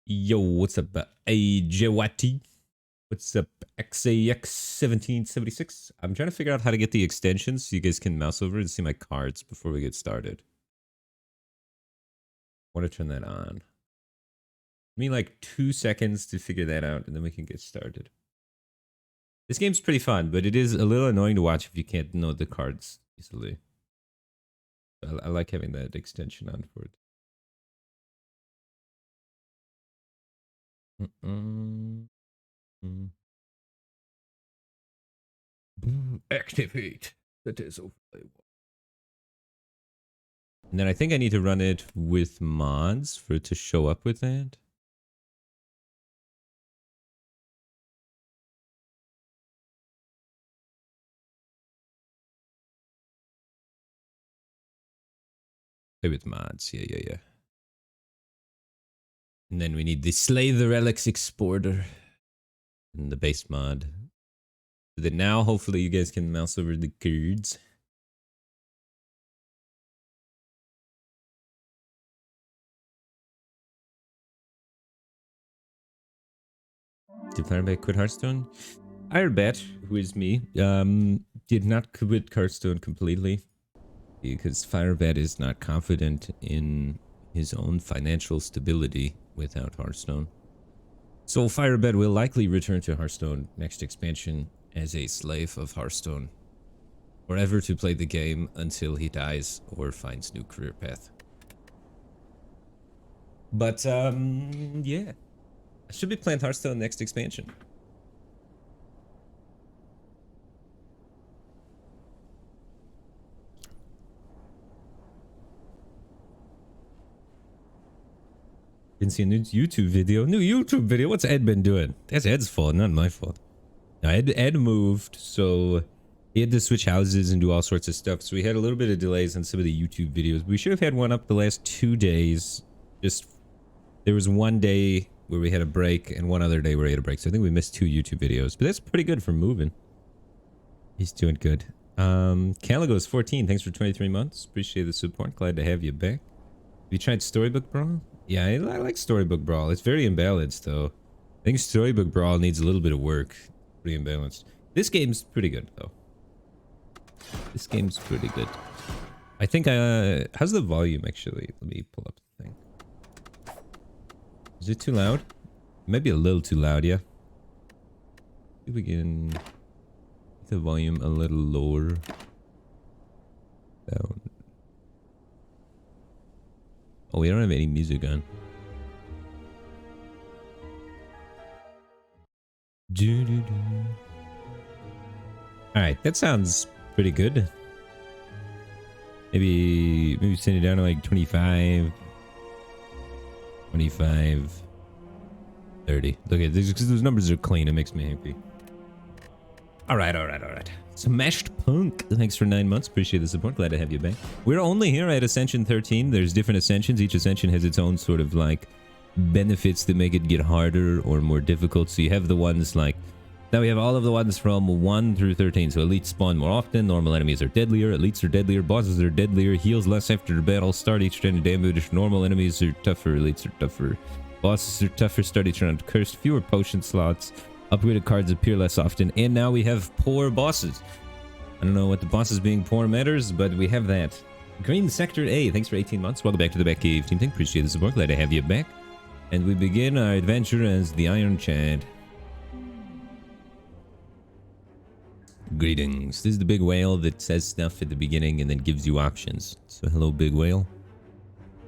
Yo, what's up, AJYT? What's up, XAX1776? I'm trying to figure out how to get the extensions so you guys can mouse over and see my cards before we get started. I want to turn that on. Give me like 2 seconds to figure that out, and then we can get started. This game's pretty fun, but it is a little annoying to watch if you can't know the cards easily. I like having that extension on for it. Activate. That is overlay. And then I think I need to run it with mods for it to show up with that. Play with mods. Yeah. And then we need the Slay the Relics Exporter and the base mod. So that now hopefully you guys can mouse over the cards. Did Firebat quit Hearthstone? Firebat, who is me, did not quit Hearthstone completely because Firebat is not confident in his own financial stability without Hearthstone. So Firebat will likely return to Hearthstone next expansion as a slave of Hearthstone, forever to play the game until he dies or finds new career path. But yeah, I should be playing Hearthstone next expansion. Didn't see a new YouTube video. What's Ed been doing? That's Ed's fault, not my fault. No, Ed moved, so he had to switch houses and do all sorts of stuff. So we had a little bit of delays on some of the YouTube videos. We should have had one up the last 2 days. Just there was one day where we had a break and one other day where we had a break. So I think we missed 2 YouTube videos, but that's pretty good for moving. He's doing good. Caligo's 14. Thanks for 23 months. Appreciate the support. Glad to have you back. Have you tried Storybook Brawl? Yeah, I like Storybook Brawl. It's very imbalanced, though. I think Storybook Brawl needs a little bit of work. Pretty imbalanced. This game's pretty good, though. This game's pretty good. I think, how's the volume, actually? Let me pull up the thing. Is it too loud? Maybe a little too loud, yeah. See if we can get the volume a little lower. Down. Oh, we don't have any music on. Alright, that sounds pretty good. Maybe send it down to like 25. 25. 30. Look at this, because those numbers are clean. It makes me happy. Alright. Smashed Punk. Thanks for 9 months. Appreciate the support. Glad to have you back. We're only here at Ascension 13. There's different Ascensions. Each Ascension has its own sort of like benefits that make it get harder or more difficult. So you have the ones like... Now we have all of the ones from 1 through 13. So elites spawn more often. Normal enemies are deadlier. Elites are deadlier. Bosses are deadlier. Heals less after the battle. Start each turn to damage. Normal enemies are tougher. Elites are tougher. Bosses are tougher. Start each turn to cursed. Fewer potion slots. Upgraded cards appear less often, and now we have poor bosses. I don't know what the bosses being poor matters, but we have that. Green Sector A, thanks for 18 months. Welcome back to the Batcave Team Thing. Appreciate the support. Glad to have you back. And we begin our adventure as the Iron Chad. Greetings. This is the big whale that says stuff at the beginning and then gives you options. So hello, big whale.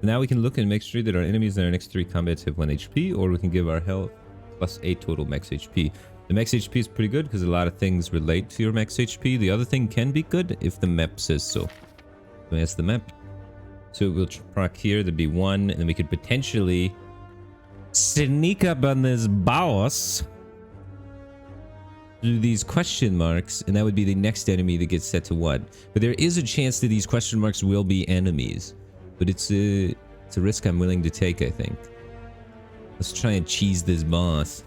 Now we can look and make sure that our enemies in our next 3 combats have 1 HP, or we can give our health plus 8 total max HP. The max HP is pretty good because a lot of things relate to your max HP. The other thing can be good if the map says so. So that's the map. So we'll proc here, there'd be 1, and then we could potentially sneak up on this boss through these question marks, and that would be the next enemy that gets set to 1. But there is a chance that these question marks will be enemies. But it's a risk I'm willing to take, I think. Let's try and cheese this boss.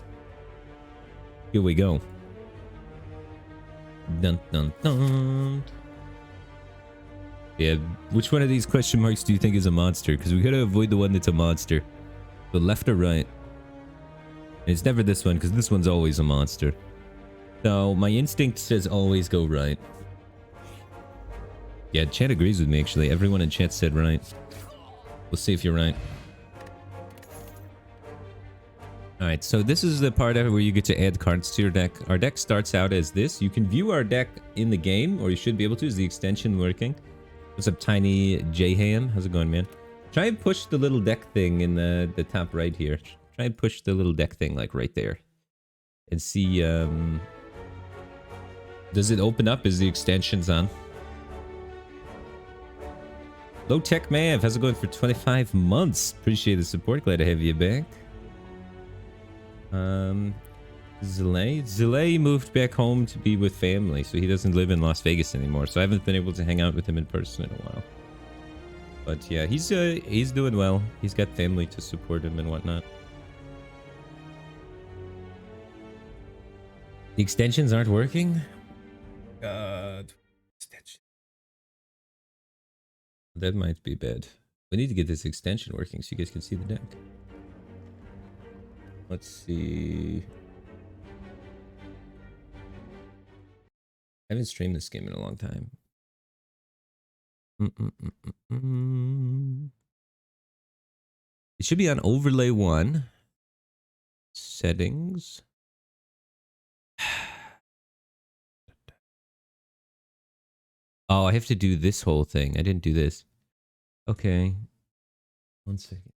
Here we go. Dun dun dun. Yeah, which one of these question marks do you think is a monster? Because we gotta avoid the one that's a monster. The left or right? And it's never this one, because this one's always a monster. So my instinct says always go right. Yeah, chat agrees with me, actually. Everyone in chat said right. We'll see if you're right. Alright, so this is the part where you get to add cards to your deck. Our deck starts out as this. You can view our deck in the game, or you should be able to. Is the extension working? What's up, Tiny J-Ham? How's it going, man? Try and push the little deck thing in the top right here. Try and push the little deck thing, like, right there. And see, does it open up? Is the extensions on? Low Tech Mav, how's it going for 25 months? Appreciate the support. Glad to have you back. Zilay moved back home to be with family, so he doesn't live in Las Vegas anymore. So I haven't been able to hang out with him in person in a while. But yeah, he's doing well. He's got family to support him and whatnot. The extensions aren't working? God. Extension. That might be bad. We need to get this extension working so you guys can see the deck. Let's see. I haven't streamed this game in a long time. It should be on overlay 1. Settings. Oh, I have to do this whole thing. I didn't do this. Okay. 1 second.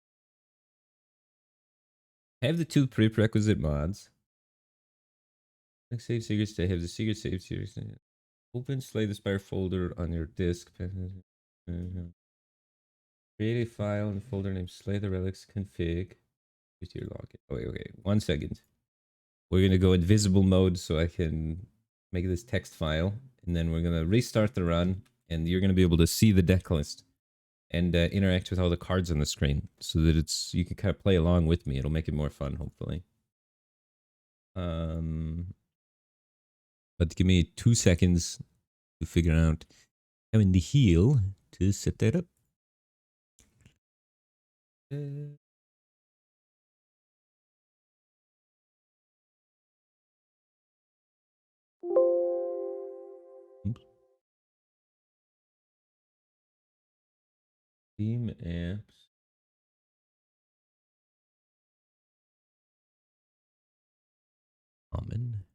I have the 2 prerequisite mods. Save secrets to have the secret save series. Open Slay the Spire folder on your disk. Create a file in the folder named Slay the Relics config. Use your login. Oh, wait, okay. 1 second. We're gonna go invisible mode so I can make this text file, and then we're gonna restart the run, and you're gonna be able to see the deck list and interact with all the cards on the screen, so that you can kind of play along with me. It'll make it more fun, hopefully. But give me 2 seconds to figure out how in the heel to set that up. Oops. Theme apps. Common.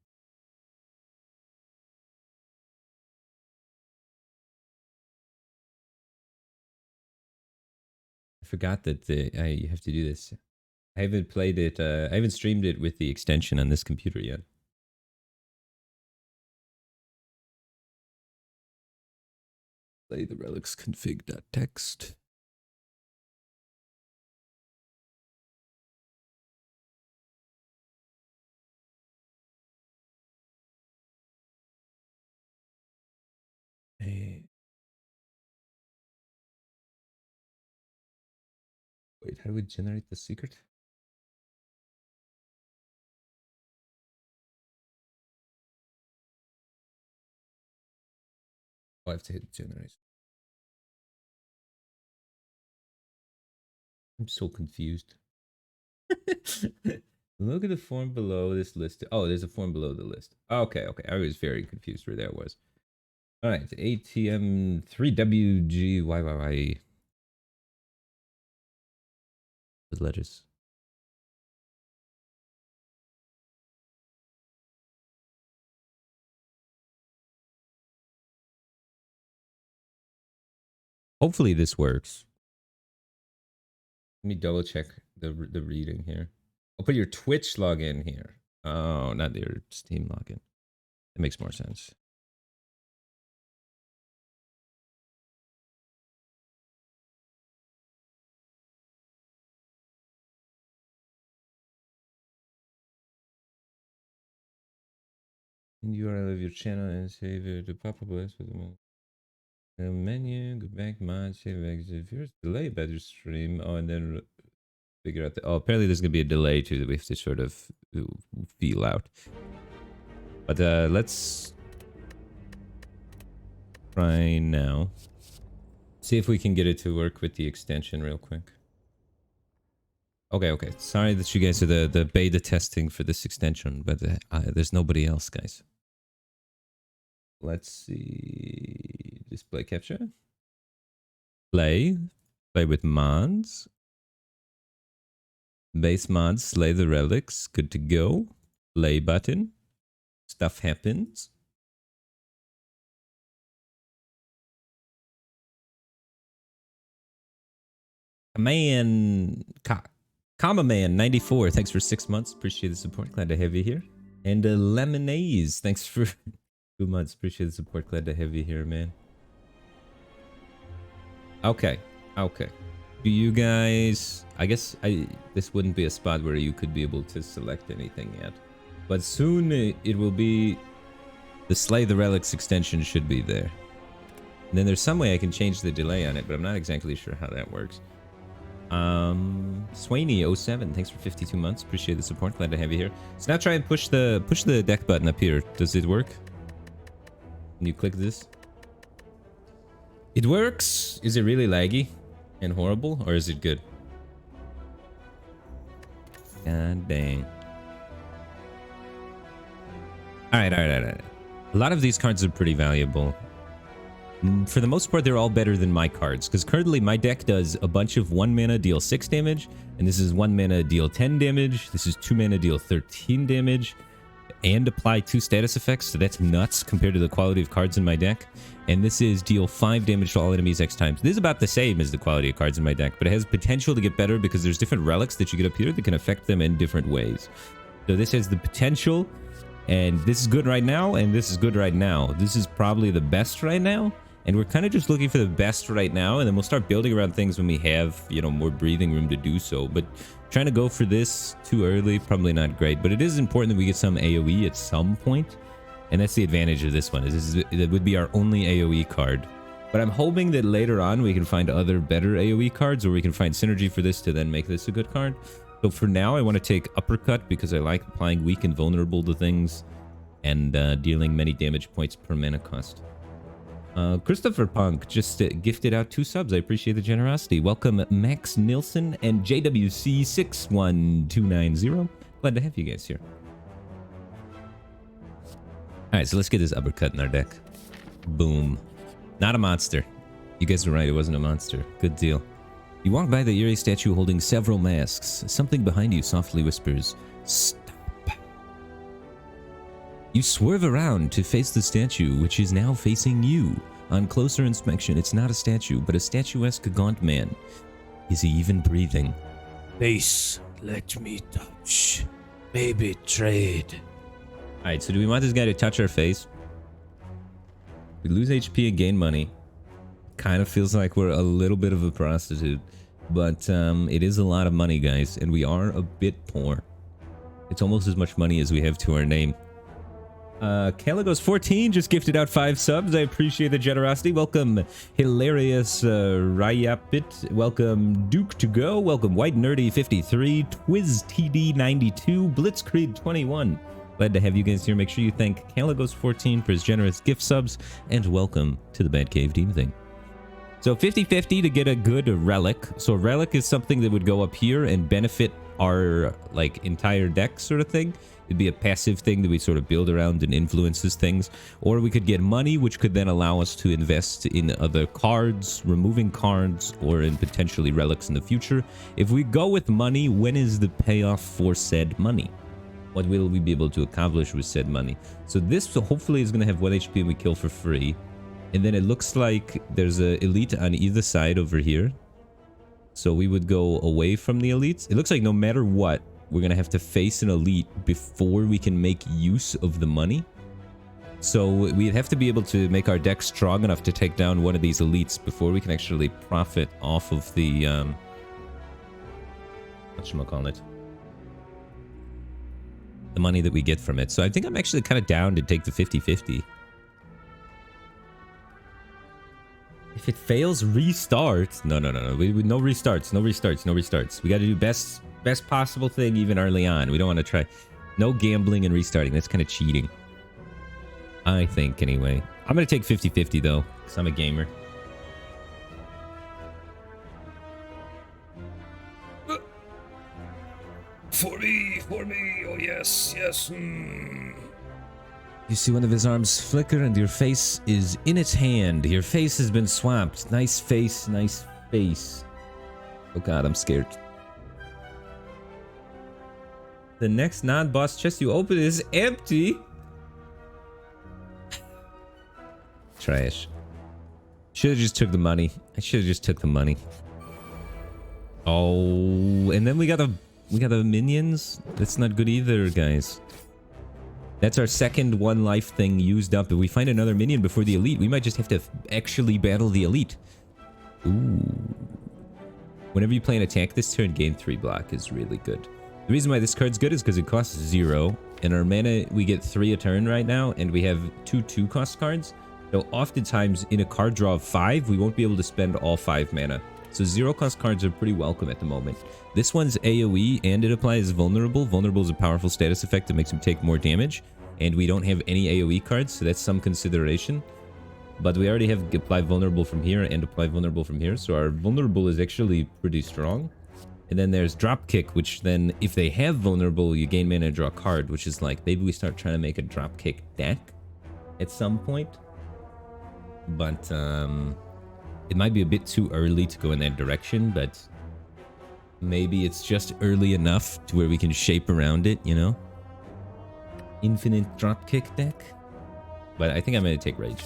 I forgot that I have to do this. I haven't played it. I haven't streamed it with the extension on this computer yet. Play the relics config.txt. Hey. Wait, how do we generate the secret? Oh, I have to hit generate. I'm so confused. Look at the form below this list. Oh, there's a form below the list. Okay. I was very confused where that was. All right, ATM3WGYYY. With letters. Hopefully this works. Let me double check the reading here. I'll put your Twitch login here. Oh, not your Steam login. That makes more sense. URL of your channel and save it to pop-up list with the menu. Go back, mod, save exit. If there's a delay about your stream, oh, and then figure out the. Oh, apparently there's gonna be a delay too that we have to sort of feel out. But let's try now. See if we can get it to work with the extension real quick. Okay, okay. Sorry that you guys are the beta testing for this extension, but there's nobody else, guys. Let's see. Display capture. Play. Play with mods. Base mods, slay the relics. Good to go. Play button. Stuff happens. Comma Man 94. Thanks for 6 months. Appreciate the support. Glad to have you here. And Lemonades. Thanks for 2 months. Appreciate the support. Glad to have you here, man. Okay. Okay. Do you guys... I guess this wouldn't be a spot where you could be able to select anything yet. But soon it will be... The Slay the Relics extension should be there. And then there's some way I can change the delay on it, but I'm not exactly sure how that works. Swaney07, thanks for 52 months. Appreciate the support. Glad to have you here. So now try and push the deck button up here. Does it work? Can you click this? It works. Is it really laggy and horrible, or is it good? God dang. All right. A lot of these cards are pretty valuable. For the most part, they're all better than my cards, because currently my deck does a bunch of 1 mana deal 6 damage, and this is 1 mana deal 10 damage, this is 2 mana deal 13 damage, and apply 2 status effects, so that's nuts compared to the quality of cards in my deck. And this is deal 5 damage to all enemies X times. This is about the same as the quality of cards in my deck, but it has potential to get better because there's different relics that you get up here that can affect them in different ways. So this has the potential, and this is good right now, and this is good right now. This is probably the best right now. And we're kind of just looking for the best right now, and then we'll start building around things when we have, you know, more breathing room to do so. But trying to go for this too early, probably not great. But it is important that we get some AoE at some point, and that's the advantage of this one. It would be our only AoE card. But I'm hoping that later on we can find other better AoE cards, or we can find synergy for this to then make this a good card. So for now, I want to take Uppercut because I like applying weak and vulnerable to things and dealing many damage points per mana cost. Christopher Punk just gifted out 2 subs. I appreciate the generosity. Welcome Max Nilsson and JWC61290. Glad to have you guys here. Alright, so let's get this Uppercut in our deck. Boom. Not a monster. You guys were right, it wasn't a monster. Good deal. You walk by the eerie statue holding several masks. Something behind you softly whispers, "Stop." You swerve around to face the statue, which is now facing you. On closer inspection, it's not a statue, but a statuesque gaunt man. Is he even breathing? Face, let me touch. Maybe trade. Alright, so do we want this guy to touch our face? We lose HP and gain money. Kind of feels like we're a little bit of a prostitute. But it is a lot of money, guys, and we are a bit poor. It's almost as much money as we have to our name. Caligos14 just gifted out 5 subs. I appreciate the generosity. Welcome Hilarious Rayapit. Welcome Duke to Go. Welcome White Nerdy 53, Twiz TD 92, Blitzkrieg 21. Glad to have you guys here. Make sure you thank Caligos14 for his generous gift subs, and welcome to the Bad Cave Team thing. So 50-50 to get a good relic. So a relic is something that would go up here and benefit our like entire deck sort of thing. It'd be a passive thing that we sort of build around and influences things. Or we could get money, which could then allow us to invest in other cards, removing cards, or in potentially relics in the future. If we go with money, when is the payoff for said money? What will we be able to accomplish with said money? So this hopefully is going to have 1 HP and we kill for free. And then it looks like there's an elite on either side over here. So we would go away from the elites. It looks like no matter what, we're going to have to face an elite before we can make use of the money. So we'd have to be able to make our deck strong enough to take down one of these elites before we can actually profit off of the, whatchamacallit, the money that we get from it. So I think I'm actually kind of down to take the 50-50. If it fails, restart. No. No restarts. No restarts. We got to do best possible thing even early on. We don't want to try. No gambling and restarting. That's kind of cheating. I think, anyway. I'm going to take 50-50, though, because I'm a gamer. For me, oh yes, yes. You see one of his arms flicker and your face is in its hand. Your face has been swamped. Nice face, nice face. Oh god, I'm scared. The next non-boss chest you open is empty. Trash. Should have just took the money. I should have just took the money. Oh, and then we got the minions. That's not good either, guys. That's our second one life thing used up. If we find another minion before the elite, we might just have to actually battle the elite. Ooh. Whenever you play an attack this turn, gain 3 block is really good. The reason why this card's good is because it costs 0. And our mana, we get 3 a turn right now, and we have 2 2-cost cards. So oftentimes in a card draw of 5, we won't be able to spend all 5 mana. So 0-cost cards are pretty welcome at the moment. This one's AoE and it applies vulnerable. Vulnerable is a powerful status effect that makes him take more damage. And we don't have any AoE cards, so that's some consideration. But we already have apply vulnerable from here and apply vulnerable from here. So our vulnerable is actually pretty strong. And then there's dropkick, which then if they have vulnerable, you gain mana and draw a card, which is like maybe we start trying to make a dropkick deck at some point. But it might be a bit too early to go in that direction, but maybe it's just early enough to where we can shape around it, you know? Infinite dropkick deck. But I think I'm going to take Rage.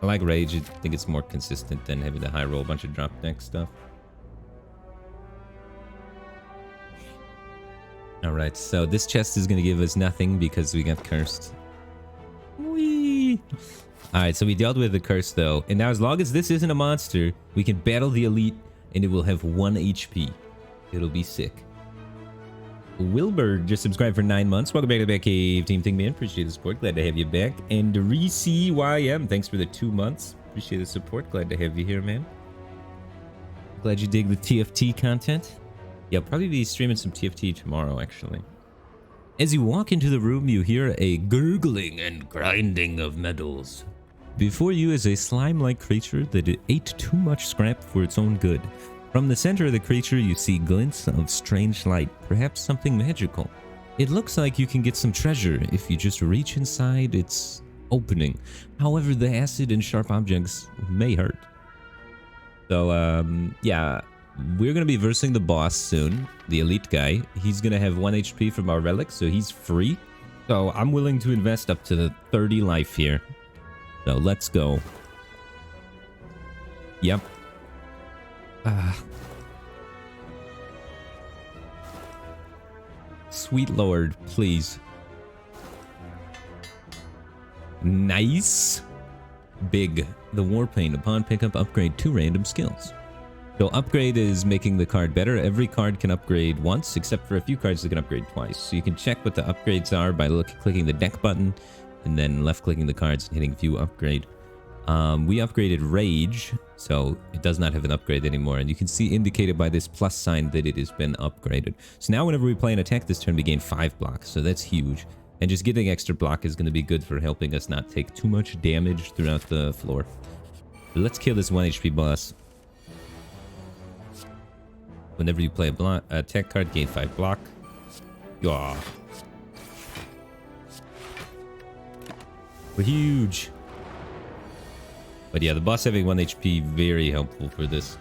I like Rage. I think it's more consistent than having to high roll a bunch of drop deck stuff. Alright, so this chest is going to give us nothing because we got cursed. Whee! Alright, so we dealt with the curse though. And now as long as this isn't a monster, we can battle the elite and it will have 1 HP. It'll be sick. Wilbur just subscribed for 9 months. Welcome back to the Batcave Team Thing, man. Appreciate the support. Glad to have you back. And ReCYM, thanks for the 2 months. Appreciate the support. Glad to have you here, man. Glad you dig the TFT content. Yeah, I'll probably be streaming some TFT tomorrow, actually. As you walk into the room, you hear a gurgling and grinding of metals. Before you is a slime-like creature that ate too much scrap for its own good. From the center of the creature, you see glints of strange light, perhaps something magical. It looks like you can get some treasure if you just reach inside its opening. However, the acid and sharp objects may hurt. So, yeah, we're going to be versing the boss soon, the elite guy. He's going to have 1 HP from our relic, so he's free. So I'm willing to invest up to the 30 life here. So let's go. Yep. Sweet Lord, please. Nice. Big. The Warpaint. Upon pickup, upgrade 2 random skills. So upgrade is making the card better. Every card can upgrade once, except for a few cards that can upgrade twice. So you can check what the upgrades are by clicking the deck button, and then left-clicking the cards and hitting view upgrade. We upgraded Rage, so it does not have an upgrade anymore. And you can see indicated by this plus sign that it has been upgraded. So now whenever we play an attack this turn, we gain 5 blocks. So that's huge. And just getting extra block is going to be good for helping us not take too much damage throughout the floor. So let's kill this 1 HP boss. Whenever you play a attack card, gain 5 block. Yaw. We're huge. But yeah, the boss having 1 HP, very helpful for this.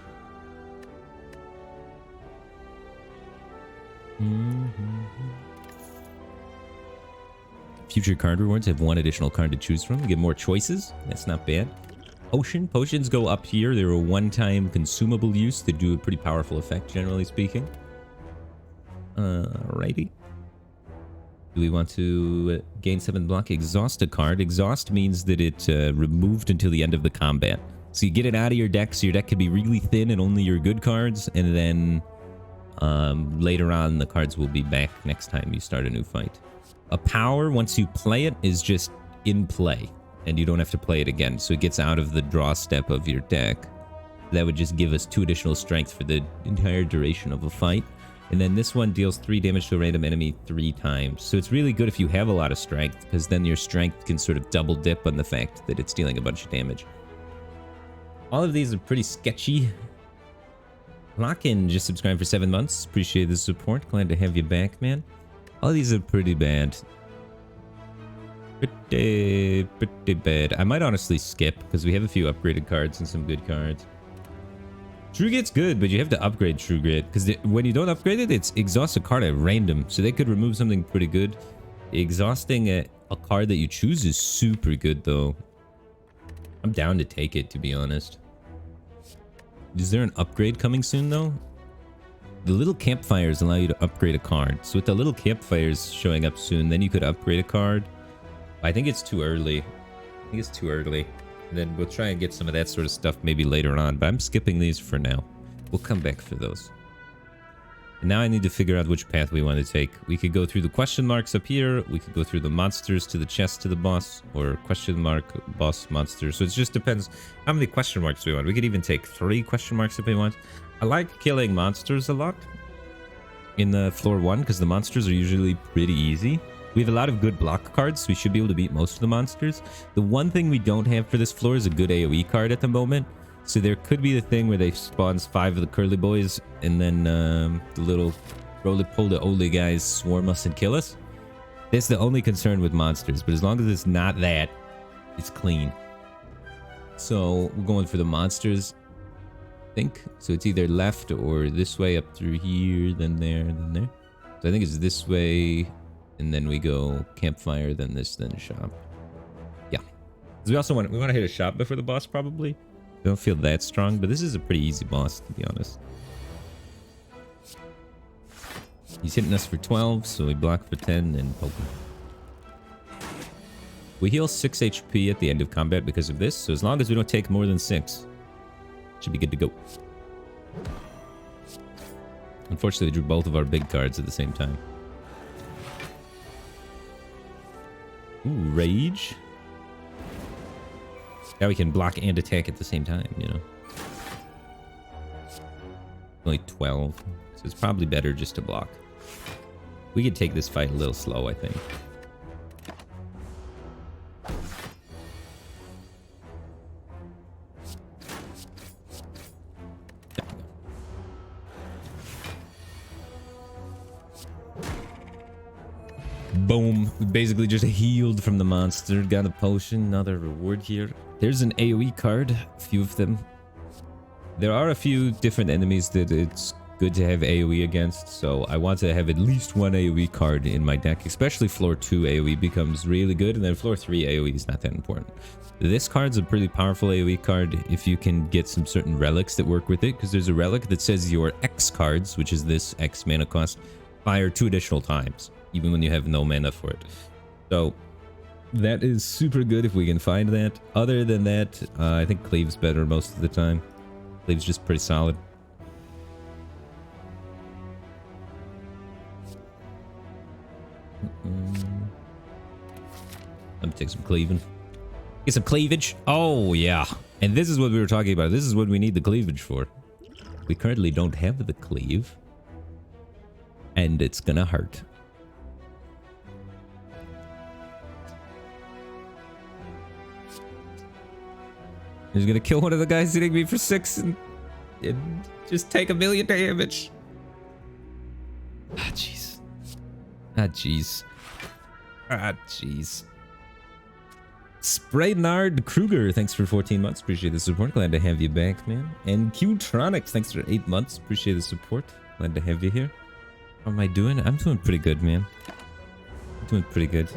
Future card rewards have 1 additional card to choose from. You get more choices. That's not bad. Potions go up here. They're a one-time consumable use. They do a pretty powerful effect, generally speaking. Alrighty. Do we want to gain 7 block? Exhaust a card. Exhaust means that it removed until the end of the combat. So you get it out of your deck, so your deck could be really thin and only your good cards, and then later on the cards will be back next time you start a new fight. A power, once you play it, is just in play, and you don't have to play it again, so it gets out of the draw step of your deck. That would just give us 2 additional strength for the entire duration of a fight. And then this one deals 3 damage to a random enemy 3 times. So it's really good if you have a lot of strength, because then your strength can sort of double dip on the fact that it's dealing a bunch of damage. All of these are pretty sketchy. Lockin just subscribed for 7 months. Appreciate the support. Glad to have you back, man. All these are pretty bad. Pretty bad. I might honestly skip because we have a few upgraded cards and some good cards. True Grit's good, but you have to upgrade True Grit because when you don't upgrade it, it's exhaust a card at random. So they could remove something pretty good. Exhausting a card that you choose is super good, though. I'm down to take it, to be honest. Is there an upgrade coming soon, though? The little campfires allow you to upgrade a card. So with the little campfires showing up soon, then you could upgrade a card. I think it's too early. I think it's too early. And then we'll try and get some of that sort of stuff maybe later on. But I'm skipping these for now. We'll come back for those. And now I need to figure out which path we want to take. We could go through the question marks up here. We could go through the monsters to the chest to the boss. Or question mark, boss, monster. So it just depends how many question marks we want. We could even take 3 question marks if we want. I like killing monsters a lot in the floor 1 because the monsters are usually pretty easy. We have a lot of good block cards, so we should be able to beat most of the monsters. The one thing we don't have for this floor is a good AoE card at the moment. So there could be the thing where they spawns 5 of the curly boys and then the little roly-poly guys swarm us and kill us. That's the only concern with monsters, but as long as it's not that, it's clean. So we're going for the monsters, I think. So it's either left or this way up through here, then there, then there. So I think it's this way, and then we go campfire, then this, then shop. Yeah. We also want to hit a shop before the boss, probably. I don't feel that strong, but this is a pretty easy boss, to be honest. He's hitting us for 12, so we block for 10 and poke him. We heal 6 HP at the end of combat because of this, so as long as we don't take more than 6, should be good to go. Unfortunately, we drew both of our big cards at the same time. Ooh, Rage. Now we can block and attack at the same time, you know. Only 12, so it's probably better just to block. We could take this fight a little slow, I think. Boom. We basically just healed from the monster. Got a potion. Another reward here. There's an AoE card. A few of them. There are a few different enemies that it's good to have AoE against. So I want to have at least one AoE card in my deck. Especially floor 2 AoE becomes really good. And then floor 3 AoE is not that important. This card's a pretty powerful AoE card if you can get some certain relics that work with it. Because there's a relic that says your X cards, which is this X mana cost, fire 2 additional times. Even when you have no mana for it. So that is super good if we can find that. Other than that, I think Cleave's better most of the time. Cleave's just pretty solid. Let me take some cleaving. Get some cleavage. Oh, yeah. And this is what we were talking about. This is what we need the cleavage for. We currently don't have the cleave. And it's gonna hurt. He's gonna kill one of the guys hitting me for 6 and just take 1,000,000 damage. Ah, jeez. Ah, jeez. Ah, jeez. Spraynard Kruger, thanks for 14 months. Appreciate the support. Glad to have you back, man. And Qtronics, thanks for 8 months. Appreciate the support. Glad to have you here. How am I doing? I'm doing pretty good, man. I'm doing pretty good.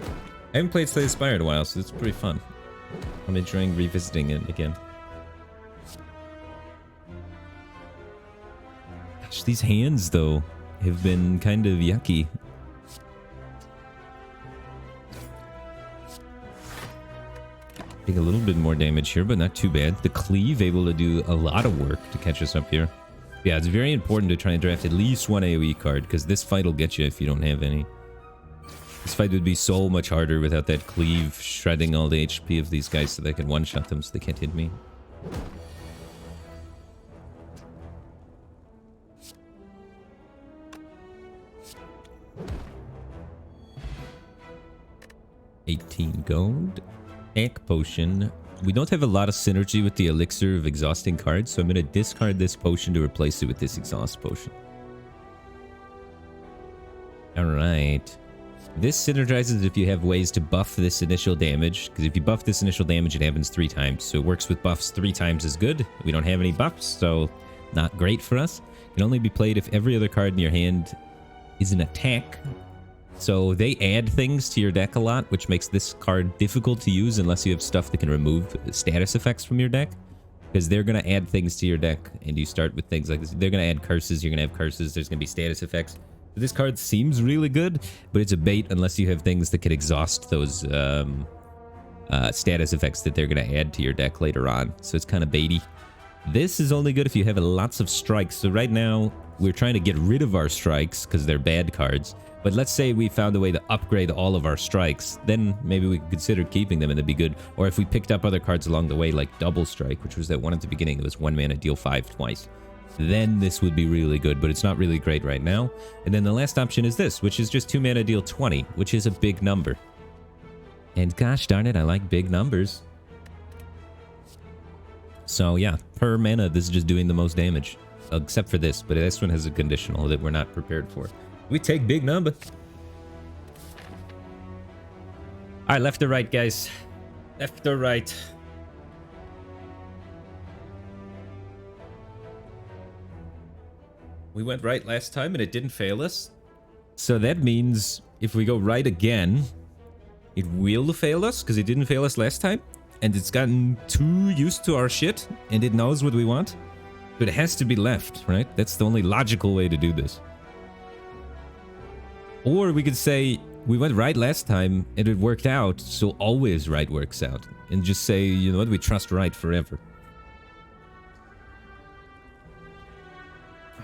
I haven't played Slay the Spire in a while, so it's pretty fun. I'm enjoying revisiting it again. Gosh, these hands, though, have been kind of yucky. Take a little bit more damage here, but not too bad. The cleave able to do a lot of work to catch us up here. Yeah, it's very important to try and draft at least one AoE card, because this fight will get you if you don't have any. This fight would be so much harder without that cleave shredding all the HP of these guys so they can one-shot them so they can't hit me. $18 gold. Egg potion. We don't have a lot of synergy with the elixir of exhausting cards, so I'm going to discard this potion to replace it with this exhaust potion. Alright. This synergizes if you have ways to buff this initial damage, because if you buff this initial damage, it happens 3 times. So it works with buffs 3 times as good. We don't have any buffs, so not great for us. It can only be played if every other card in your hand is an attack. So they add things to your deck a lot, which makes this card difficult to use unless you have stuff that can remove status effects from your deck. Because they're going to add things to your deck, and you start with things like this. They're going to add curses, you're going to have curses, there's going to be status effects. This card seems really good, but it's a bait unless you have things that can exhaust those status effects that they're going to add to your deck later on. So it's kind of baity. This is only good if you have lots of strikes. So right now, we're trying to get rid of our strikes because they're bad cards. But let's say we found a way to upgrade all of our strikes, then maybe we could consider keeping them and that'd be good. Or if we picked up other cards along the way, like Double Strike, which was that one at the beginning, it was 1 mana, deal 5 twice. Then this would be really good, but it's not really great right now. And then the last option is this, which is just 2 mana, deal 20, which is a big number. And gosh darn it, I like big numbers. So yeah, per mana, this is just doing the most damage. Except for this, but this one has a conditional that we're not prepared for. We take big number. Alright, left or right, guys? Left or right? We went right last time and it didn't fail us. So that means if we go right again, it will fail us because it didn't fail us last time. And it's gotten too used to our shit and it knows what we want. But it has to be left, right? That's the only logical way to do this. Or we could say, we went right last time and it worked out, so always right works out. And just say, you know what, we trust right forever.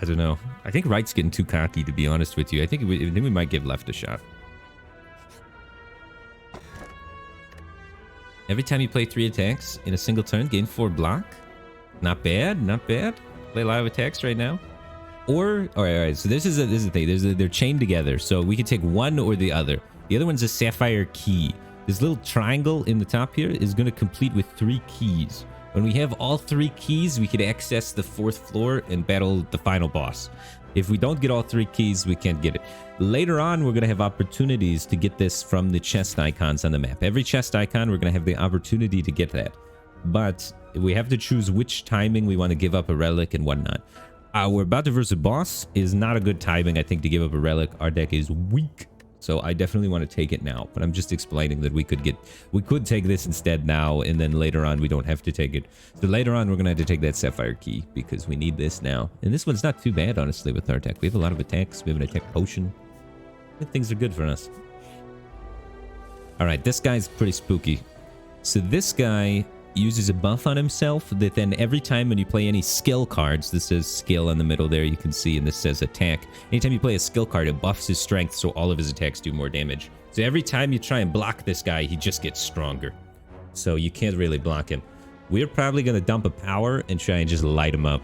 I don't know. I think right's getting too cocky, to be honest with you. I think we might give left a shot. Every time you play 3 attacks in a single turn, gain 4 block. Not bad, not bad. Play a lot of attacks right now. Or, all right, so this is the thing. They're chained together, so we can take one or the other. The other one's a sapphire key. This little triangle in the top here is going to complete with 3 keys. When we have all 3 keys, we can access the 4th floor and battle the final boss. If we don't get all 3 keys, we can't get it. Later on, we're going to have opportunities to get this from the chest icons on the map. Every chest icon, we're going to have the opportunity to get that. But we have to choose which timing we want to give up a relic and whatnot. We're about to versus a boss. Is not a good timing, I think, to give up a relic. Our deck is weak, so I definitely want to take it now. But I'm just explaining that we could take this instead now, and then later on we don't have to take it. So later on we're gonna have to take that sapphire key because we need this now. And this one's not too bad, honestly, with our deck. We have a lot of attacks. We have an attack potion. I think things are good for us. All right, this guy's pretty spooky. So this guy uses a buff on himself that then every time when you play any skill cards, this says skill in the middle there, you can see, and this says attack. Anytime you play a skill card, it buffs his strength, so all of his attacks do more damage. So every time you try and block this guy, he just gets stronger. So you can't really block him. We're probably going to dump a power and try and just light him up.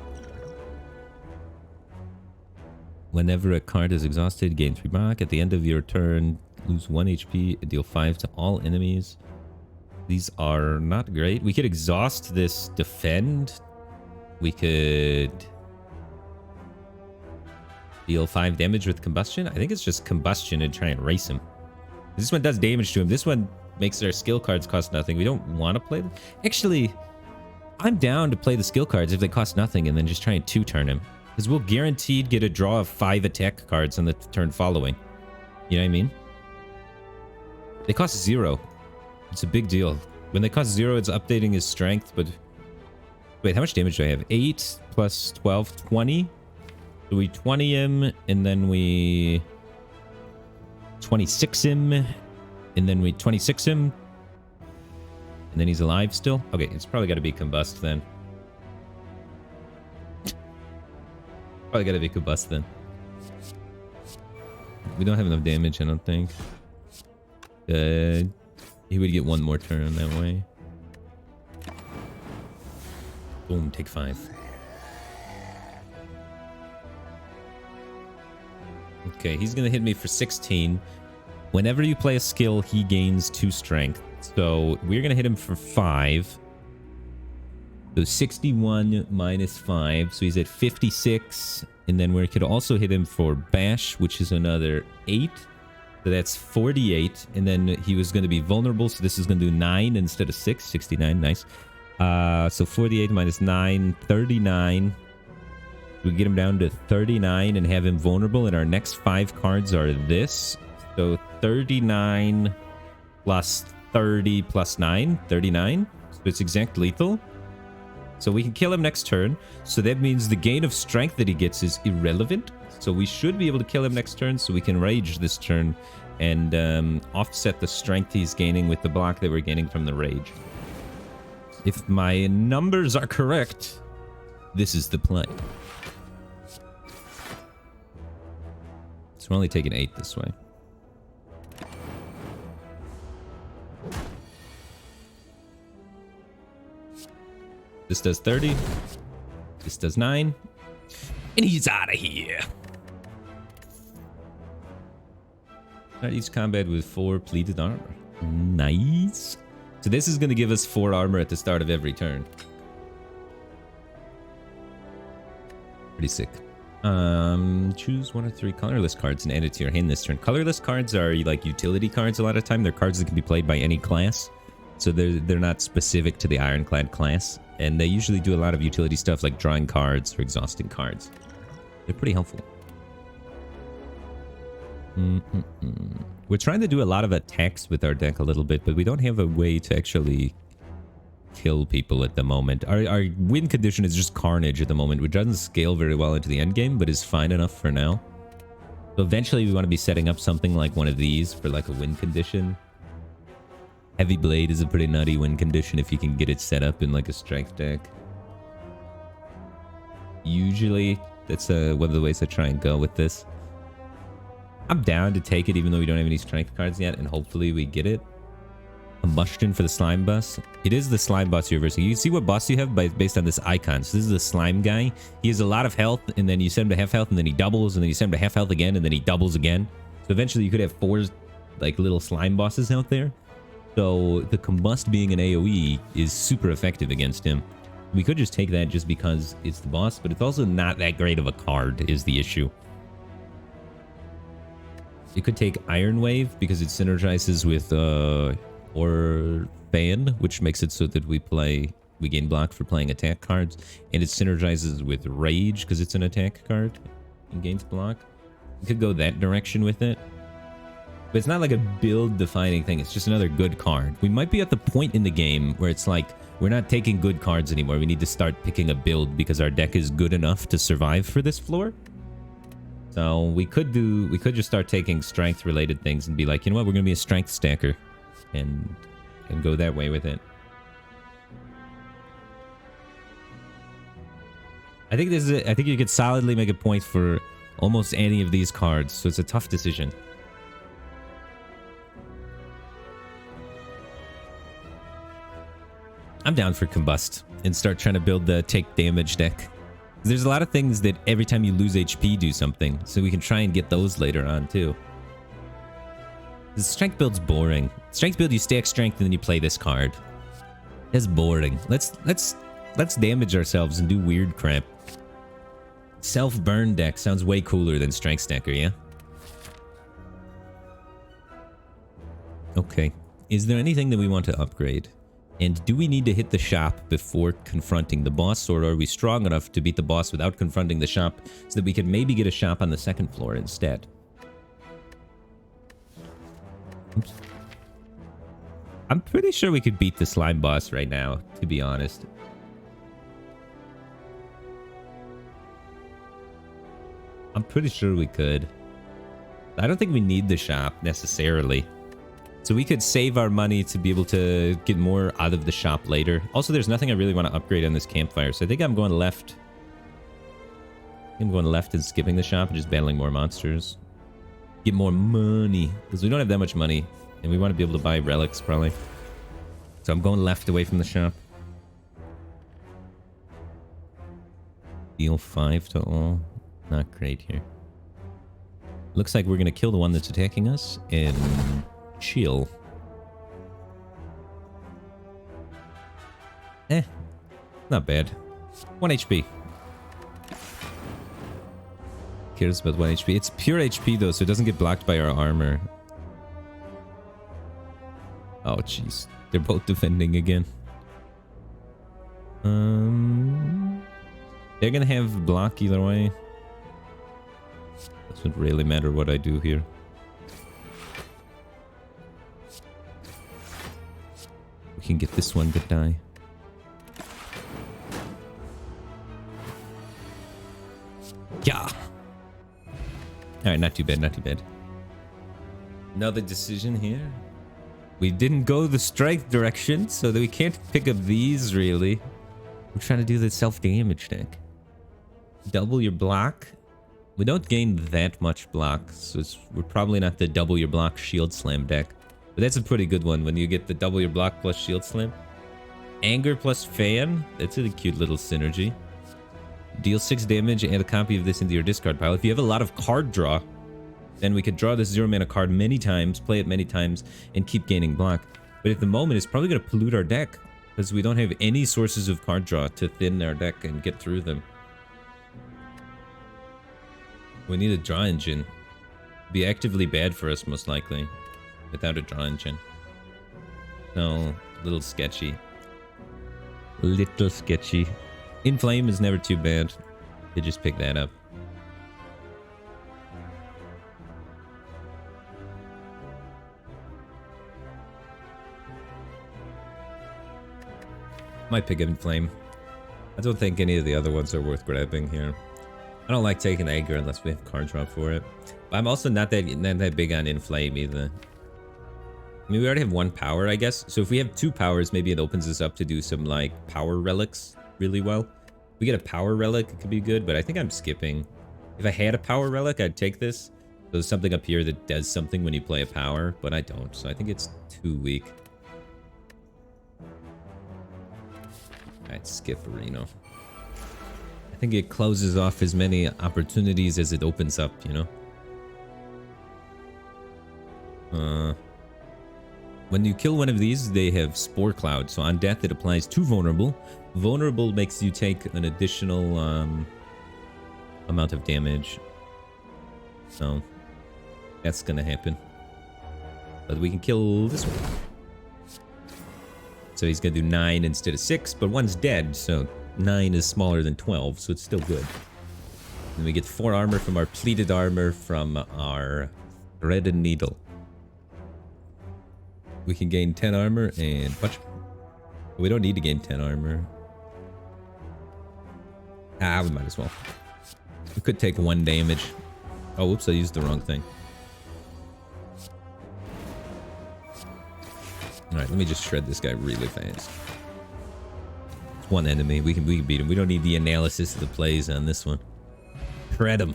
Whenever a card is exhausted, gain 3 block. At the end of your turn, lose 1 HP and deal 5 to all enemies. These are not great. We could exhaust this defend. We could deal 5 damage with combustion. I think it's just combustion and try and race him. This one does damage to him. This one makes our skill cards cost nothing. We don't want to play them. Actually, I'm down to play the skill cards if they cost nothing and then just try and 2-turn him. Because we'll guaranteed get a draw of 5 attack cards on the turn following. You know what I mean? They cost 0. It's a big deal. When they cost 0, it's updating his strength, but... Wait, how much damage do I have? 8 plus 12, 20? So we 20 him, and then we... 26 him, and then we 26 him. And then he's alive still? Okay, it's probably got to be combust then. Probably got to be combust then. We don't have enough damage, I don't think. He would get 1 more turn that way. Boom, take 5. Okay, he's gonna hit me for 16. Whenever you play a skill, he gains 2 strength. So we're gonna hit him for 5. So 61 minus 5. So he's at 56. And then we could also hit him for bash, which is another 8. So that's 48. And then he was going to be vulnerable. So this is going to do 9 instead of 6. 69. Nice. So 48 minus 9. 39. We get him down to 39 and have him vulnerable. And our next 5 cards are this. So 39 plus 30 plus 9. 39. So it's exact lethal. So we can kill him next turn. So that means the gain of strength that he gets is irrelevant. So we should be able to kill him next turn. So we can rage this turn and offset the strength he's gaining with the block that we're gaining from the rage. If my numbers are correct, this is the play. So we're only taking 8 this way. This does 30. This does 9. And he's out of here. Start each combat with 4 pleated armor. Nice. So this is going to give us 4 armor at the start of every turn. Pretty sick. Choose 1 or 3 colorless cards and add it to your hand this turn. Colorless cards are like utility cards a lot of time. They're cards that can be played by any class. So they're not specific to the Ironclad class. And they usually do a lot of utility stuff like drawing cards or exhausting cards. They're pretty helpful. We're trying to do a lot of attacks with our deck a little bit, but we don't have a way to actually kill people at the moment. Our win condition is just carnage at the moment, which doesn't scale very well into the end game, but is fine enough for now. So eventually we want to be setting up something like one of these for like a win condition. Heavy Blade is a pretty nutty win condition if you can get it set up in like a strength deck. Usually, that's one of the ways I try and go with this. I'm down to take it even though we don't have any strength cards yet, and hopefully we get it. Combustion for the slime boss. It is the slime boss you're versing. You can see what boss you have based on this icon. So this is the slime guy. He has a lot of health, and then you send him to half health, and then he doubles, and then you send him to half health again, and then he doubles again. So eventually you could have 4 like little slime bosses out there. So the combust being an AoE is super effective against him. We could just take that just because it's the boss, but it's also not that great of a card is the issue. You could take Iron Wave because it synergizes with or Fan, which makes it so that we gain block for playing attack cards, and it synergizes with Rage because it's an attack card and gains block. You could go that direction with it. But it's not like a build-defining thing. It's just another good card. We might be at the point in the game where it's like, we're not taking good cards anymore. We need to start picking a build because our deck is good enough to survive for this floor. So we could just start taking strength-related things and be like, you know what, we're going to be a strength stacker. And go that way with it. I think you could solidly make a point for almost any of these cards. So it's a tough decision. I'm down for Combust and start trying to build the take damage deck. There's a lot of things that every time you lose HP do something, so we can try and get those later on too. The strength build's boring. Strength build, you stack strength and then you play this card. That's boring. Let's damage ourselves and do weird crap. Self-burn deck sounds way cooler than strength stacker, yeah? Okay. Is there anything that we want to upgrade? And do we need to hit the shop before confronting the boss, or are we strong enough to beat the boss without confronting the shop so that we could maybe get a shop on the second floor instead? Oops. I'm pretty sure we could beat the slime boss right now, to be honest. I'm pretty sure we could. I don't think we need the shop necessarily. So we could save our money to be able to get more out of the shop later. Also, there's nothing I really want to upgrade on this campfire, so I think I'm going left. I'm going left and skipping the shop and just battling more monsters. Get more money, because we don't have that much money, and we want to be able to buy relics, probably. So I'm going left away from the shop. Deal 5 to all. Not great here. Looks like we're going to kill the one that's attacking us, and chill. Not bad. 1 HP. Cares about 1 HP. It's pure HP though, so it doesn't get blocked by our armor. Oh jeez. They're both defending again. They're gonna have block either way. Doesn't really matter what I do here. We can get this one to die. Yeah. Alright, not too bad, not too bad. Another decision here. We didn't go the strike direction, so that we can't pick up these, really. We're trying to do the self-damage deck. Double your block. We don't gain that much block, so we're probably not the double your block shield slam deck. But that's a pretty good one when you get the double your block plus shield slam. Anger plus fan. That's a cute little synergy. Deal 6 damage and a copy of this into your discard pile. If you have a lot of card draw, then we could draw this 0 mana card many times, play it many times, and keep gaining block. But at the moment, it's probably going to pollute our deck, because we don't have any sources of card draw to thin our deck and get through them. We need a draw engine. Be actively bad for us, most likely, without a draw engine. No, a little sketchy. Little sketchy. Inflame is never too bad. They just pick that up. Might pick Inflame. I don't think any of the other ones are worth grabbing here. I don't like taking Anger unless we have card draw for it. But I'm also not that big on Inflame either. I mean, we already have 1 power, I guess. So if we have 2 powers, maybe it opens us up to do some, like, power relics really well. If we get a power relic, it could be good, but I think I'm skipping. If I had a power relic, I'd take this. So there's something up here that does something when you play a power, but I don't. So I think it's too weak. Alright, skip Reno. I think it closes off as many opportunities as it opens up, you know? When you kill one of these, they have Spore Cloud. So on death, it applies to Vulnerable. Vulnerable makes you take an additional amount of damage. So that's gonna happen. But we can kill this one. So he's gonna do 9 instead of 6, but 1's dead, so 9 is smaller than 12, so it's still good. And we get 4 armor from our pleated armor from our threaded needle. We can gain 10 armor and watch. We don't need to gain 10 armor. Ah, we might as well. We could take 1 damage. Oh, whoops, I used the wrong thing. Alright, let me just shred this guy really fast. It's 1 enemy. We can beat him. We don't need the analysis of the plays on this one. Shred him.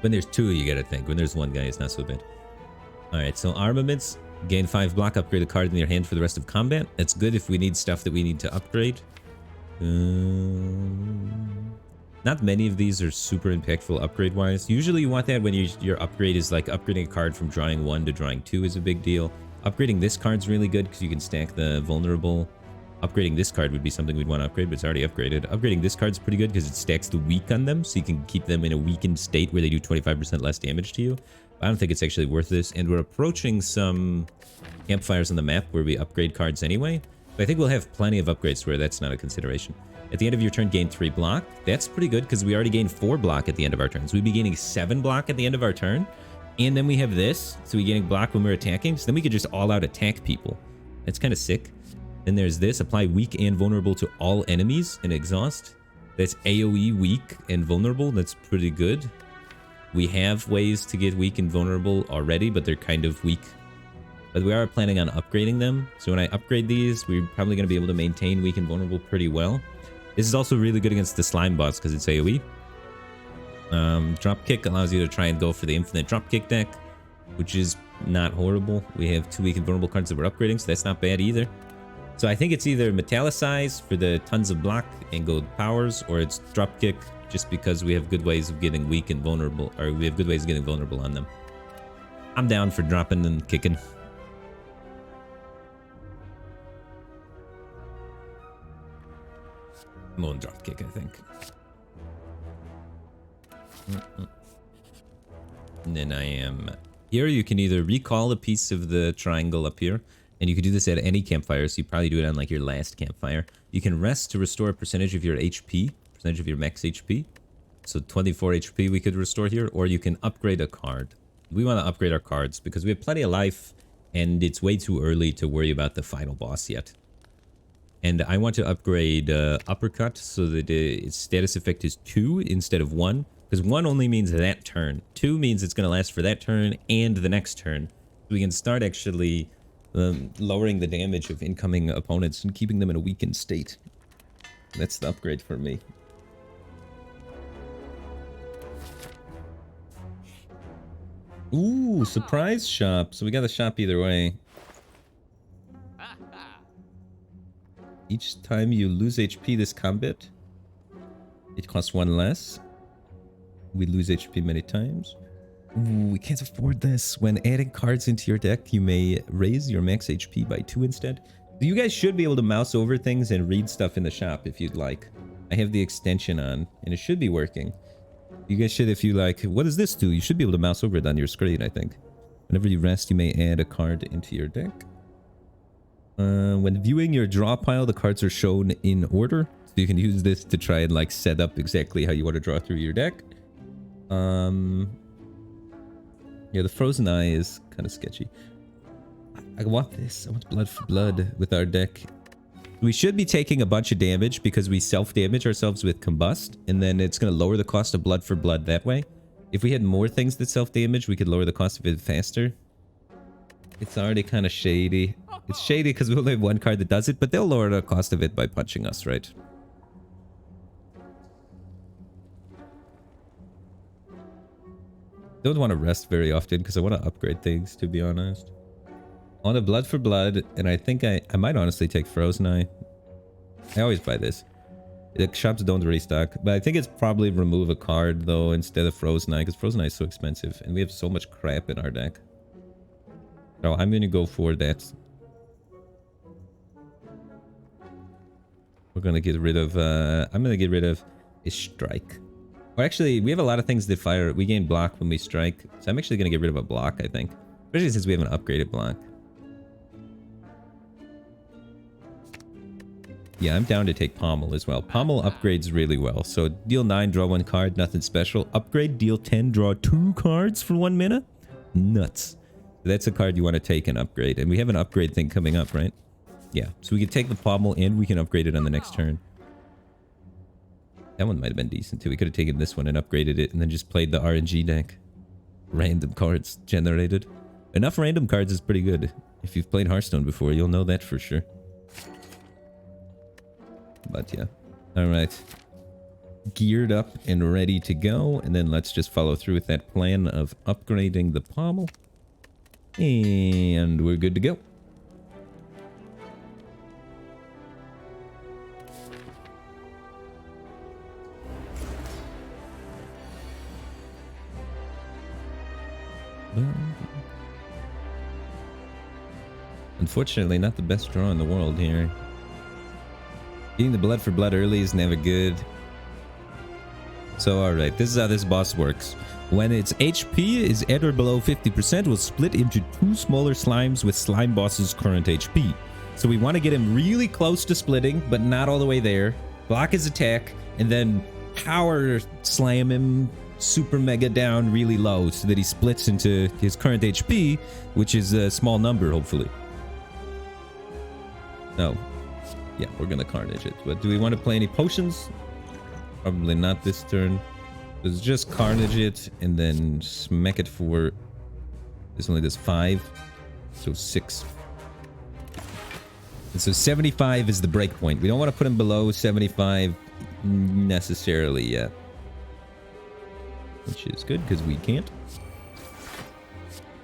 When there's 2, you gotta think. When there's 1 guy, it's not so bad. Alright, so armaments. Gain 5 block, upgrade a card in your hand for the rest of combat. That's good if we need stuff that we need to upgrade. Not many of these are super impactful upgrade-wise. Usually you want that when your upgrade is like upgrading a card from drawing 1 to drawing 2 is a big deal. Upgrading this card's really good because you can stack the vulnerable. Upgrading this card would be something we'd want to upgrade, but it's already upgraded. Upgrading this card's pretty good because it stacks the weak on them, so you can keep them in a weakened state where they do 25% less damage to you. I don't think it's actually worth this, and we're approaching some campfires on the map where we upgrade cards anyway. But I think we'll have plenty of upgrades where that's not a consideration. At the end of your turn, gain 3 block. That's pretty good because we already gained 4 block at the end of our turn. So we'd be gaining 7 block at the end of our turn. And then we have this, so we gaining block when we're attacking. So then we could just all-out attack people. That's kind of sick. Then there's this, apply weak and vulnerable to all enemies and exhaust. That's AoE weak and vulnerable. That's pretty good. We have ways to get weak and vulnerable already, but they're kind of weak. But we are planning on upgrading them. So when I upgrade these, we're probably going to be able to maintain weak and vulnerable pretty well. This is also really good against the slime boss because it's AoE. Dropkick allows you to try and go for the infinite dropkick deck, which is not horrible. We have 2 weak and vulnerable cards that we're upgrading, so that's not bad either. So I think it's either Metallicize for the tons of block and gold powers, or it's Dropkick just because we have good ways of getting weak and vulnerable, or we have good ways of getting vulnerable on them. I'm down for dropping and kicking. I'm on dropkick, I think. And then I am here. You can either recall a piece of the triangle up here, and you can do this at any campfire, so you probably do it on like your last campfire. You can rest to restore a percentage of your HP, percentage of your max HP. So 24 HP we could restore here, or you can upgrade a card. We want to upgrade our cards because we have plenty of life, and it's way too early to worry about the final boss yet. And I want to upgrade Uppercut so that its status effect is 2 instead of 1. Because 1 only means that turn. 2 means it's going to last for that turn and the next turn. We can start actually lowering the damage of incoming opponents and keeping them in a weakened state. That's the upgrade for me. Ooh, surprise shop. So we got a shop either way. Each time you lose HP this combat, it costs 1 less. We lose HP many times. Ooh, we can't afford this. When adding cards into your deck, you may raise your max HP by 2 instead. You guys should be able to mouse over things and read stuff in the shop if you'd like. I have the extension on, and it should be working. You guys should, if you like, what does this do? You should be able to mouse over it on your screen, I think. Whenever you rest, you may add a card into your deck. When viewing your draw pile, the cards are shown in order. So you can use this to try and like set up exactly how you want to draw through your deck. Yeah, the Frozen Eye is kind of sketchy. I want this. I want Blood for Blood with our deck. We should be taking a bunch of damage because we self-damage ourselves with Combust, and then it's going to lower the cost of Blood for Blood that way. If we had more things that self-damage, we could lower the cost of it faster. It's already kind of shady. It's shady because we only have 1 card that does it, but they'll lower the cost of it by punching us, right? Don't want to rest very often because I want to upgrade things, to be honest. I want a Blood for Blood, and I think I might honestly take Frozen Eye. I always buy this. The shops don't restock, but I think it's probably remove a card, though, instead of Frozen Eye, because Frozen Eye is so expensive, and we have so much crap in our deck. So I'm going to go for that. We're going to get rid of... I'm going to get rid of a Strike. Or actually, we have a lot of things that fire. We gain block when we strike. So I'm actually going to get rid of a block, I think. Especially since we have an upgraded block. Yeah, I'm down to take Pommel as well. Pommel upgrades really well. So deal 9, draw 1 card, nothing special. Upgrade, deal 10, draw 2 cards for 1 mana. Nuts. That's a card you want to take and upgrade. And we have an upgrade thing coming up, right? Yeah, so we can take the Pommel and we can upgrade it on the next turn. That one might have been decent too. We could have taken this one and upgraded it and then just played the RNG deck. Random cards generated. Enough random cards is pretty good. If you've played Hearthstone before, you'll know that for sure. But yeah. Alright. Geared up and ready to go. And then let's just follow through with that plan of upgrading the Pommel. And we're good to go. Unfortunately, not the best draw in the world here. Getting the Blood for Blood early is never good. So, alright, this is how this boss works. When its HP is at or below 50%, we'll split into 2 smaller slimes with Slime Boss's current HP. So we want to get him really close to splitting, but not all the way there. Block his attack, and then power slam him super mega down really low so that he splits into his current HP, which is a small number, hopefully. No. Yeah, we're gonna Carnage it. But do we want to play any potions? Probably not this turn. Let's just Carnage it and then smack it for... This only does 5. So 6. And so 75 is the break point. We don't want to put him below 75 necessarily yet. Which is good because we can't.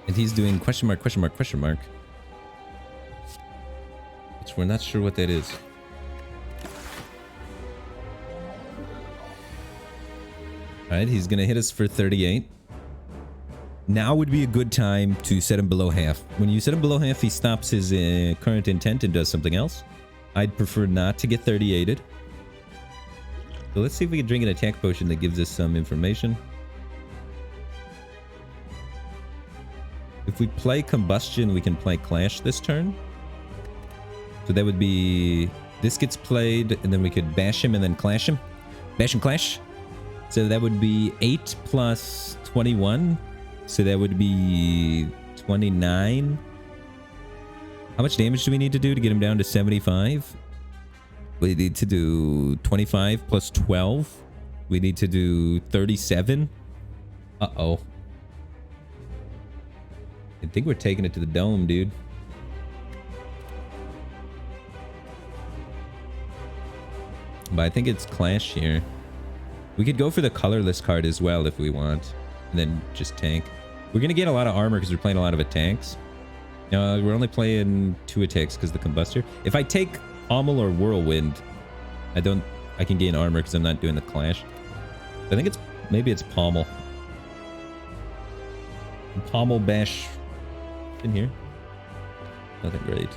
And he's doing question mark, question mark, question mark. Which we're not sure what that is. Alright, he's gonna hit us for 38. Now would be a good time to set him below half. When you set him below half, he stops his current intent and does something else. I'd prefer not to get 38'd. So let's see if we can drink an attack potion that gives us some information. If we play Combustion, we can play Clash this turn. So that would be... This gets played, and then we could bash him and then clash him. Bash and clash. So that would be 8 plus 21. So that would be 29. How much damage do we need to do to get him down to 75? We need to do 25 plus 12. We need to do 37. Uh-oh. I think we're taking it to the dome, dude. But I think it's Clash here. We could go for the colorless card as well if we want. And then just tank. We're going to get a lot of armor because we're playing a lot of attacks. No, we're only playing 2 attacks because the Combustor. If I take Pommel or Whirlwind, I can gain armor because I'm not doing the Clash. I think maybe it's Pommel. Pommel bash in here. Nothing great.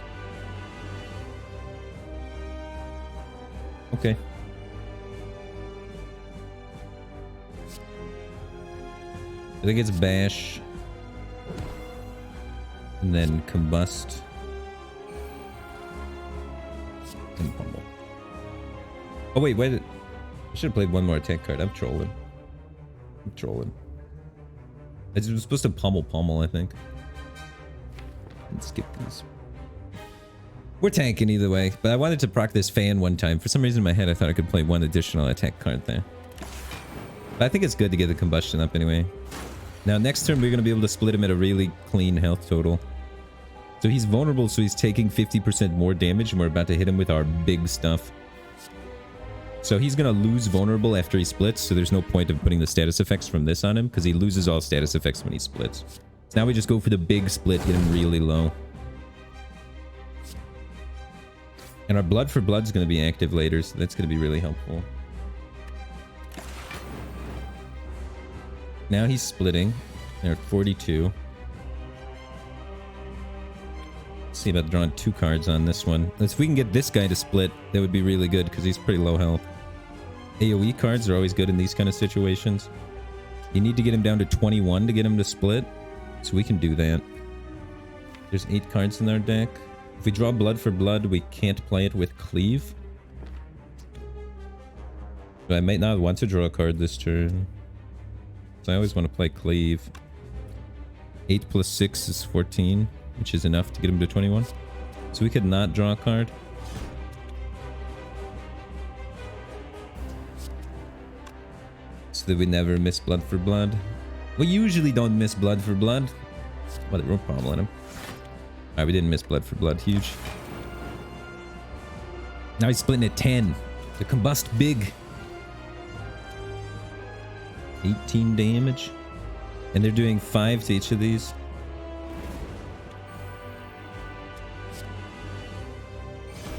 Okay. I think it's bash. And then combust. And pummel. Oh wait, I should have played one more attack card. I'm trolling. I was supposed to pummel, I think. Let's skip these. We're tanking either way, but I wanted to proc this fan one time. For some reason in my head, I thought I could play one additional attack card there. But I think it's good to get the combustion up anyway. Now, next turn, we're going to be able to split him at a really clean health total. So he's vulnerable, so he's taking 50% more damage, and we're about to hit him with our big stuff. So he's going to lose vulnerable after he splits, so there's no point of putting the status effects from this on him, because he loses all status effects when he splits. So now we just go for the big split, hit him really low. And our Blood for Blood is going to be active later, so that's going to be really helpful. Now he's splitting. They're at 42. Let's see about drawing 2 cards on this one. If we can get this guy to split, that would be really good, because he's pretty low health. AoE cards are always good in these kind of situations. You need to get him down to 21 to get him to split, so we can do that. There's 8 cards in our deck. If we draw Blood for Blood, we can't play it with Cleave. But I might not want to draw a card this turn. So I always want to play Cleave. 8 plus 6 is 14, which is enough to get him to 21. So we could not draw a card. So that we never miss Blood for Blood. We usually don't miss Blood for Blood. Whatever, we're pommeling him. Alright, we didn't miss Blood for Blood. Huge. Now he's splitting at 10. The combust big. 18 damage. And they're doing 5 to each of these.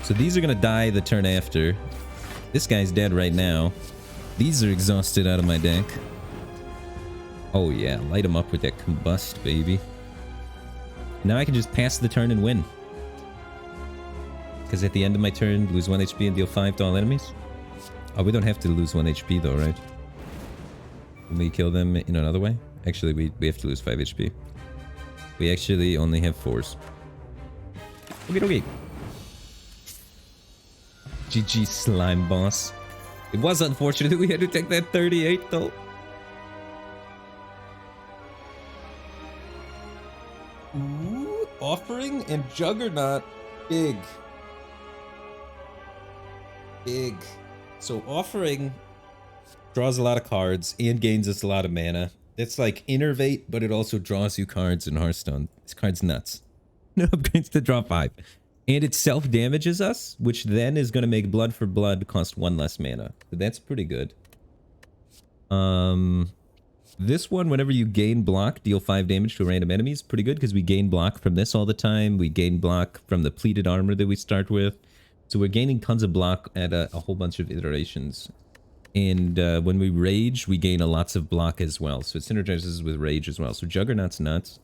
So these are going to die the turn after. This guy's dead right now. These are exhausted out of my deck. Oh yeah, light him up with that combust, baby. Now I can just pass the turn and win. Because at the end of my turn, lose 1 HP and deal 5 to all enemies. Oh, we don't have to lose 1 HP though, right? Can we kill them in another way? Actually, we have to lose 5 HP. We actually only have 4s. Okay. GG slime boss. It was unfortunate that we had to take that 38 though. Ooh, Offering and Juggernaut. Big. So Offering draws a lot of cards and gains us a lot of mana. It's like Innervate, but it also draws you cards in Hearthstone. This card's nuts. No upgrades to draw 5. And it self-damages us, which then is going to make Blood for Blood cost 1 less mana. So that's pretty good. This one, whenever you gain block, deal 5 damage to a random enemy is pretty good because we gain block from this all the time. We gain block from the pleated armor that we start with. So we're gaining tons of block at a whole bunch of iterations. And when we rage, we gain lots of block as well. So it synergizes with rage as well. So Juggernaut's nuts.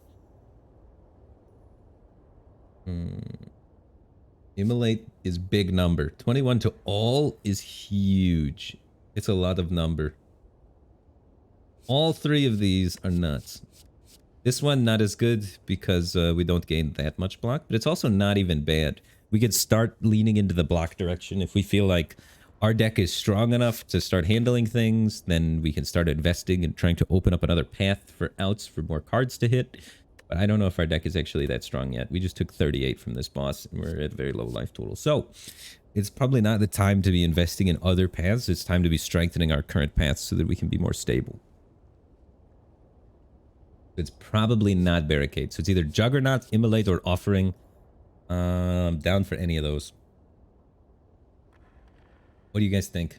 Immolate is big number. 21 to all is huge. It's a lot of number. All three of these are nuts. This one not as good because we don't gain that much block, but it's also not even bad. We could start leaning into the block direction if we feel like our deck is strong enough to start handling things. Then we can start investing and trying to open up another path for outs for more cards to hit. But I don't know if our deck is actually that strong yet. We just took 38 from this boss and we're at very low life total. So it's probably not the time to be investing in other paths. It's time to be strengthening our current paths so that we can be more stable. It's probably not Barricade. So it's either Juggernaut, Immolate, or Offering. Down for any of those. What do you guys think?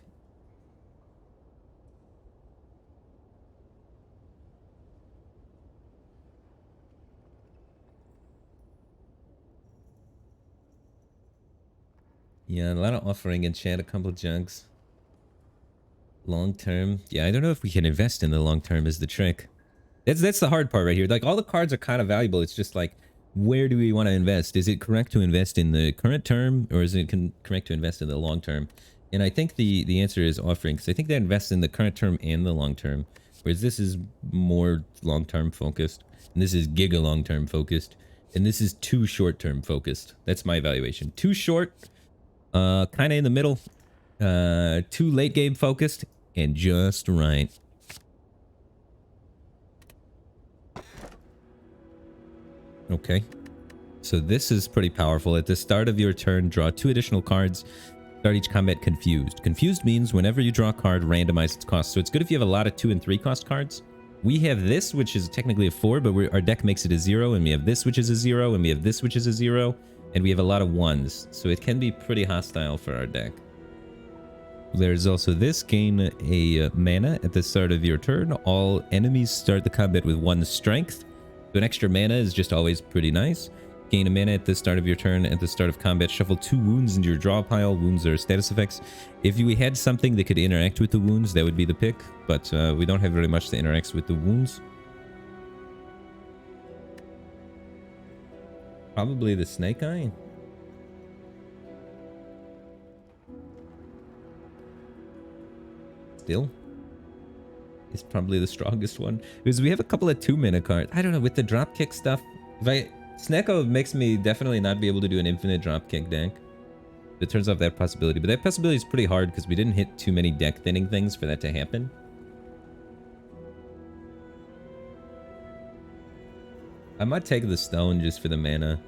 Yeah, a lot of Offering and chat, a couple of jugs. Long term. Yeah, I don't know if we can invest in the long term is the trick. That's the hard part right here. Like, all the cards are kind of valuable. It's just like, where do we want to invest? Is it correct to invest in the current term, or is it correct to invest in the long term? And I think the answer is Offering, because I think that invests in the current term and the long term, whereas this is more long term focused, and this is giga long term focused, and this is too short term focused. That's my evaluation. Too short, kind of in the middle, too late game focused, and just right. Okay, so this is pretty powerful. At the start of your turn, draw 2 additional cards. Start each combat confused. Confused means whenever you draw a card, randomize its cost. So it's good if you have a lot of 2 and 3 cost cards. We have this, which is technically a 4, but our deck makes it a 0, and we have this, which is a 0, and we have this, which is a 0, and we have a lot of 1s. So it can be pretty hostile for our deck. There's also this, gain a mana at the start of your turn. All enemies start the combat with 1 strength. So an extra mana is just always pretty nice. Gain a mana at the start of your turn. At the start of combat, shuffle 2 wounds into your draw pile. Wounds are status effects. If we had something that could interact with the wounds, that would be the pick. But we don't have very much that interacts with the wounds. Probably the Snake Eye. Still. Is probably the strongest one, because we have a couple of 2-mana cards. I don't know, with the dropkick stuff, Snecko makes me definitely not be able to do an infinite dropkick deck. It turns off that possibility, but that possibility is pretty hard because we didn't hit too many deck thinning things for that to happen. I might take the stone just for the mana,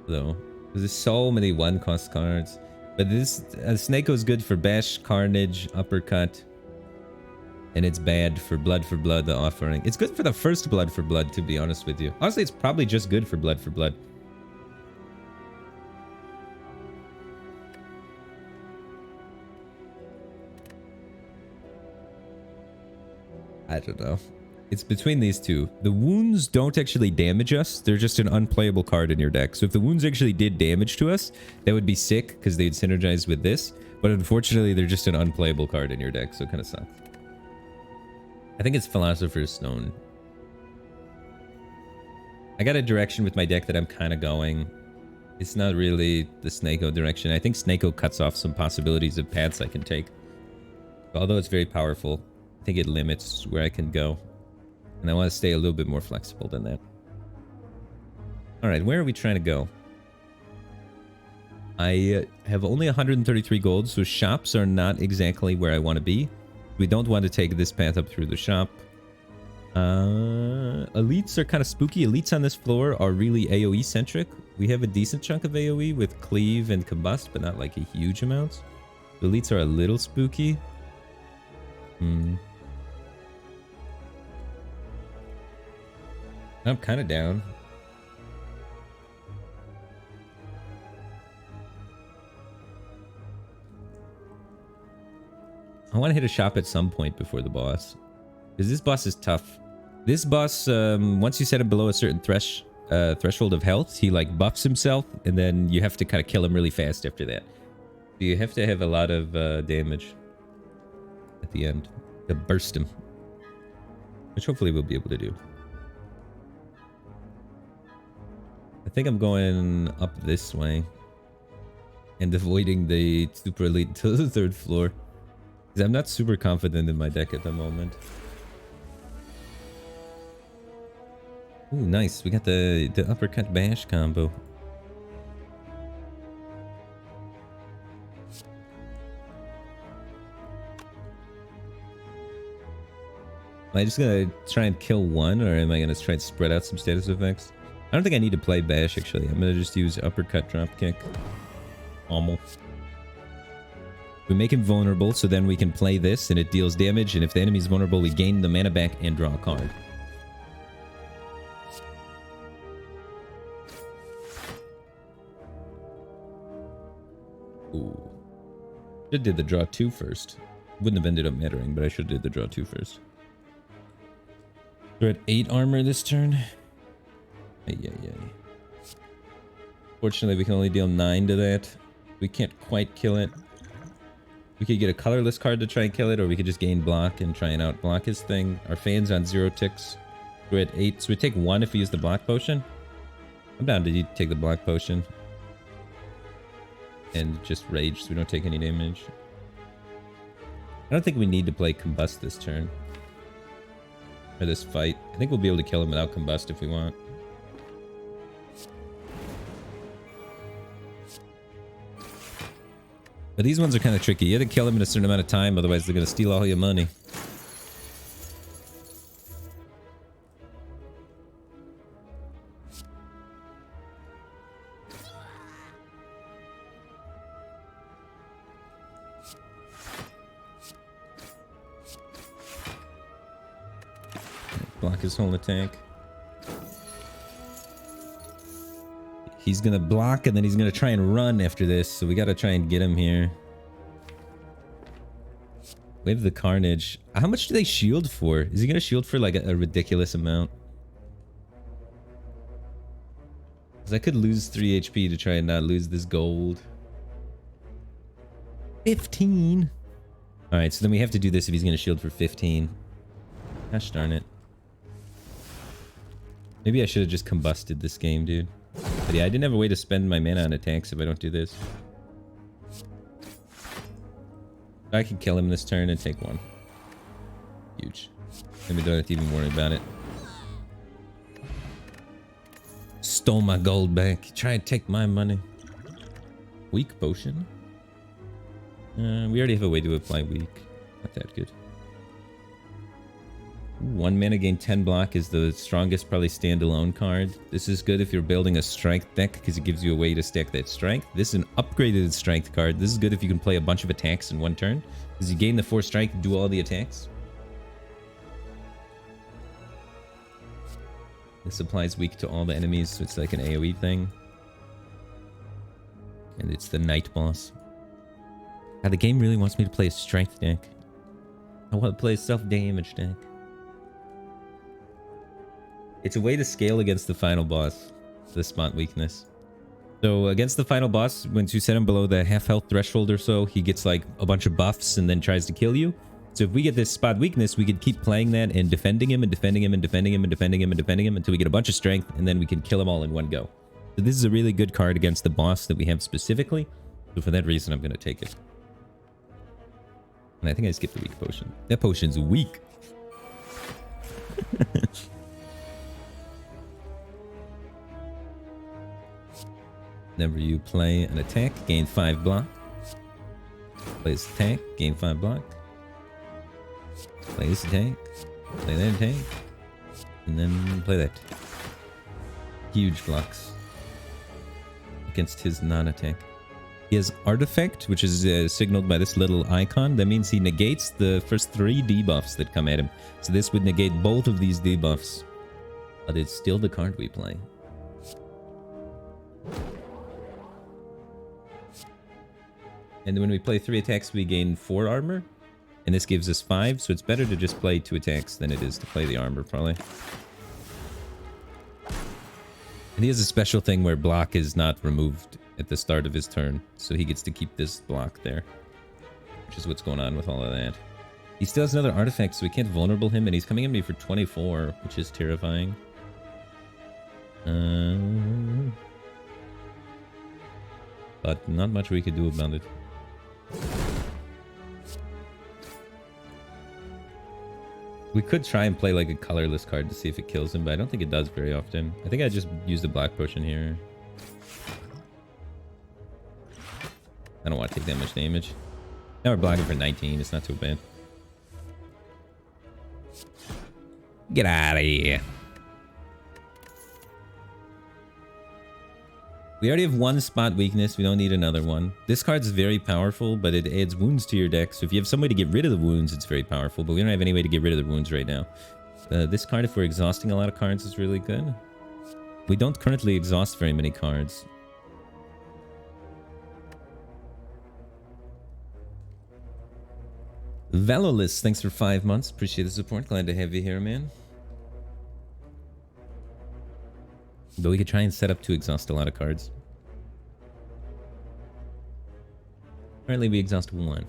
though, because there's so many 1-cost cards. But this Snecko is good for Bash, Carnage, Uppercut. And it's bad for Blood, the Offering. It's good for the first Blood, to be honest with you. Honestly, it's probably just good for Blood. I don't know. It's between these two. The wounds don't actually damage us. They're just an unplayable card in your deck. So if the wounds actually did damage to us, that would be sick because they'd synergize with this. But unfortunately, they're just an unplayable card in your deck, so it kind of sucks. I think it's Philosopher's Stone. I got a direction with my deck that I'm kind of going. It's not really the Snako direction. I think Snako cuts off some possibilities of paths I can take. Although it's very powerful, I think it limits where I can go. And I want to stay a little bit more flexible than that. Alright, where are we trying to go? I have only 133 gold, so shops are not exactly where I want to be. We don't want to take this path up through the shop. Elites are kind of spooky. Elites on this floor are really AoE centric. We have a decent chunk of AoE with Cleave and Combust, but not like a huge amount. The elites are a little spooky. I'm kind of down. I want to hit a shop at some point before the boss, because this boss is tough. This boss, once you set him below a certain threshold of health, he like buffs himself, and then you have to kind of kill him really fast after that. So you have to have a lot of damage at the end to burst him, which hopefully we'll be able to do. I think I'm going up this way and avoiding the super elite to the 3rd floor. Because I'm not super confident in my deck at the moment. Ooh, nice. We got the uppercut bash combo. Am I just gonna try and kill one, or am I gonna try and spread out some status effects? I don't think I need to play bash, actually. I'm gonna just use uppercut dropkick. Almost. We make him vulnerable, so then we can play this, and it deals damage, and if the enemy is vulnerable, we gain the mana back and draw a card. Ooh. Should did the draw 2 first. Wouldn't have ended up mattering, but I should have did the draw 2 first. We're at 8 armor this turn. Fortunately, we can only deal 9 to that. We can't quite kill it. We could get a colorless card to try and kill it, or we could just gain block and try and outblock his thing. Our fan's on 0 ticks. We're at 8, so we take 1 if we use the block potion. I'm down to take the block potion. And just rage so we don't take any damage. I don't think we need to play Combust this turn. Or this fight. I think we'll be able to kill him without Combust if we want. But these ones are kind of tricky. You have to kill them in a certain amount of time, otherwise they're going to steal all your money. Block his whole attack. He's gonna block and then he's gonna try and run after this, so we gotta try and get him here. Wave the Carnage. How much do they shield for? Is he gonna shield for like a ridiculous amount? Because I could lose 3 HP to try and not lose this gold. 15! Alright, so then we have to do this if he's gonna shield for 15. Gosh darn it. Maybe I should have just combusted this game, dude. But yeah, I didn't have a way to spend my mana on attacks if I don't do this. I could kill him this turn and take 1. Huge. Then we don't have to even worry about it. Stole my gold back. Try and take my money. Weak potion? We already have a way to apply weak. Not that good. 1 mana gain 10 block is the strongest probably standalone card. This is good if you're building a strength deck because it gives you a way to stack that strength. This is an upgraded strength card. This is good if you can play a bunch of attacks in 1 turn because you gain the 4 strength and do all the attacks. This applies weak to all the enemies, so it's like an AoE thing. And it's the night boss. Now the game really wants me to play a strength deck. I want to play a self-damage deck. It's a way to scale against the final boss, the spot weakness. So against the final boss, once you set him below the half health threshold or so, he gets like a bunch of buffs and then tries to kill you. So if we get this spot weakness, we could keep playing that and defending him and defending him and defending him and defending him and defending him until we get a bunch of strength, and then we can kill them all in one go. So this is a really good card against the boss that we have specifically. So for that reason, I'm going to take it. And I think I skipped the weak potion. That potion's weak. Whenever you play an attack, gain 5 block. Play this attack, gain 5 block. Play this attack, play that attack, and then play that. Huge blocks against his non-attack. He has Artifact, which is signaled by this little icon. That means he negates the first 3 debuffs that come at him. So this would negate both of these debuffs. But it's still the card we play. And when we play 3 attacks, we gain 4 armor. And this gives us 5, so it's better to just play 2 attacks than it is to play the armor, probably. And he has a special thing where block is not removed at the start of his turn. So he gets to keep this block there. Which is what's going on with all of that. He still has another artifact, so we can't vulnerable him. And he's coming at me for 24, which is terrifying. But not much we could do about it. We could try and play like a colorless card to see if it kills him, but I don't think it does very often. I think I just use the black potion here. I don't want to take that much damage. Now we're blocking for 19. It's not too bad. Get out of here. We already have one spot weakness. We don't need another one. This card's very powerful, but it adds wounds to your deck. So if you have some way to get rid of the wounds, it's very powerful. But we don't have any way to get rid of the wounds right now. This card, if we're exhausting a lot of cards, is really good. We don't currently exhaust very many cards. Valorless, thanks for 5 months. Appreciate the support. Glad to have you here, man. But we could try and set up to exhaust a lot of cards. Currently we exhaust 1.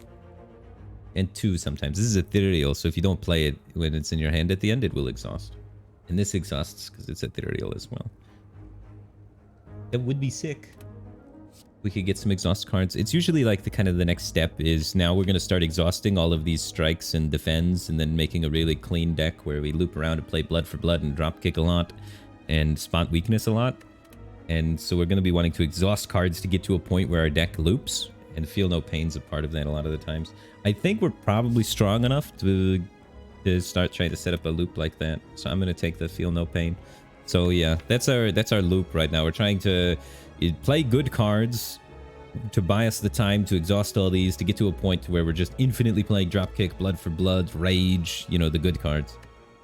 And 2 sometimes. This is ethereal, so if you don't play it when it's in your hand at the end, it will exhaust. And this exhausts because it's ethereal as well. That would be sick. We could get some exhaust cards. It's usually like the kind of the next step is now we're going to start exhausting all of these strikes and defends and then making a really clean deck where we loop around and play blood for blood and drop kick a lot. And spot weakness a lot. And so we're going to be wanting to exhaust cards to get to a point where our deck loops, and feel no pain's a part of that a lot of the times. I think we're probably strong enough to start trying to set up a loop like that. So I'm going to take the feel no pain. So yeah, that's our loop right now. We're trying to play good cards to buy us the time to exhaust all these to get to a point where we're just infinitely playing dropkick, blood for blood, rage, you know, the good cards,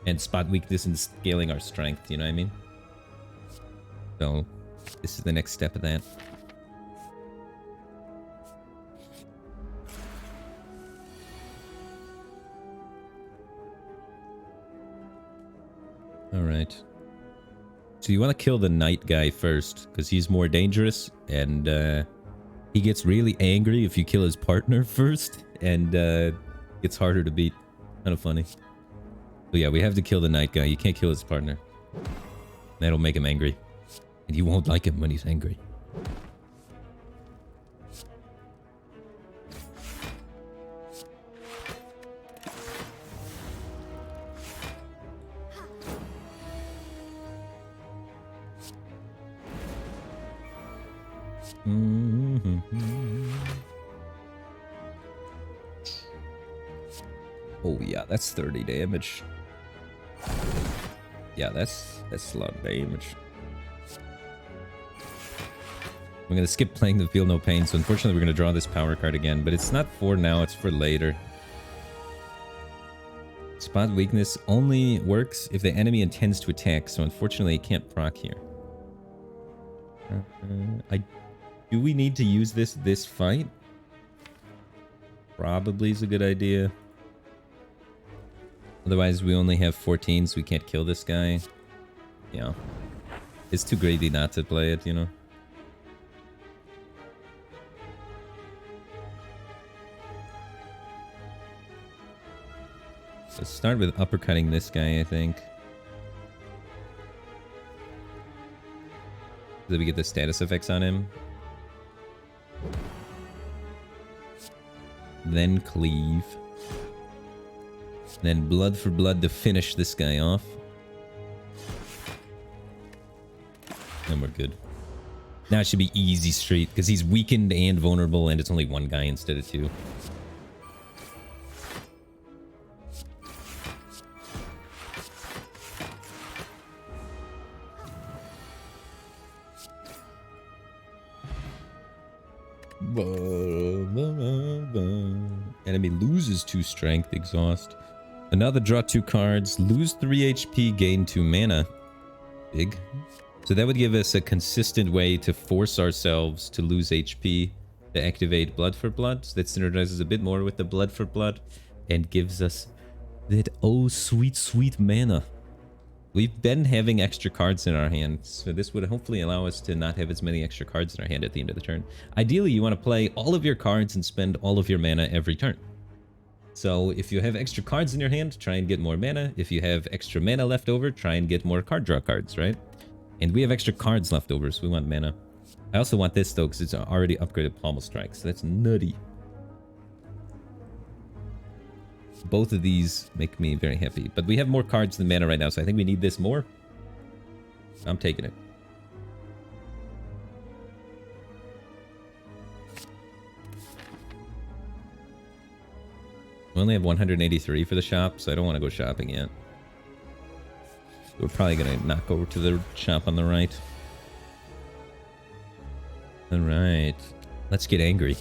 and spot weakness and scaling our strength, you know what I mean? So this is the next step of that. All right. So you want to kill the knight guy first because he's more dangerous, and he gets really angry if you kill his partner first, and it's harder to beat. Kind of funny. But yeah, we have to kill the knight guy. You can't kill his partner. That'll make him angry. And you won't like him when he's angry. Oh yeah, that's 30 damage. Yeah, that's a lot of damage. I'm going to skip playing the Feel No Pain, so unfortunately we're going to draw this power card again, but it's not for now, it's for later. Spot weakness only works if the enemy intends to attack, so unfortunately it can't proc here. Do we need to use this fight? Probably is a good idea. Otherwise we only have 14, so we can't kill this guy. Yeah. It's too greedy not to play it, you know? Let's start with uppercutting this guy, I think. So that we get the status effects on him. Then cleave. Then blood for blood to finish this guy off. And we're good. Now it should be easy street, because he's weakened and vulnerable, and it's only one guy instead of 2. Enemy loses 2 strength, exhaust. Another draw 2 cards, lose 3 HP, gain 2 mana. Big. So that would give us a consistent way to force ourselves to lose HP to activate Blood for Blood. So that synergizes a bit more with the Blood for Blood and gives us that oh sweet, sweet mana. We've been having extra cards in our hand, so this would hopefully allow us to not have as many extra cards in our hand at the end of the turn. Ideally, you want to play all of your cards and spend all of your mana every turn. So if you have extra cards in your hand, try and get more mana. If you have extra mana left over, try and get more card draw cards, right? And we have extra cards left over, so we want mana. I also want this, though, because it's already upgraded Pommel Strike, so that's nutty. Both of these make me very happy. But we have more cards than mana right now, so I think we need this more. I'm taking it. We only have 183 for the shop, so I don't want to go shopping yet. We're probably going to knock over to the shop on the right. Alright. Let's get angry.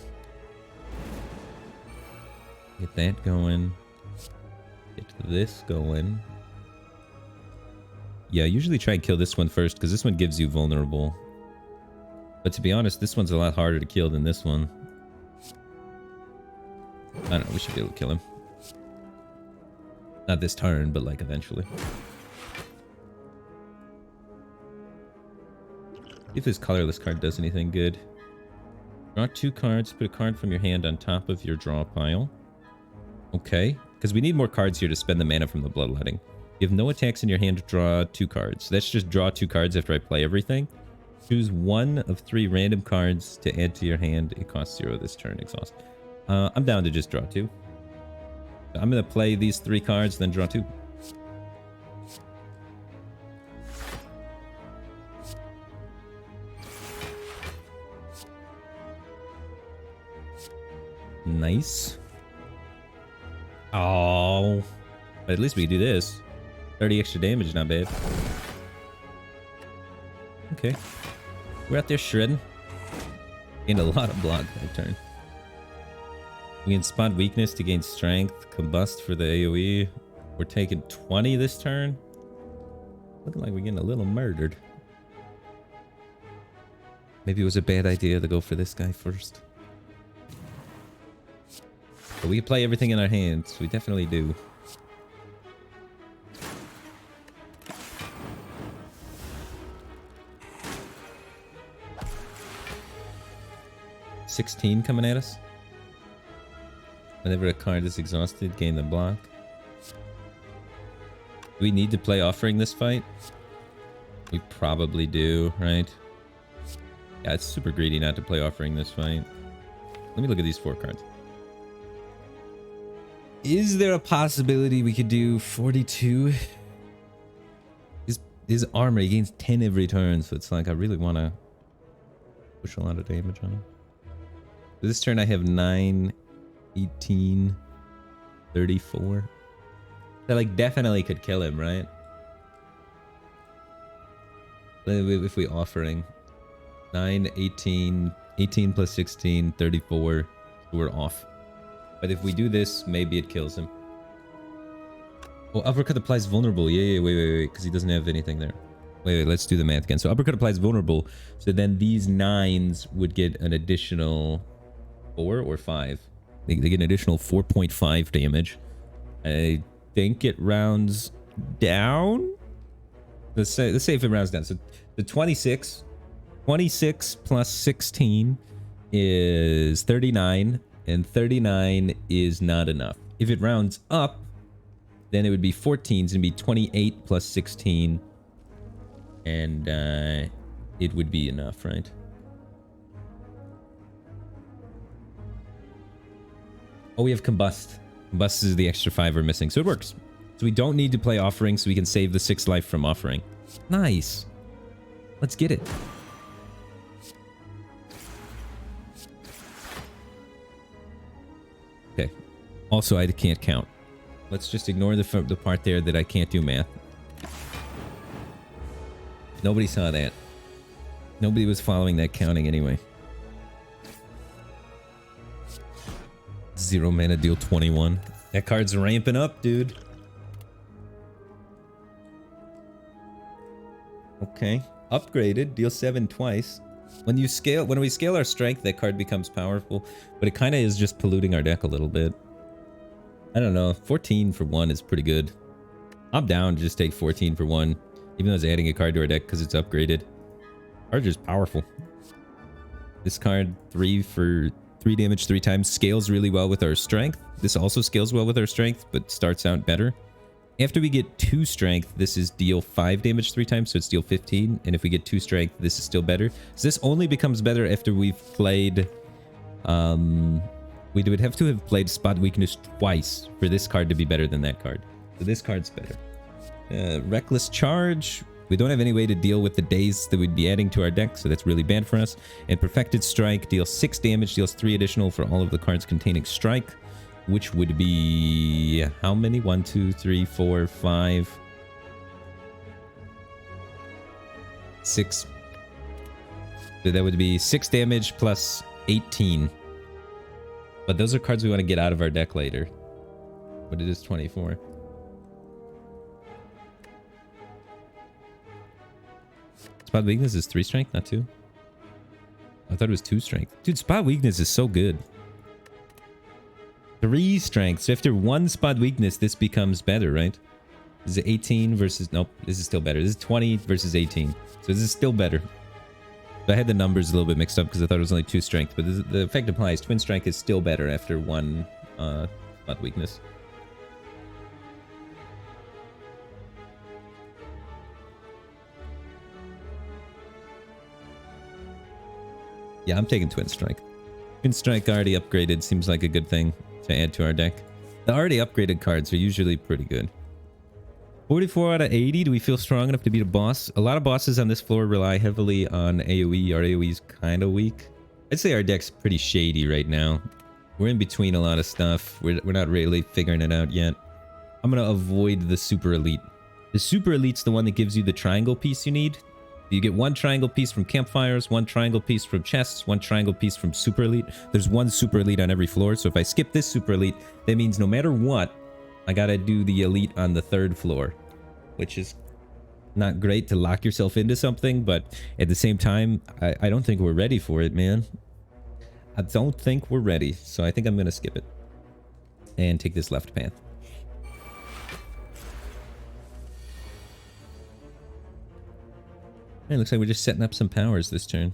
Get that going. Get this going. Yeah, I usually try and kill this one first, because this one gives you vulnerable. But to be honest, this one's a lot harder to kill than this one. I don't know, we should be able to kill him. Not this turn, but like eventually. See if this colorless card does anything good. Draw 2 cards, put a card from your hand on top of your draw pile. Okay, because we need more cards here to spend the mana from the bloodletting. You have no attacks in your hand to draw 2 cards. Let's just draw 2 cards after I play everything. Choose 1 of 3 random cards to add to your hand. It costs 0 this turn. Exhaust. I'm down to just draw 2. I'm going to play these 3 cards, then draw 2. Nice. Oh. But at least we can do this. 30 extra damage, not bad. Okay. We're out there shredding. Gained a lot of block that turn. We can spot weakness to gain strength. Combust for the AoE. We're taking 20 this turn. Looking like we're getting a little murdered. Maybe it was a bad idea to go for this guy first. But we play everything in our hands. We definitely do. $16 coming at us. Whenever a card is exhausted, gain the block. Do we need to play offering this fight? We probably do, right? Yeah, it's super greedy not to play offering this fight. Let me look at these 4 cards. Is there a possibility we could do 42? His armor, he gains 10 every turn, so it's like I really want to push a lot of damage on him. So this turn I have 9, 18, 34. That like definitely could kill him, right? If we offering 9, 18, 18 plus 16, 34, we're off. But if we do this, maybe it kills him. Oh, uppercut applies vulnerable. Yeah, wait, because he doesn't have anything there. Wait, let's do the math again. So uppercut applies vulnerable. So then these 9s would get an additional 4 or 5. They get an additional 4.5 damage. I think it rounds down. Let's say if it rounds down. So the 26 plus 16 is 39, and 39 is not enough. If it rounds up, then it would be 14s and be 28 plus 16, and it would be enough, right? Oh, we have Combust. Combust is the extra 5 we're missing, so it works. So we don't need to play Offering, so we can save the 6 life from Offering. Nice. Let's get it. Okay. Also, I can't count. Let's just ignore the part there that I can't do math. Nobody saw that. Nobody was following that counting anyway. 0 mana, deal 21. That card's ramping up, dude. Okay. Upgraded, deal 7 twice. When we scale our strength, that card becomes powerful, but it kind of is just polluting our deck a little bit. I don't know. 14 for 1 is pretty good. I'm down to just take 14 for 1, even though it's adding a card to our deck because it's upgraded. Card just powerful. This card, 3 for 3 damage 3 times, scales really well with our strength. This also scales well with our strength, but starts out better. After we get 2 strength, this is deal 5 damage 3 times, so it's deal 15. And if we get 2 strength, this is still better. So this only becomes better after we've played We would have to have played Spot Weakness twice for this card to be better than that card. So this card's better. Reckless Charge. We don't have any way to deal with the days that we'd be adding to our deck, so that's really bad for us. And Perfected Strike deals 6 damage, deals 3 additional for all of the cards containing Strike, which would be... how many? 1, 2, 3, 4, 5... 6. So that would be 6 damage plus 18. But those are cards we want to get out of our deck later. But it is 24. Spot Weakness is 3 strength, not 2. I thought it was 2 strength. Dude, Spot Weakness is so good. 3 strength. So after 1 Spot Weakness, this becomes better, right? This is 18 versus... nope, this is still better. This is 20 versus 18. So this is still better. So I had the numbers a little bit mixed up because I thought it was only 2 strength. But the effect applies. Twin Strike is still better after 1 Spot Weakness. Yeah, I'm taking Twin Strike. Twin Strike already upgraded. Seems like a good thing to add to our deck. The already upgraded cards are usually pretty good. 44 out of 80. Do we feel strong enough to beat a boss? A lot of bosses on this floor rely heavily on AoE. Our AoE is kind of weak. I'd say our deck's pretty shady right now. We're in between a lot of stuff. We're not really figuring it out yet. I'm going to avoid the Super Elite. The Super Elite's the one that gives you the triangle piece you need. You get 1 triangle piece from campfires, 1 triangle piece from chests, 1 triangle piece from Super Elite. There's 1 Super Elite on every floor, so if I skip this Super Elite, that means no matter what, I gotta do the Elite on the 3rd floor, which is not great to lock yourself into something, but at the same time, I don't think we're ready for it, man. I don't think we're ready, so I think I'm gonna skip it and take this left path. It looks like we're just setting up some powers this turn.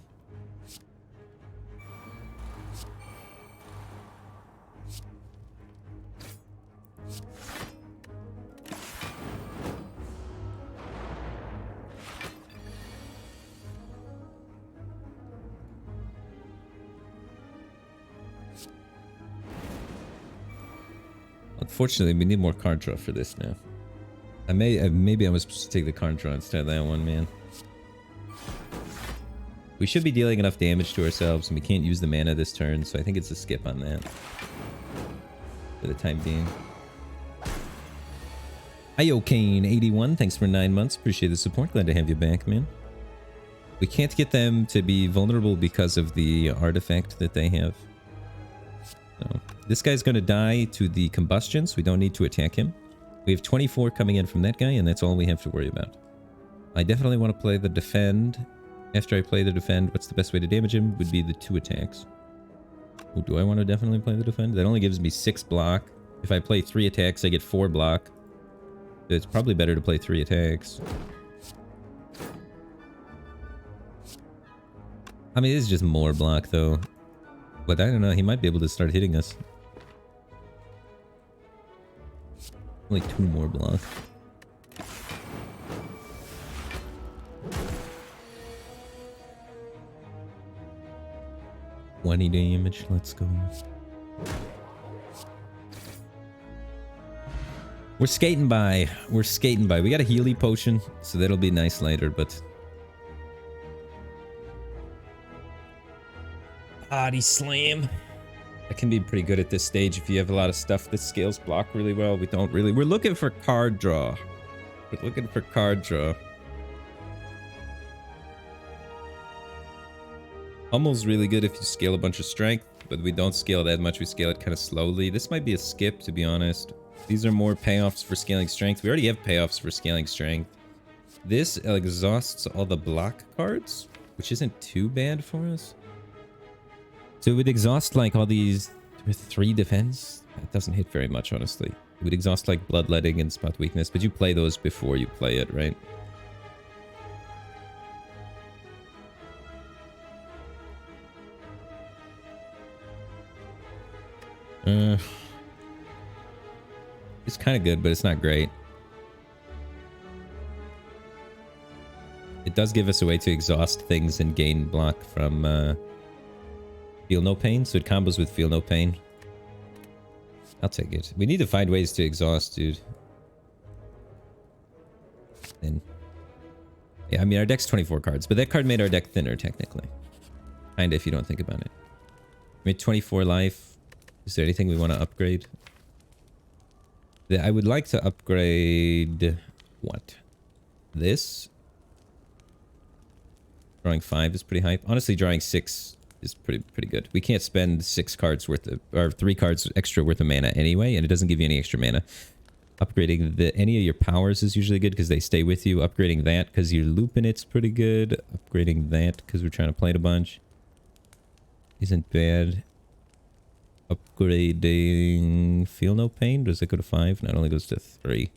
Unfortunately, we need more card draw for this now. Maybe I was supposed to take the card draw instead of that one, man. We should be dealing enough damage to ourselves, and we can't use the mana this turn, so I think it's a skip on that. For the time being. Iocane81, thanks for 9 months. Appreciate the support. Glad to have you back, man. We can't get them to be vulnerable because of the artifact that they have. So, this guy's going to die to the combustion, so we don't need to attack him. We have 24 coming in from that guy, and that's all we have to worry about. I definitely want to play the defend. After I play the defend, what's the best way to damage him? Would be the 2 attacks. Oh, do I want to definitely play the defend? That only gives me 6 block. If I play 3 attacks, I get 4 block. It's probably better to play 3 attacks. I mean, it's just more block, though. But I don't know, he might be able to start hitting us. Only 2 more block. 20 damage, let's go. We're skating by. We're skating by. We got a Healy potion, so that'll be nice later, but... Body slam. That can be pretty good at this stage if you have a lot of stuff that scales block really well. We don't really... We're looking for card draw. We're looking for card draw. Hummel's really good if you scale a bunch of strength, but we don't scale that much. We scale it kind of slowly. This might be a skip, to be honest. These are more payoffs for scaling strength. We already have payoffs for scaling strength. This exhausts all the block cards, which isn't too bad for us. So it would exhaust like all these 3 defense. That doesn't hit very much, honestly. It would exhaust like Bloodletting and Spot Weakness, but you play those before you play it, right? It's kind of good, but it's not great. It does give us a way to exhaust things and gain block from Feel No Pain, so it combos with Feel No Pain. I'll take it. We need to find ways to exhaust, dude. And yeah, I mean, our deck's 24 cards, but that card made our deck thinner, technically. Kinda, if you don't think about it. Made 24 life. Is there anything we want to upgrade? I would like to upgrade... What? This? Drawing 5 is pretty hype. Honestly, drawing 6 is pretty good. We can't spend 6 cards worth of... Or 3 cards extra worth of mana anyway, and it doesn't give you any extra mana. Upgrading any of your powers is usually good because they stay with you. Upgrading that because you're looping it's pretty good. Upgrading that because we're trying to play it a bunch isn't bad. Upgrading Feel No Pain. Does it go to 5? No, it only goes to 3.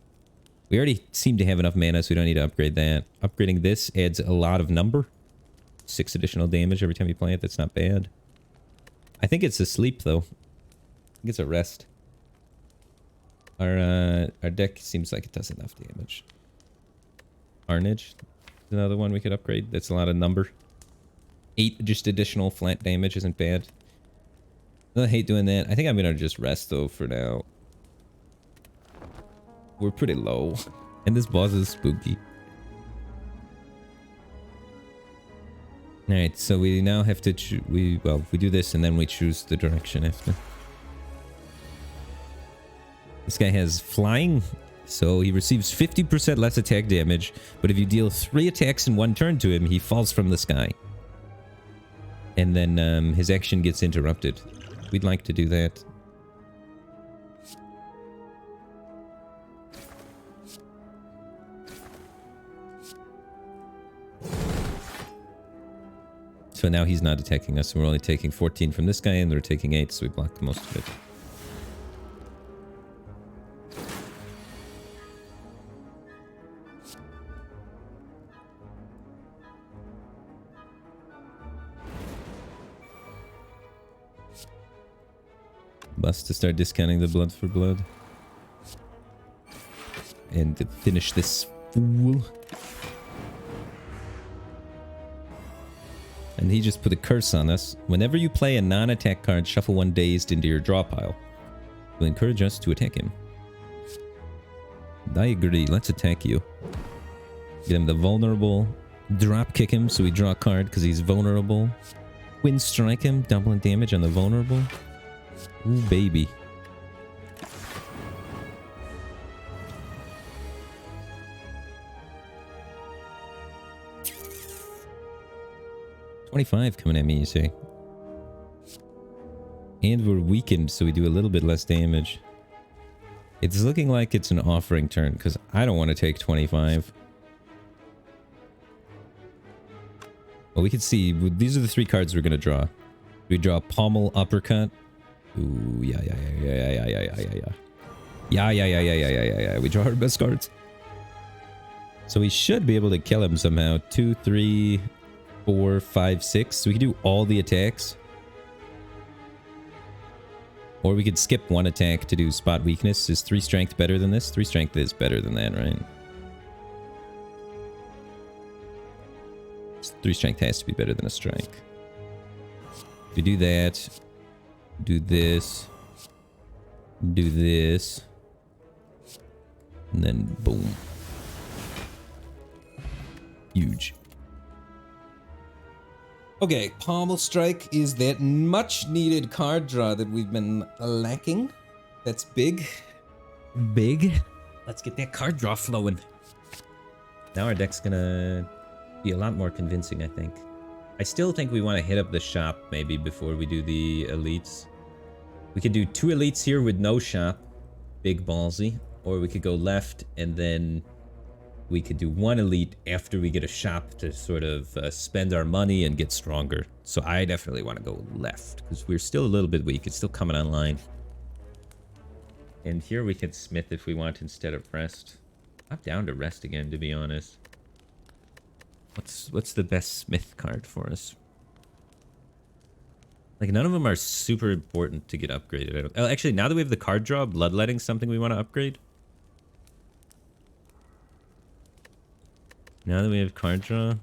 We already seem to have enough mana, so we don't need to upgrade that. Upgrading this adds a lot of number. 6 additional damage every time you play it. That's not bad. I think it's asleep, though. I think it's a rest. Our deck seems like it does enough damage. Carnage is another one we could upgrade. That's a lot of number. 8 just additional flat damage isn't bad. I hate doing that. I think I'm gonna just rest though for now. We're pretty low. And this boss is spooky. Alright, so we now have to we do this and then we choose the direction after. This guy has flying, so he receives 50% less attack damage, but if you deal 3 attacks in 1 turn to him, he falls from the sky. And then his action gets interrupted. We'd like to do that. So now he's not attacking us, and we're only taking 14 from this guy, and they're taking 8, so we block most of it. Bust to start discounting the blood for blood. And to finish this fool. And he just put a curse on us. Whenever you play a non-attack card, shuffle 1 dazed into your draw pile. Will encourage us to attack him. I agree. Let's attack you. Get him the vulnerable. Drop kick him so we draw a card because he's vulnerable. Wind strike him, doubling damage on the vulnerable. Ooh, baby. $25 coming at me, you see. And we're weakened, so we do a little bit less damage. It's looking like it's an offering turn, because I don't want to take 25. Well, we can see, these are the 3 cards we're going to draw. We draw Pommel, Uppercut. Ooh, yeah. Yeah. We draw our best cards. So we should be able to kill him somehow. 2, 3, 4, 5, 6. So we can do all the attacks. Or we could skip 1 attack to do spot weakness. Is 3 strength better than this? 3 strength is better than that, right? 3 strength has to be better than a strike. We do that. Do this. Do this. And then boom. Huge. Okay, Pommel Strike is that much needed card draw that we've been lacking. That's big. Big. Let's get that card draw flowing. Now our deck's gonna be a lot more convincing, I think. I still think we want to hit up the shop maybe before we do the elites. We could do 2 elites here with no shop. Big ballsy. Or we could go left and then we could do 1 elite after we get a shop to sort of spend our money and get stronger. So I definitely want to go left because we're still a little bit weak. It's still coming online. And here we can smith if we want instead of rest. I'm down to rest again, to be honest. What's the best smith card for us? Like, none of them are super important to get upgraded. Oh, actually, now that we have the card draw, Bloodletting's something we want to upgrade. Now that we have card draw.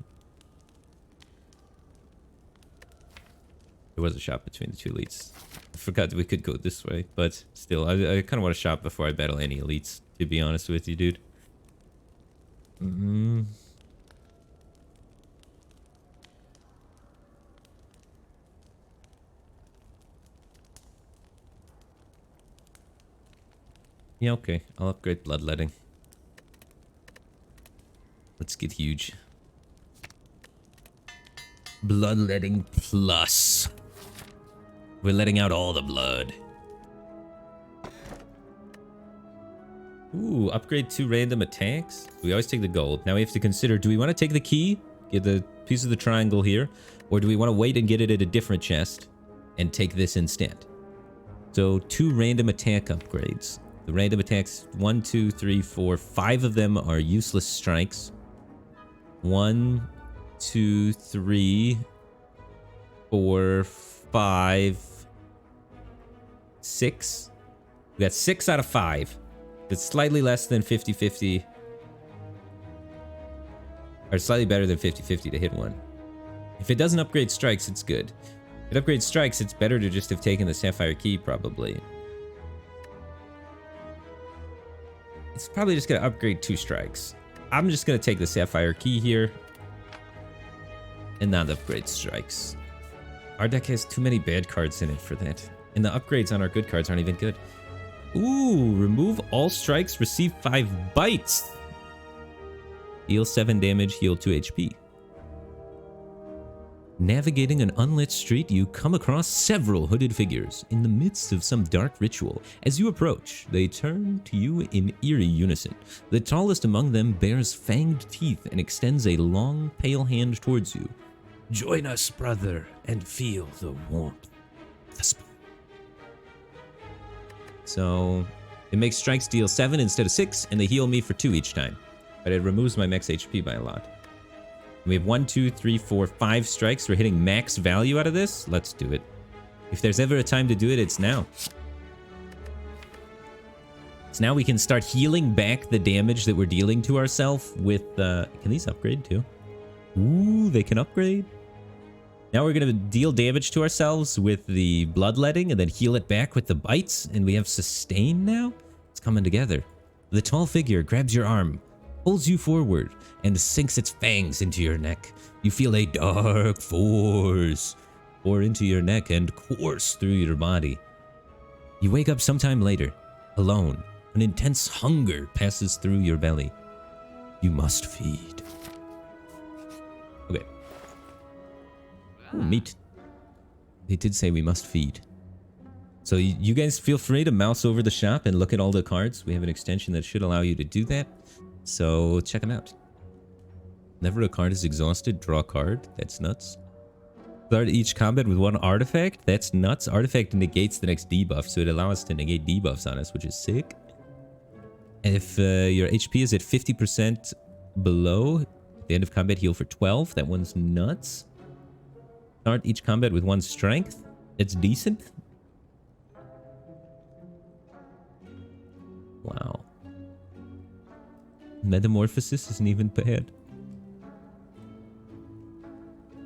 There was a shop between the 2 elites. The forgot that we could go this way, but still, I kind of want to shop before I battle any elites, to be honest with you, dude. Yeah, okay. I'll upgrade bloodletting. Let's get huge. Bloodletting plus. We're letting out all the blood. Ooh, upgrade 2 random attacks. We always take the gold. Now we have to consider, do we want to take the key, get the piece of the triangle here, or do we want to wait and get it at a different chest and take this instead? So 2 random attack upgrades. The random attacks, 1, 2, 3, 4, 5 of them are useless strikes. 1, 2, 3, 4, 5, 6. We got 6 out of 5. It's slightly less than 50-50. Or slightly better than 50-50 to hit one. If it doesn't upgrade strikes, it's good. If it upgrades strikes, it's better to just have taken the Sapphire Key, probably. It's probably just going to upgrade 2 strikes. I'm just going to take the Sapphire Key here. And not upgrade strikes. Our deck has too many bad cards in it for that. And the upgrades on our good cards aren't even good. Ooh, remove all strikes, receive 5 bites. Heal 7 damage, heal 2 HP. Navigating an unlit street, you come across several hooded figures in the midst of some dark ritual. As you approach, they turn to you in eerie unison. The tallest among them bears fanged teeth and extends a long, pale hand towards you. Join us, brother, and feel the warmth. So it makes strikes deal 7 instead of 6, and they heal me for 2 each time. But it removes my max HP by a lot. We have 1, 2, 3, 4, 5 strikes. We're hitting max value out of this. Let's do it. If there's ever a time to do it, it's now. So now we can start healing back the damage that we're dealing to ourselves with... can these upgrade too? Ooh, they can upgrade. Now we're going to deal damage to ourselves with the bloodletting and then heal it back with the bites. And we have sustain now? It's coming together. The tall figure grabs your arm, pulls you forward, and sinks its fangs into your neck. You feel a dark force pour into your neck and course through your body. You wake up sometime later, alone. An intense hunger passes through your belly. You must feed. Okay. Ooh, meat. They did say we must feed. So you guys feel free to mouse over the shop and look at all the cards. We have an extension that should allow you to do that. So check them out. Whenever a card is exhausted, draw a card. That's nuts. Start each combat with 1 artifact. That's nuts. Artifact negates the next debuff, so it allows us to negate debuffs on us, which is sick. And if your HP is at 50% below, at the end of combat, heal for 12. That one's nuts. Start each combat with 1 strength. It's decent. Wow. Metamorphosis isn't even bad.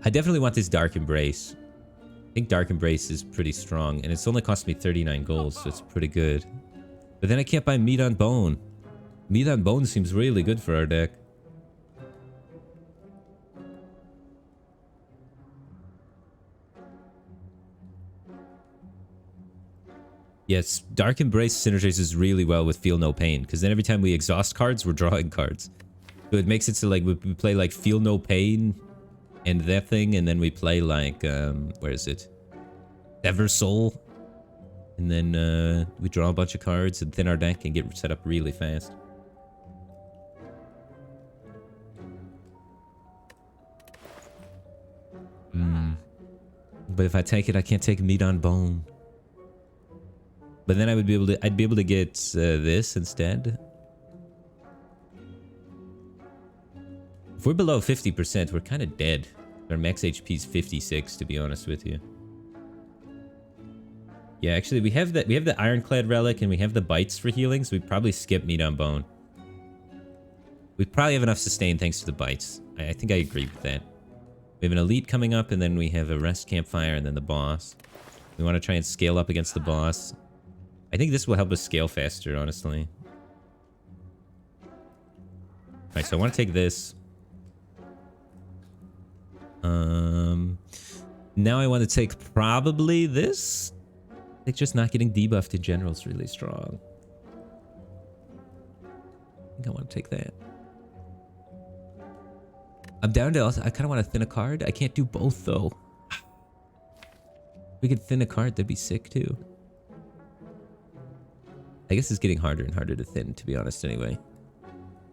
I definitely want this Dark Embrace. I think Dark Embrace is pretty strong, and it's only cost me 39 gold, so it's pretty good. But then I can't buy Meat on Bone. Meat on Bone seems really good for our deck. Yes, Dark Embrace synergizes really well with Feel No Pain, because then every time we exhaust cards, we're drawing cards. So it makes it so like we play like Feel No Pain and that thing, and then we play like, where is it? Sever Soul. And then we draw a bunch of cards and thin our deck and get set up really fast. But if I take it, I can't take Meat on Bone. But then I'd be able to get this instead. If we're below 50%, we're kind of dead. Our max HP is 56, to be honest with you. Yeah, actually, we have the Ironclad Relic and we have the bites for healing, so we'd probably skip Meat on Bone. We'd probably have enough sustain thanks to the bites. I think I agree with that. We have an elite coming up, and then we have a rest campfire, and then the boss. We want to try and scale up against the boss. I think this will help us scale faster, honestly. Alright, so I want to take this. Now I want to take probably this. I think just not getting debuffed in general is really strong. I think I want to take that. I'm down to also, I kind of want to thin a card. I can't do both though. We could thin a card, that'd be sick too. I guess it's getting harder and harder to thin, to be honest, anyway.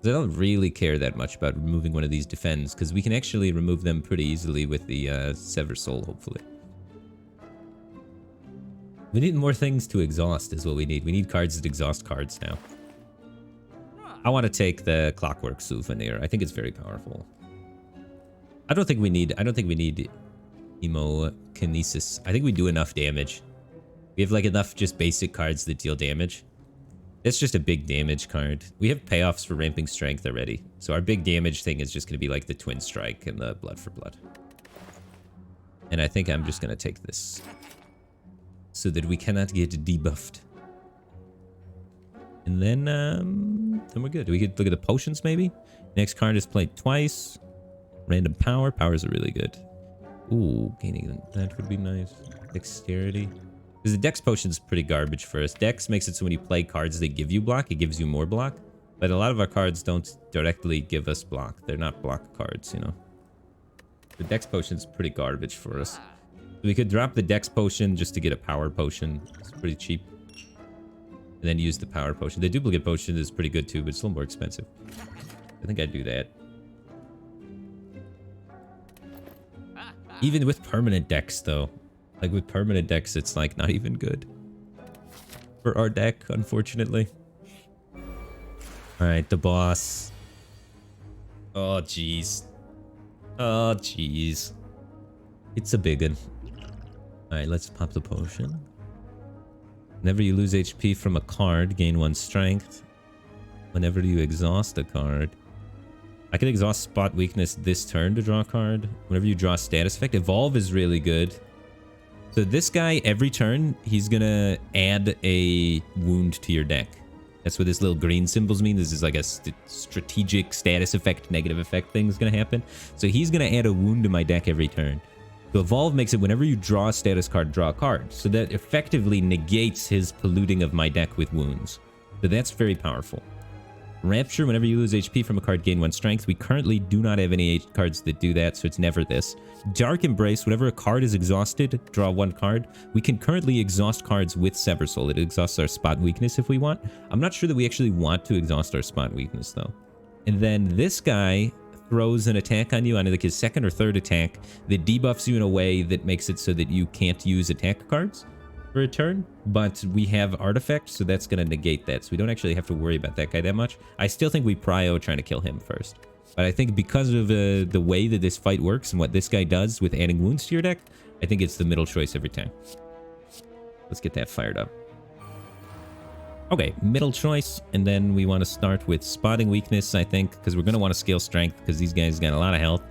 I don't really care that much about removing one of these defends, because we can actually remove them pretty easily with the Sever Soul, hopefully. We need more things to exhaust is what we need. We need cards that exhaust cards now. I want to take the Clockwork Souvenir. I think it's very powerful. I don't think we need Emokinesis. I think we do enough damage. We have like enough just basic cards that deal damage. It's just a big damage card. We have payoffs for ramping strength already. So our big damage thing is just going to be like the Twin Strike and the Blood for Blood. And I think I'm just going to take this. So that we cannot get debuffed. And then we're good. We could look at the potions maybe. Next card is played twice. Random power. Powers are really good. Ooh, gaining that would be nice. Dexterity. Because the Dex potion is pretty garbage for us. Dex makes it so when you play cards that give you block, it gives you more block. But a lot of our cards don't directly give us block. They're not block cards, you know. The Dex potion is pretty garbage for us. So we could drop the Dex potion just to get a power potion. It's pretty cheap. And then use the power potion. The duplicate potion is pretty good too, but it's a little more expensive. I think I'd do that. Even with permanent Dex though. Like with permanent Dex, it's like not even good. For our deck, unfortunately. Alright, the boss. Oh, jeez. Oh, jeez. It's a big one. Alright, let's pop the potion. Whenever you lose HP from a card, gain 1 strength. Whenever you exhaust a card. I can exhaust spot weakness this turn to draw a card. Whenever you draw a status effect. Evolve is really good. So this guy, every turn, he's gonna add a wound to your deck. That's what this little green symbols mean. This is like a strategic status effect, negative effect thing is gonna happen. So he's gonna add a wound to my deck every turn. So Evolve makes it whenever you draw a status card, draw a card. So that effectively negates his polluting of my deck with wounds. So that's very powerful. Rapture, whenever you lose HP from a card, gain 1 strength. We currently do not have any cards that do that, so it's never this. Dark Embrace, whenever a card is exhausted, draw 1 card. We can currently exhaust cards with Sever Soul. It exhausts our spot weakness if we want. I'm not sure that we actually want to exhaust our spot weakness, though. And then this guy throws an attack on you on like his 2nd or 3rd attack that debuffs you in a way that makes it so that you can't use attack cards for a turn, but we have artifacts, so that's going to negate that, so we don't actually have to worry about that guy that much. I still think we prio trying to kill him first, but I think because of the way that this fight works and what this guy does with adding wounds to your deck, I think it's the middle choice every time. Let's get that fired up. Okay, middle choice, and then we want to start with spotting weakness, I think, because we're going to want to scale strength, because these guys got a lot of health,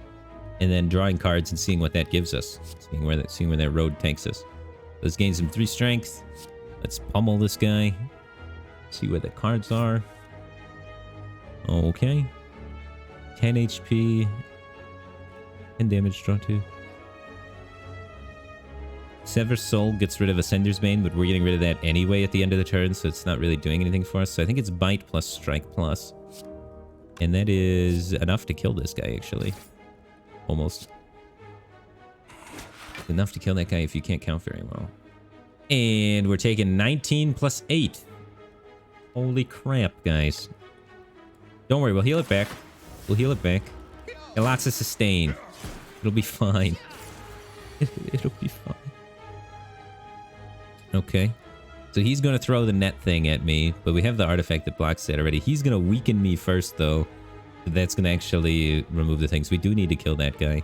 and then drawing cards and seeing what that gives us, seeing where that road takes us. Let's gain some 3 strength. Let's pummel this guy. See where the cards are. Okay. 10 HP. 10 damage draw 2. Sever Soul gets rid of Ascender's Bane, but we're getting rid of that anyway at the end of the turn, so it's not really doing anything for us. So I think it's Bite plus Strike plus. And that is enough to kill this guy, actually. Almost. Enough to kill that guy if you can't count very well. And we're taking 19 plus 8. Holy crap, guys. Don't worry, we'll heal it back. We'll heal it back. Got lots of sustain. It'll be fine. It'll be fine. Okay. So he's going to throw the net thing at me, but we have the artifact that blocks that already. He's going to weaken me first, though. That's going to actually remove the things. We do need to kill that guy.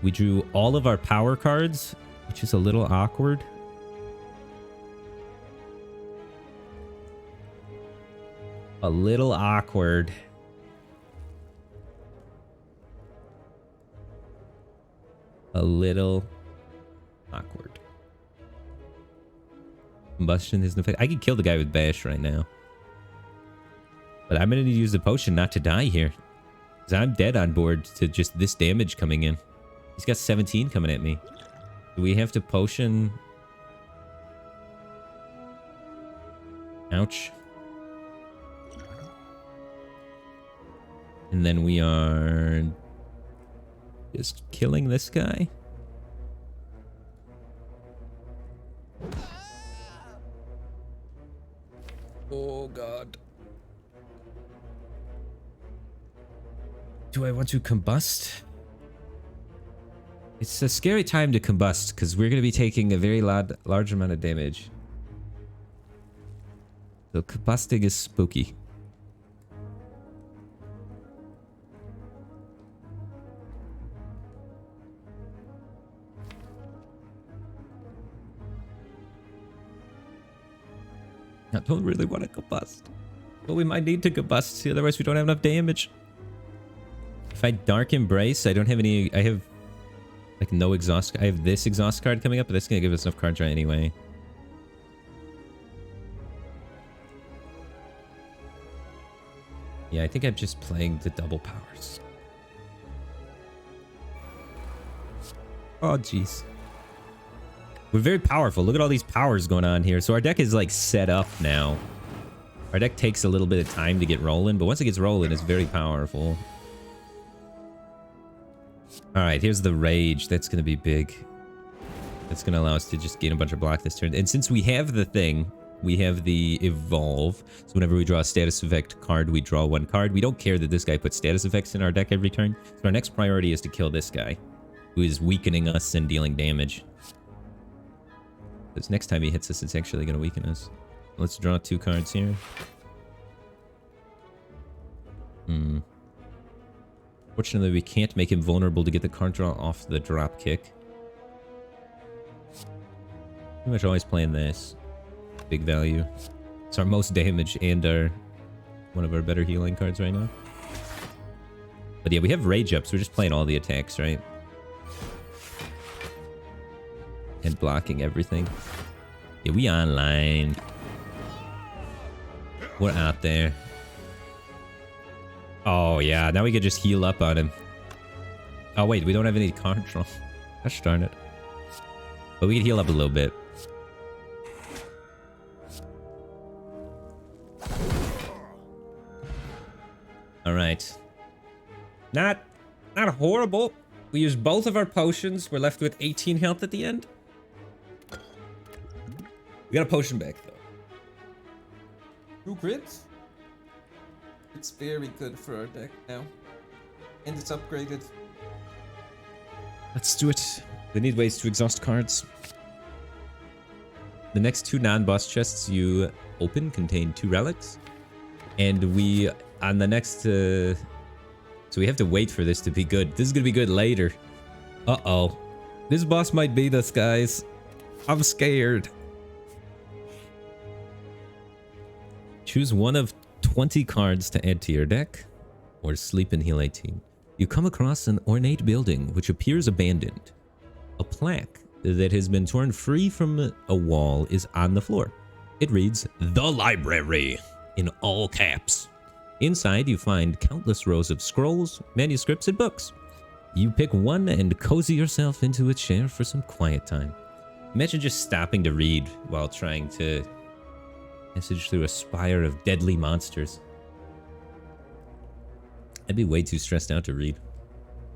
We drew all of our power cards, which is a little awkward. A little awkward. A little awkward. Combustion is no effect. I could kill the guy with Bash right now. But I'm going to need to use the potion not to die here. Because I'm dead on board to just this damage coming in. He's got 17 coming at me. Do we have to potion? Ouch. And then we are just killing this guy. Oh god. Do I want to combust? It's a scary time to combust because we're going to be taking a very large amount of damage. So combusting is spooky. I don't really want to combust. But we might need to combust, otherwise we don't have enough damage. If I Dark Embrace, I don't have any... I have... like no exhaust... I have this exhaust card coming up, but that's going to give us enough card draw anyway. Yeah, I think I'm just playing the double powers. Oh, jeez. We're very powerful. Look at all these powers going on here. So our deck is like set up now. Our deck takes a little bit of time to get rolling, but once it gets rolling, it's very powerful. All right, here's the Rage. That's going to be big. That's going to allow us to just gain a bunch of block this turn. And since we have the thing, we have the Evolve. So whenever we draw a status effect card, we draw one card. We don't care that this guy puts status effects in our deck every turn. So our next priority is to kill this guy, who is weakening us and dealing damage. Because next time he hits us, it's actually going to weaken us. Let's draw 2 cards here. Fortunately, we can't make him vulnerable to get the card draw off the drop kick. Pretty much always playing this. Big value. It's our most damage and one of our better healing cards right now. But yeah, we have Rage up, so we're just playing all the attacks, right? And blocking everything. Yeah, we online. We're out there. Oh, yeah. Now we could just heal up on him. Oh, wait. We don't have any card draw. Gosh darn it. But we can heal up a little bit. All right. Not horrible. We used both of our potions. We're left with 18 health at the end. We got a potion back, though. 2 crits? It's very good for our deck now. And it's upgraded. Let's do it. We need ways to exhaust cards. The next 2 non-boss chests you open contain 2 relics. And we, on the next... so we have to wait for this to be good. This is going to be good later. Uh-oh. This boss might beat us, guys. I'm scared. Choose one of 20 cards to add to your deck, or sleep and heal 18. You come across an ornate building which appears abandoned. A plaque that has been torn free from a wall is on the floor. It reads, "The Library," in all caps. Inside you find countless rows of scrolls, manuscripts, and books. You pick one and cozy yourself into a chair for some quiet time. Imagine just stopping to read while trying to message through a spire of deadly monsters. I'd be way too stressed out to read.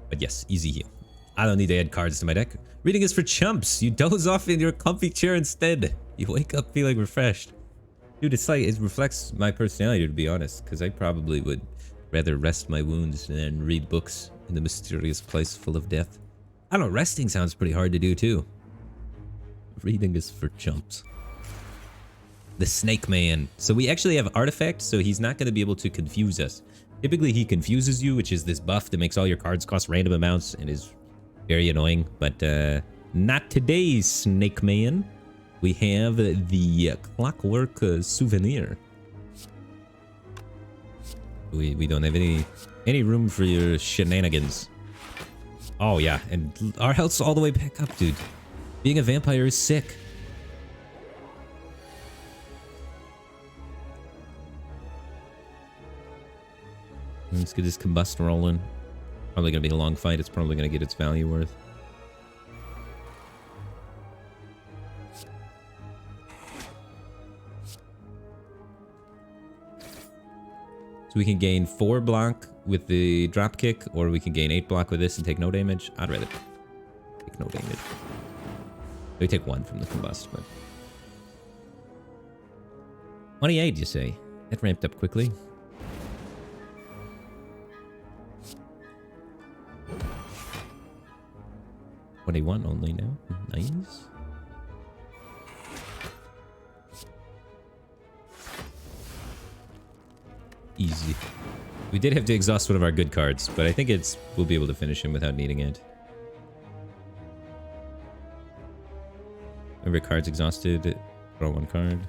But yes, easy heal. I don't need to add cards to my deck. Reading is for chumps. You doze off in your comfy chair instead. You wake up feeling refreshed. Dude, it's like, it reflects my personality, to be honest, because I probably would rather rest my wounds than read books in the mysterious place full of death. I don't know, resting sounds pretty hard to do, too. Reading is for chumps. The Snake Man. So we actually have Artifact, so he's not going to be able to confuse us. Typically, he confuses you, which is this buff that makes all your cards cost random amounts and is very annoying. But not today, Snake Man. We have the Clockwork Souvenir. We don't have any room for your shenanigans. Oh, yeah, and our health's all the way back up, dude. Being a vampire is sick. Let's get this combust rolling. Probably gonna be a long fight. It's probably gonna get its value worth. So we can gain 4 block with the drop kick, or we can gain 8 block with this and take no damage. I'd rather take no damage. We take 1 from the combust, but 28, you say? That ramped up quickly. $21 only now. Nice. Easy. We did have to exhaust one of our good cards, but I think we'll be able to finish him without needing it. Every card's exhausted. Draw 1 card.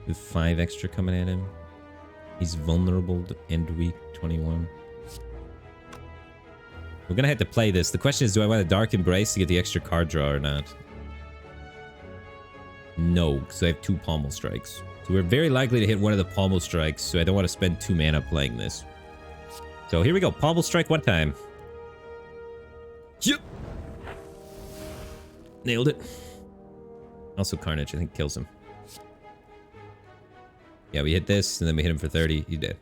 With 5 extra coming at him. He's vulnerable and weak. 21. We're gonna have to play this. The question is, do I want a Dark Embrace to get the extra card draw or not? No, because I have 2 Pommel Strikes. So we're very likely to hit one of the Pommel Strikes, so I don't want to spend 2 mana playing this. So here we go. Pommel Strike 1 time. Yep. Nailed it. Also Carnage, I think, kills him. Yeah, we hit this, and then we hit him for 30. He's dead.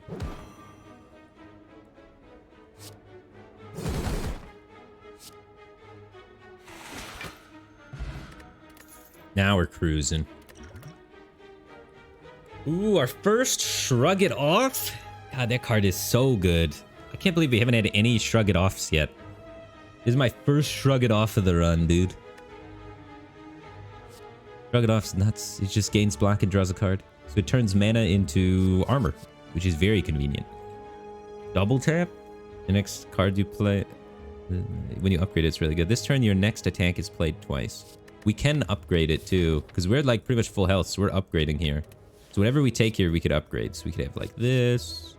Now we're cruising. Ooh, our first Shrug It Off? God, that card is so good. I can't believe we haven't had any Shrug It Offs yet. This is my first Shrug It Off of the run, dude. Shrug It Off's nuts. It just gains block and draws a card. So it turns mana into armor, which is very convenient. Double tap. The next card you play, when you upgrade it, it's really good. This turn, your next attack is played twice. We can upgrade it too, because we're like pretty much full health, so we're upgrading here. So whenever we take here, we could upgrade. So we could have like this.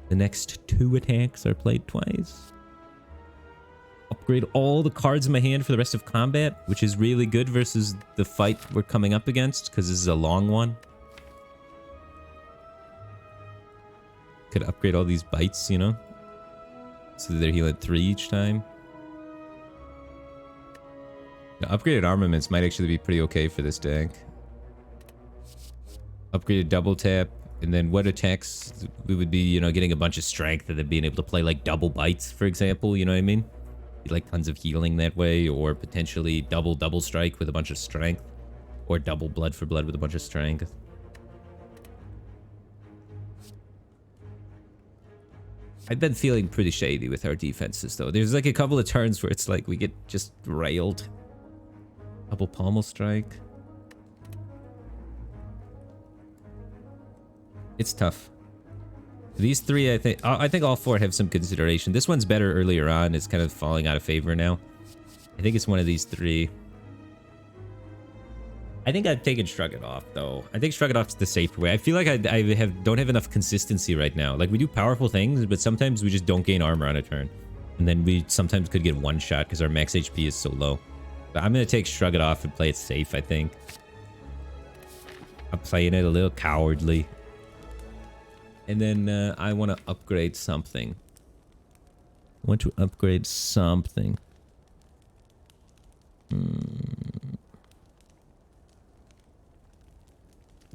The next 2 attacks are played twice. Upgrade all the cards in my hand for the rest of combat, which is really good versus the fight we're coming up against, because this is a long one. Could upgrade all these bites, you know? So they're healing 3 each time. Now, upgraded armaments might actually be pretty okay for this deck. Upgraded double tap, and then what attacks we would be, you know, getting a bunch of strength and then being able to play like double bites, for example, you know what I mean? Like tons of healing that way, or potentially double strike with a bunch of strength, or double blood for blood with a bunch of strength. I've been feeling pretty shady with our defenses though. There's like a couple of turns where it's like we get just railed. Double pommel strike. It's tough. These 3, I think all 4 have some consideration. This one's better earlier on. It's kind of falling out of favor now. I think it's one of these 3. I think I've taken Shrug It Off, though. I think Shrug It Off's the safer way. I feel like I don't have enough consistency right now. Like, we do powerful things, but sometimes we just don't gain armor on a turn. And then we sometimes could get 1 shot because our max HP is so low. But I'm going to take Shrug It Off and play it safe, I think. I'm playing it a little cowardly. And then I want to upgrade something. I want to upgrade something.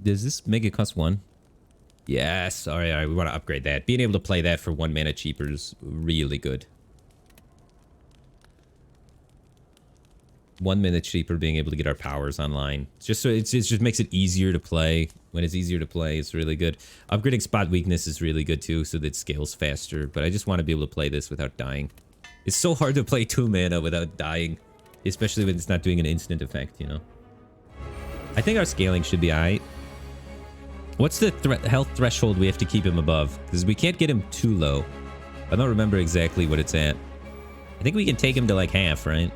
Does this make it cost 1? Yes. All right. We want to upgrade that. Being able to play that for 1 mana cheaper is really good. 1 minute cheaper, being able to get our powers online. It's just so it just makes it easier to play. When it's easier to play, it's really good. Upgrading spot weakness is really good too, so that it scales faster. But I just want to be able to play this without dying. It's so hard to play 2 mana without dying, especially when it's not doing an instant effect, you know. I think our scaling should be alright. What's the health threshold we have to keep him above? Because we can't get him too low. I don't remember exactly what it's at. I think we can take him to like half, right?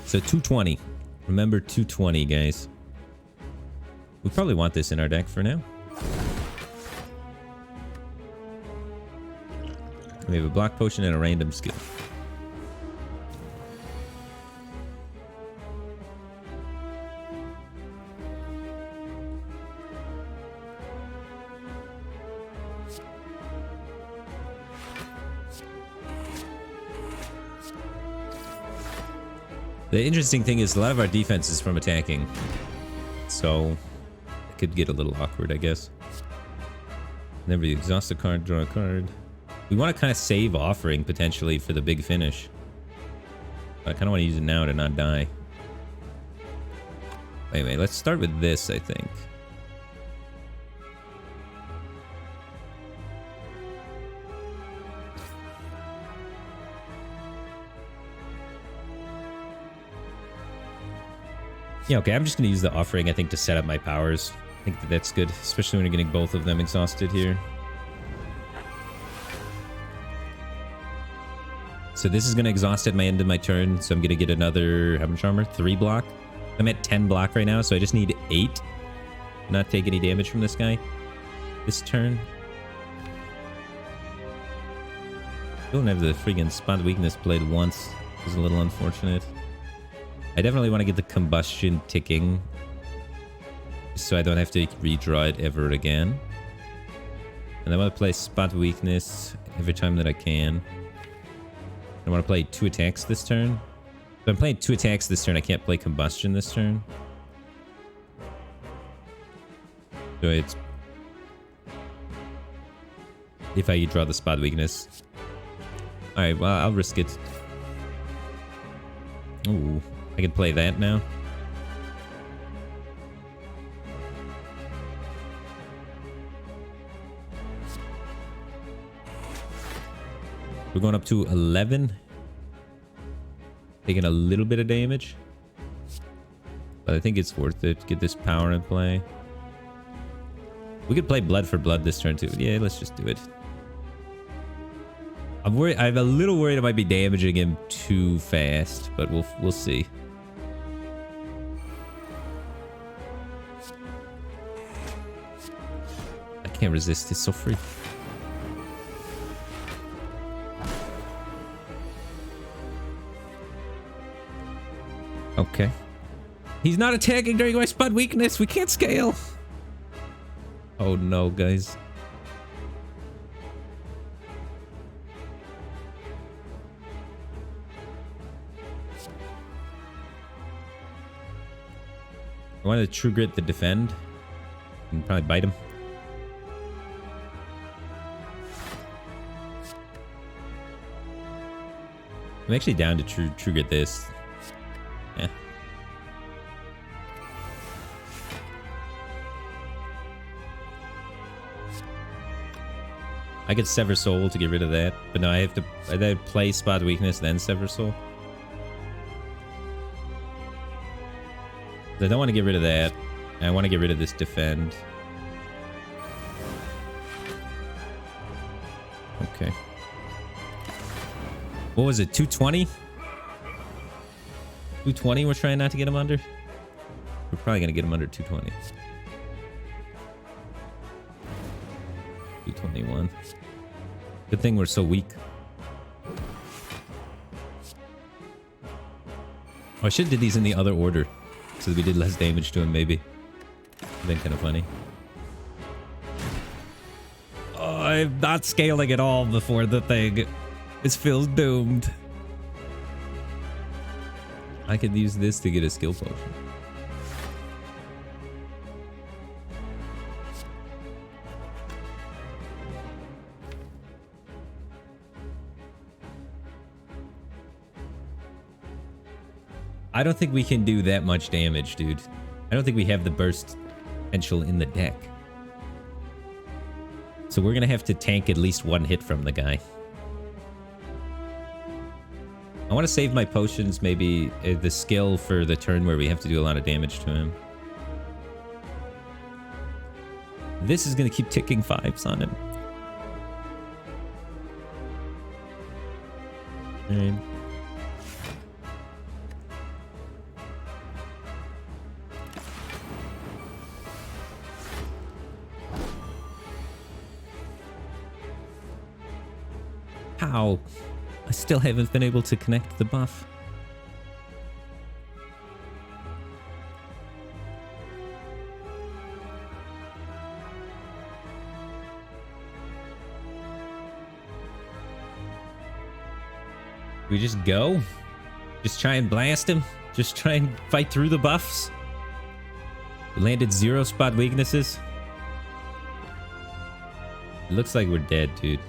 So 220. Remember 220, guys. We probably want this in our deck for now. We have a block potion and a random skill. The interesting thing is a lot of our defense is from attacking. So it could get a little awkward, I guess. Then we exhaust a card, draw a card. We want to kind of save offering potentially for the big finish. But I kind of want to use it now to not die. Anyway, let's start with this, I think. Yeah, okay, I'm just going to use the offering, I think, to set up my powers. I think that that's good, especially when you're getting both of them exhausted here. So this is going to exhaust at my end of my turn, so I'm going to get another, how much armor? 3 block? I'm at 10 block right now, so I just need 8. Not take any damage from this guy this turn. Don't have the freaking spot weakness played once. It was a little unfortunate. I definitely want to get the combustion ticking so I don't have to redraw it ever again. And I want to play spot weakness every time that I can. I want to play 2 attacks this turn. If I'm playing 2 attacks this turn, I can't play combustion this turn. So it's... if I draw the spot weakness. Alright, well, I'll risk it. Ooh. I can play that now. We're going up to 11. Taking a little bit of damage. But I think it's worth it. Get this power in play. We could play blood for blood this turn too. Yeah, let's just do it. I'm worried. I'm a little worried I might be damaging him too fast, but we'll see. Can't resist, it's so free. Okay. He's not attacking during my spot weakness. We can't scale. Oh no, guys. I wanted to true grit the defend. And probably bite him. I'm actually down to true grit this. Yeah. I could sever soul to get rid of that, but no, I have to play spot weakness then sever soul. I don't want to get rid of that. I want to get rid of this defend. Okay. What was it? 220? 220 we're trying not to get him under? We're probably going to get him under 220. 221. Good thing we're so weak. Oh, I should have did these in the other order. So that we did less damage to him, maybe. Would have been kind of funny. Oh, I'm not scaling at all before the thing. This feels doomed. I could use this to get a skill potion. I don't think we can do that much damage, dude. I don't think we have the burst potential in the deck. So we're gonna have to tank at least 1 hit from the guy. I want to save my potions, maybe the skill for the turn where we have to do a lot of damage to him. This is going to keep ticking 5s on him. Alright. How? I still haven't been able to connect the buff. We just go? Just try and blast him? Just try and fight through the buffs. We landed 0 spot weaknesses. It looks like we're dead, dude.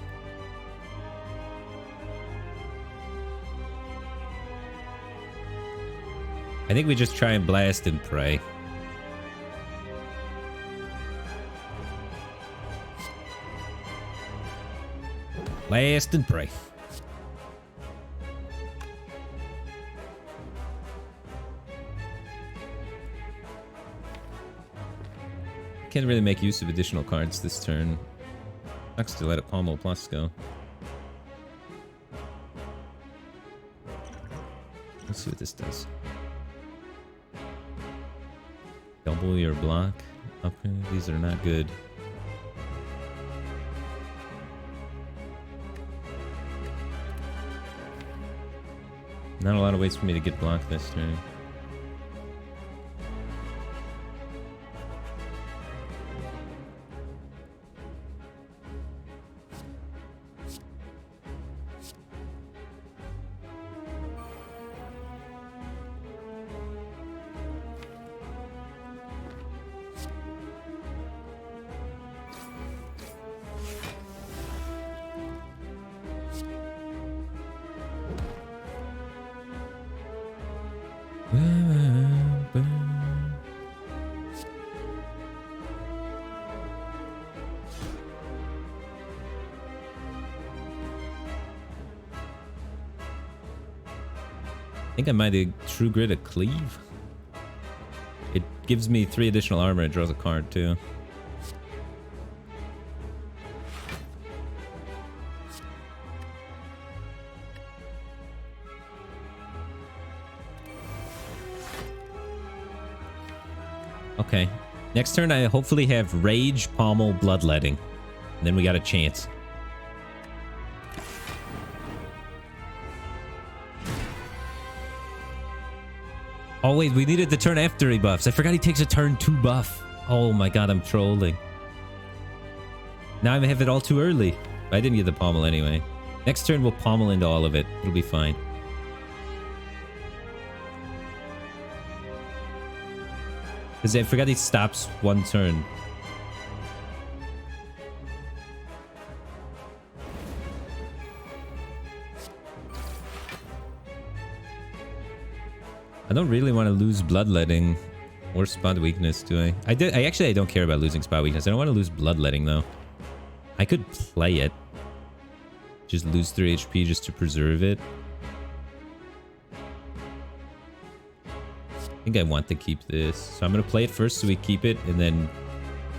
I think we just try and blast and pray. Blast and pray. Can't really make use of additional cards this turn. Sucks to let a Pommel Plus go. Let's see what this does. Double your block. Okay, these are not good. Not a lot of ways for me to get blocked this turn. I think I might have True Grit a Cleave. It gives me 3 additional armor. It draws a card too. Okay. Next turn, I hopefully have Rage, Pommel, Bloodletting. And then we got a chance. Oh wait, we needed the turn after he buffs. I forgot he takes a turn 2 buff. Oh my god, I'm trolling. Now I have it all too early. I didn't get the Pommel anyway. Next turn we'll Pommel into all of it. It'll be fine. Because I forgot he stops 1 turn. I don't really want to lose Bloodletting or Spot Weakness, do I? I don't care about losing Spot Weakness. I don't want to lose Bloodletting, though. I could play it. Just lose 3 HP just to preserve it. I think I want to keep this. So I'm going to play it first so we keep it, and then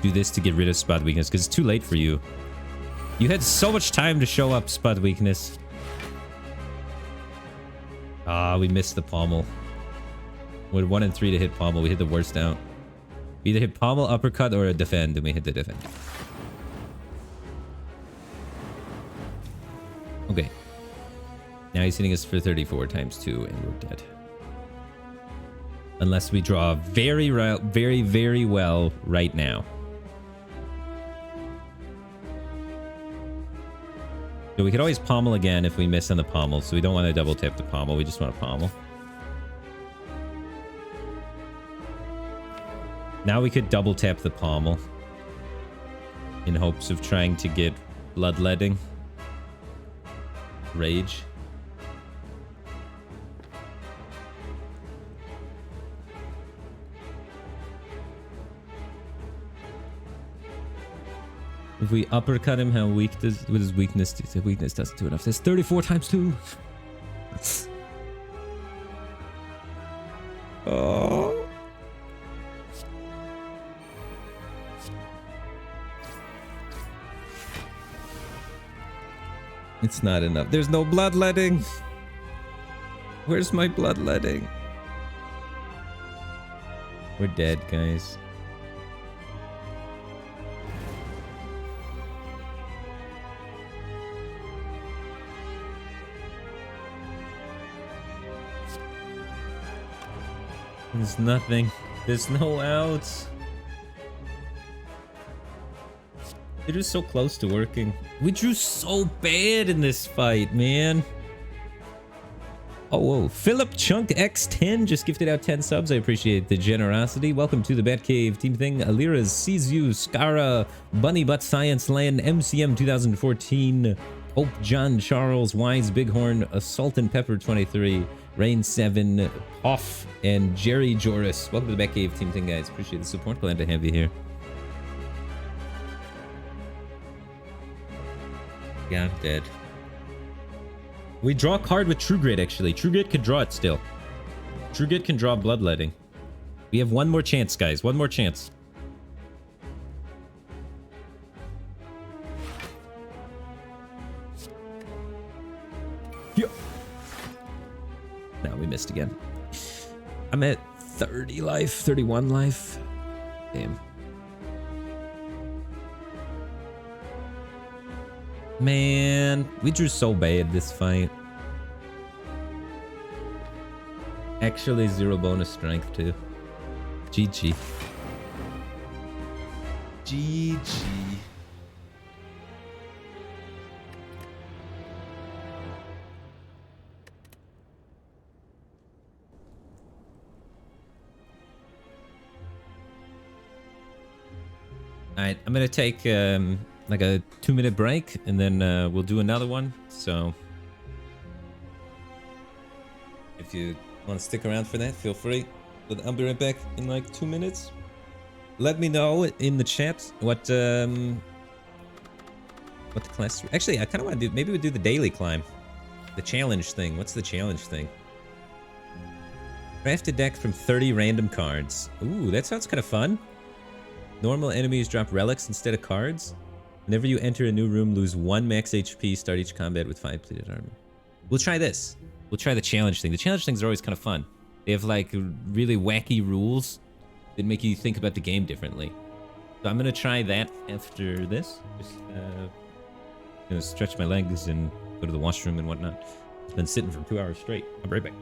do this to get rid of Spot Weakness, because it's too late for you. You had so much time to show up Spot Weakness. Ah, we missed the Pommel. With 1 and 3 to hit Pommel, we hit the worst out. We either hit Pommel, Uppercut, or a Defend, and we hit the Defend. Okay. Now he's hitting us for 34 times 2, and we're dead. Unless we draw very, very well right now. So we could always Pommel again if we miss on the Pommel, so we don't want to double tap the Pommel, we just want to Pommel. Now we could double tap the Pommel in hopes of trying to get Bloodletting. Rage. If we uppercut him, how weak does with his weakness? The weakness doesn't do enough. That's 34 times 2. Oh. It's not enough. There's no Bloodletting. Where's my Bloodletting? We're dead, guys. There's nothing. There's no outs. It was so close to working. We drew so bad in this fight, man. Oh, whoa. Philip Chunk X10 just gifted out 10 subs. I appreciate the generosity. Welcome to the Batcave team thing. Alira's sees you. Skara, Bunny Butt Science Land, MCM 2014, Hope John Charles, Wise Bighorn, Assault and Pepper 23, Rain 7, Off, and Jerry Joris. Welcome to the Batcave team thing, guys. Appreciate the support. Glad to have you here. Yeah, I'm dead. We draw a card with True Grit, actually. True Grit could draw it still. True Grit can draw Bloodletting. We have one more chance, guys. One more chance. Yeah. No, we missed again. I'm at 30 life, 31 life. Damn. Man, we drew so bad this fight. Actually, 0 bonus strength too. GG. GG. Alright, I'm gonna take like a 2-minute break, and then we'll do another one. So if you want to stick around for that, feel free. But I'll be right back in like 2 minutes. Let me know in the chat what the class. Actually, I kind of want to do. Maybe we do the daily climb, the challenge thing. What's the challenge thing? Craft a deck from 30 random cards. Ooh, that sounds kind of fun. Normal enemies drop relics instead of cards. Whenever you enter a new room, lose 1 max HP. Start each combat with 5 pleated armor. We'll try this. We'll try the challenge thing. The challenge things are always kind of fun. They have like really wacky rules that make you think about the game differently. So I'm gonna try that after this. Just gonna stretch my legs and go to the washroom and whatnot. It's been sitting for 2 hours straight. I'll be right back.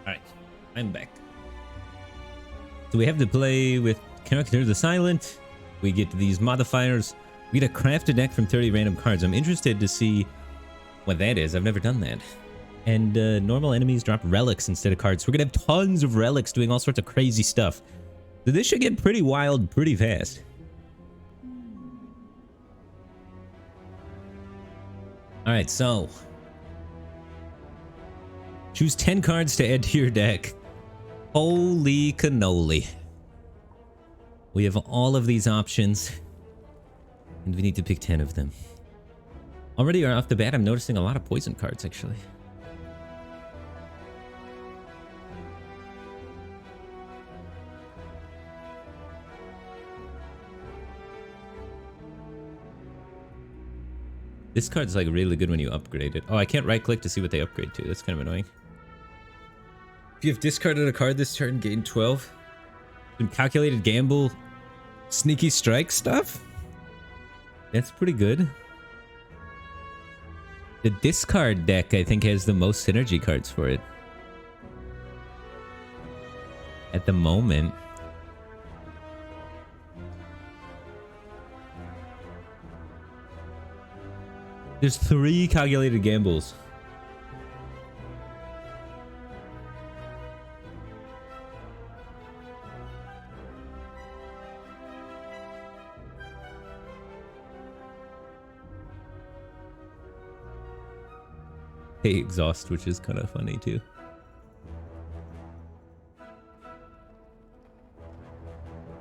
Alright, I'm back. So we have to play with Character the Silent. We get these modifiers. We get a crafted deck from 30 random cards. I'm interested to see what that is. I've never done that. And normal enemies drop relics instead of cards. So we're gonna have tons of relics doing all sorts of crazy stuff. So this should get pretty wild pretty fast. Alright, so choose 10 cards to add to your deck. Holy cannoli. We have all of these options, and we need to pick 10 of them. Already off the bat, I'm noticing a lot of poison cards, actually. This card's like really good when you upgrade it. Oh, I can't right click to see what they upgrade to. That's kind of annoying. If you have discarded a card this turn, gain 12. Some calculated gamble, sneaky strike stuff. That's pretty good. The discard deck, I think, has the most synergy cards for it. At the moment. There's 3 calculated gambles. Hey, exhaust, which is kind of funny too.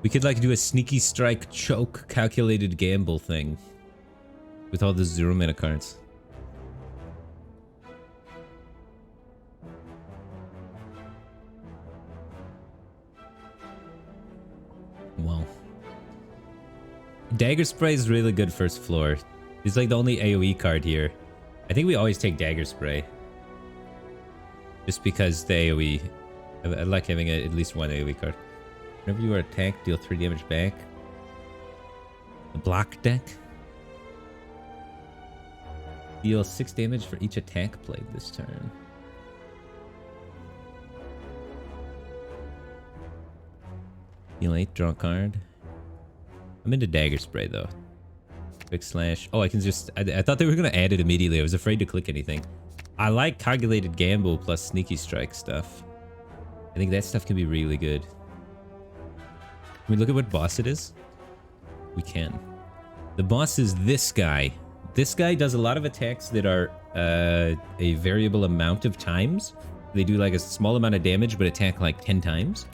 We could like do a sneaky strike choke calculated gamble thing with all the 0 mana cards. Wow. Dagger Spray is really good first floor. It's like the only AoE card here. I think we always take Dagger Spray. Just because the AoE... I like having at least one AoE card. Whenever you are attacked, deal 3 damage back. The block deck. Deal 6 damage for each attack played this turn. Deal 8, draw a card. I'm into Dagger Spray though. Quick slash. Oh, I can just... I thought they were going to add it immediately. I was afraid to click anything. I like calculated gamble plus sneaky strike stuff. I think that stuff can be really good. Can we look at what boss it is? We can. The boss is this guy. This guy does a lot of attacks that are a variable amount of times. They do like a small amount of damage, but attack like 10 times.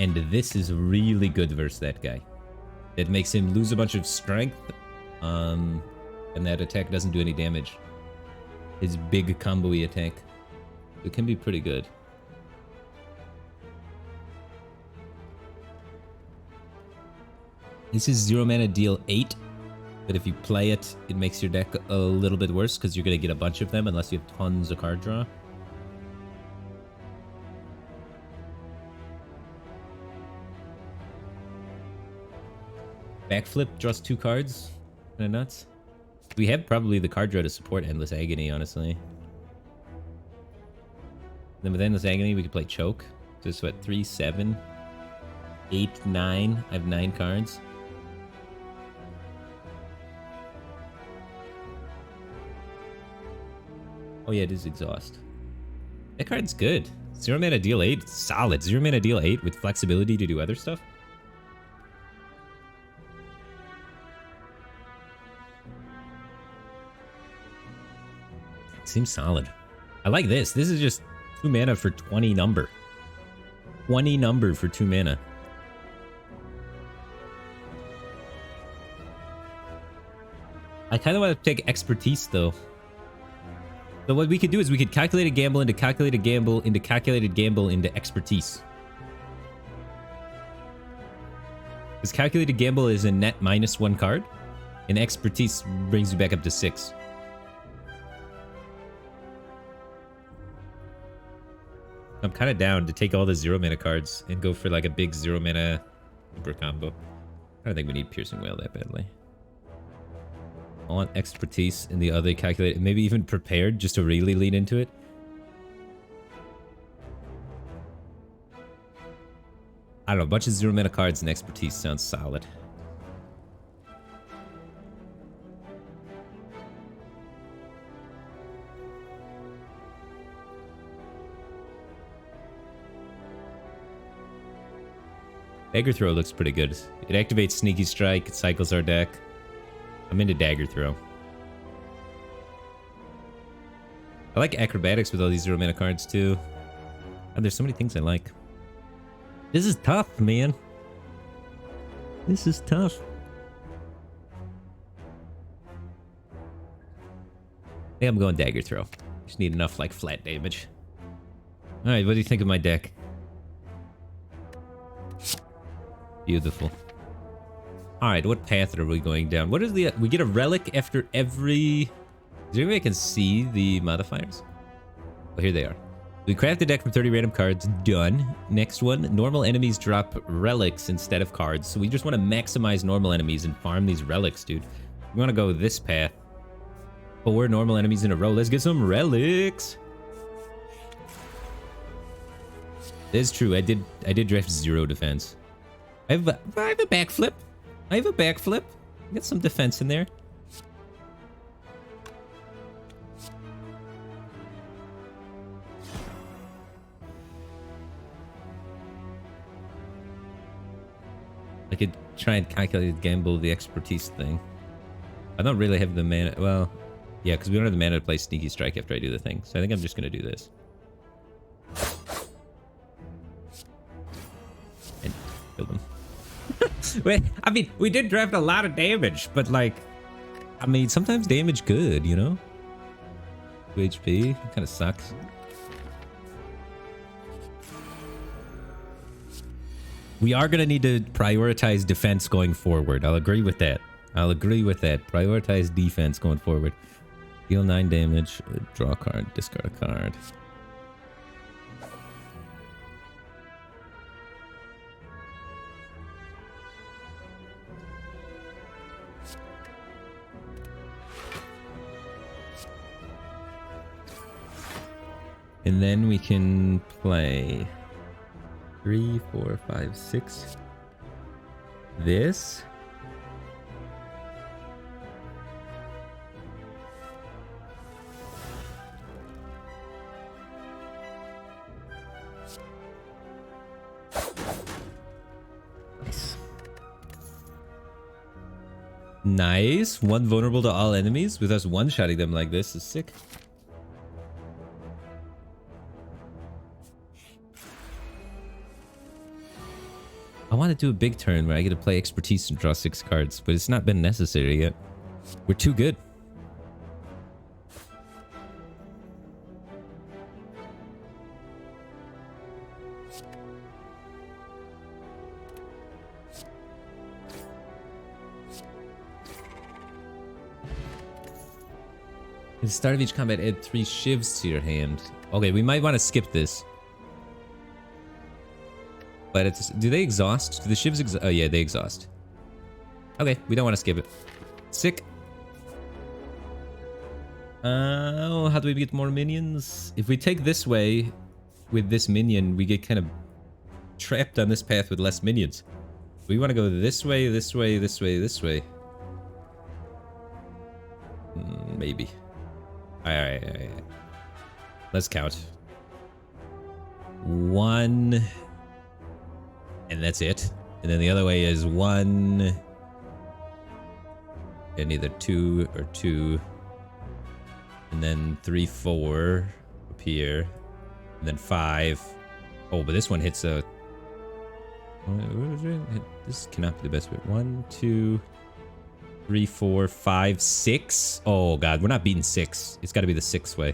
And this is really good versus that guy. It makes him lose a bunch of strength. And that attack doesn't do any damage. His big combo-y attack. It can be pretty good. This is 0 mana, deal 8. But if you play it, it makes your deck a little bit worse because you're going to get a bunch of them unless you have tons of card draw. Backflip draws 2 cards. Kind of nuts. We have probably the card draw to support Endless Agony, honestly. Then with Endless Agony, we could play Choke. So it's what, 3, 7, 8, 9. I have 9 cards. Oh yeah, it is Exhaust. That card's good. 0 mana, deal 8. Solid. 0 mana, deal 8 with flexibility to do other stuff. Seems solid. I like this. This is just 2 mana for 20 number. 20 number for 2 mana. I kind of want to take Expertise, though. So what we could do is we could calculate a gamble into calculated gamble into calculated gamble into Expertise. Because calculated gamble is a net -1 card, and Expertise brings you back up to 6. I'm kind of down to take all the 0 mana cards and go for like a big 0 mana super combo. I don't think we need Piercing Whale that badly. I want expertise in the other calculated, maybe even prepared just to really lean into it. I don't know, a bunch of 0 mana cards and expertise sounds solid. Dagger Throw looks pretty good. It activates Sneaky Strike, it cycles our deck. I'm into Dagger Throw. I like Acrobatics with all these 0 mana cards too. And there's so many things I like. This is tough, man. This is tough. I think I'm going Dagger Throw. Just need enough like flat damage. Alright, what do you think of my deck? Beautiful. Alright, what path are we going down? What is the... We get a relic after every... Is there any way I can see the modifiers? Oh, here they are. We craft the deck from 30 random cards. Done. Next one. Normal enemies drop relics instead of cards. So we just want to maximize normal enemies and farm these relics, dude. We want to go this path. 4 normal enemies in a row. Let's get some relics. It is true. I did draft 0 defense. I have a backflip. I have a backflip. Get some defense in there. I could try and calculate gamble the expertise thing. I don't really have the mana. Well, yeah, because we don't have the mana to play Sneaky Strike after I do the thing. So I think I'm just going to do this. And kill them. Wait, I mean, we did draft a lot of damage, but like, I mean, sometimes damage good, you know? 2 HP, kind of sucks. We are going to need to prioritize defense going forward. I'll agree with that. I'll agree with that. Prioritize defense going forward. Deal 9 damage, draw a card, discard a card. And then we can play 3, 4, 5, 6. This. Nice. Nice. 1 vulnerable to all enemies with us one-shotting them like this is sick. I want to do a big turn where I get to play expertise and draw 6 cards, but it's not been necessary yet. We're too good. At the start of each combat, add 3 shivs to your hand. Okay, we might want to skip this. But it's... Do they exhaust? Do the shivs exhaust? Oh, yeah, they exhaust. Okay, we don't want to skip it. Sick. How do we get more minions? If we take this way with this minion, we get kind of trapped on this path with less minions. We want to go this way, this way, this way, this way. Maybe. Alright. Let's count. 1... And that's it. And then the other way is 1. And either 2 or 2. And then 3, 4 up here. And then 5. Oh, but this one hits a... This cannot be the best way. 1, 2, 3, 4, 5, 6. Oh, God. We're not beating 6. It's got to be the 6th way.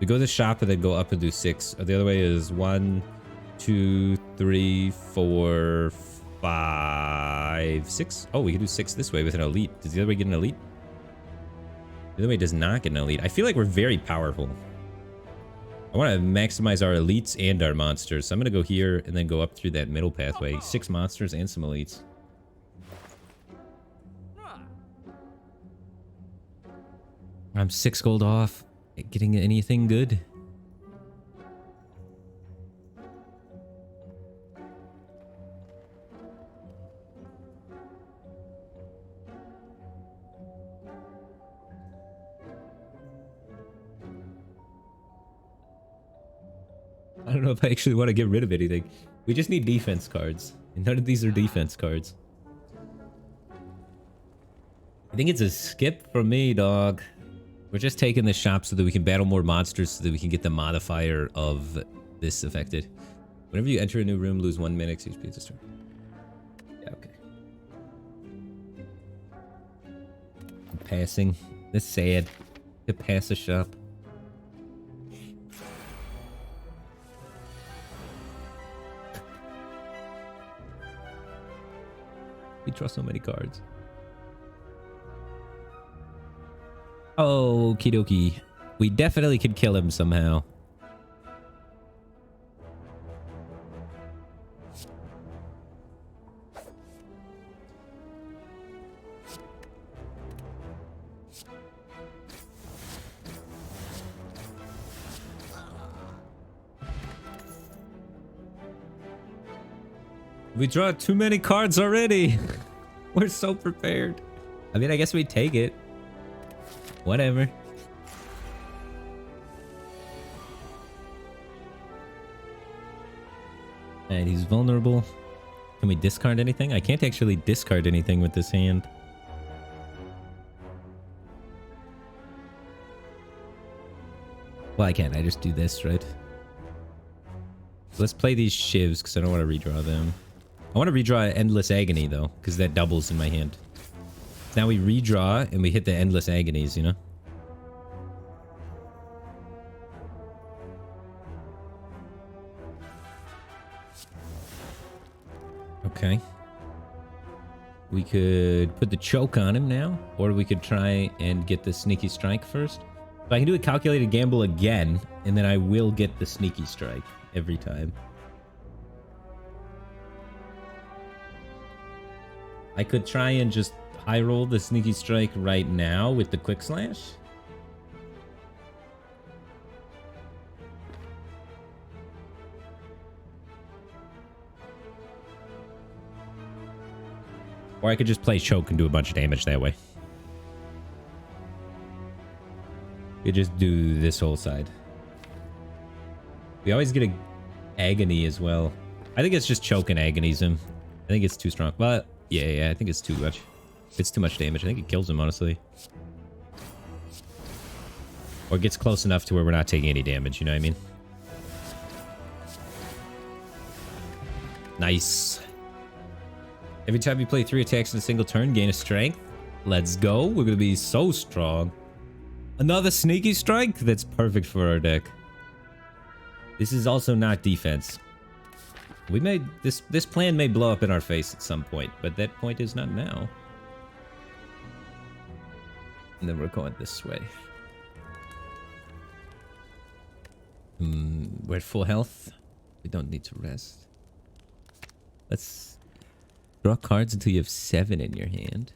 We go to the shop and then go up and do 6. The other way is 1... 2, 3, 4, 5, 6. Oh, we can do 6 this way with an elite. Does the other way get an elite? The other way does not get an elite. I feel like we're very powerful. I want to maximize our elites and our monsters. So I'm going to go here and then go up through that middle pathway. 6 monsters and some elites. I'm 6 gold off. Getting anything good? I don't know if I actually want to get rid of anything. We just need defense cards. And none of these are defense cards. I think it's a skip for me, dog. We're just taking the shop so that we can battle more monsters so that we can get the modifier of this affected. Whenever you enter a new room, lose 1 minute HP to start. Yeah, okay. I'm passing. That's sad. To pass a shop. We draw so many cards. Oh, okie dokie. We definitely could kill him somehow. We draw too many cards already. We're so prepared. I mean, I guess we take it. Whatever. And he's vulnerable. Can we discard anything? I can't actually discard anything with this hand. Well, I can't. I just do this, right? Let's play these shivs because I don't want to redraw them. I want to redraw Endless Agony, though, because that doubles in my hand. Now we redraw and we hit the Endless Agonies, you know? Okay. We could put the choke on him now, or we could try and get the Sneaky Strike first. So I can do a calculated gamble again, and then I will get the Sneaky Strike every time. I could try and just high roll the Sneaky Strike right now with the Quick Slash. Or I could just play choke and do a bunch of damage that way. You just do this whole side. We always get a agony as well. I think it's just choke and agonies him. I think it's too strong. But yeah, I think it's too much. It's too much damage. I think it kills him, honestly. Or gets close enough to where we're not taking any damage, you know what I mean? Nice. Every time you play 3 attacks in a single turn, gain a strength. Let's go. We're going to be so strong. Another Sneaky Strike? That's perfect for our deck. This is also not defense. We may... This plan may blow up in our face at some point, but that point is not now. And then we're going this way. We're at full health. We don't need to rest. Let's draw cards until you have 7 in your hand.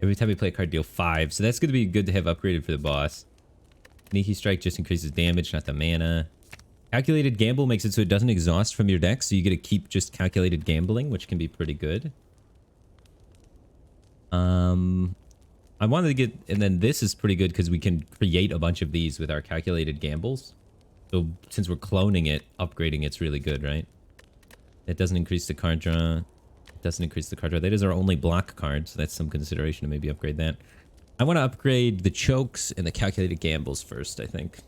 Every time we play a card, deal 5. So that's going to be good to have upgraded for the boss. Sneaky Strike just increases damage, not the mana. Calculated Gamble makes it so it doesn't exhaust from your deck, so you get to keep just calculated gambling, which can be pretty good. I wanted to get... And then this is pretty good because we can create a bunch of these with our calculated gambles. So since we're cloning it, upgrading it's really good, right? It doesn't increase the card draw. It doesn't increase the card draw. That is our only block card, so that's some consideration to maybe upgrade that. I want to upgrade the chokes and the calculated gambles first, I think.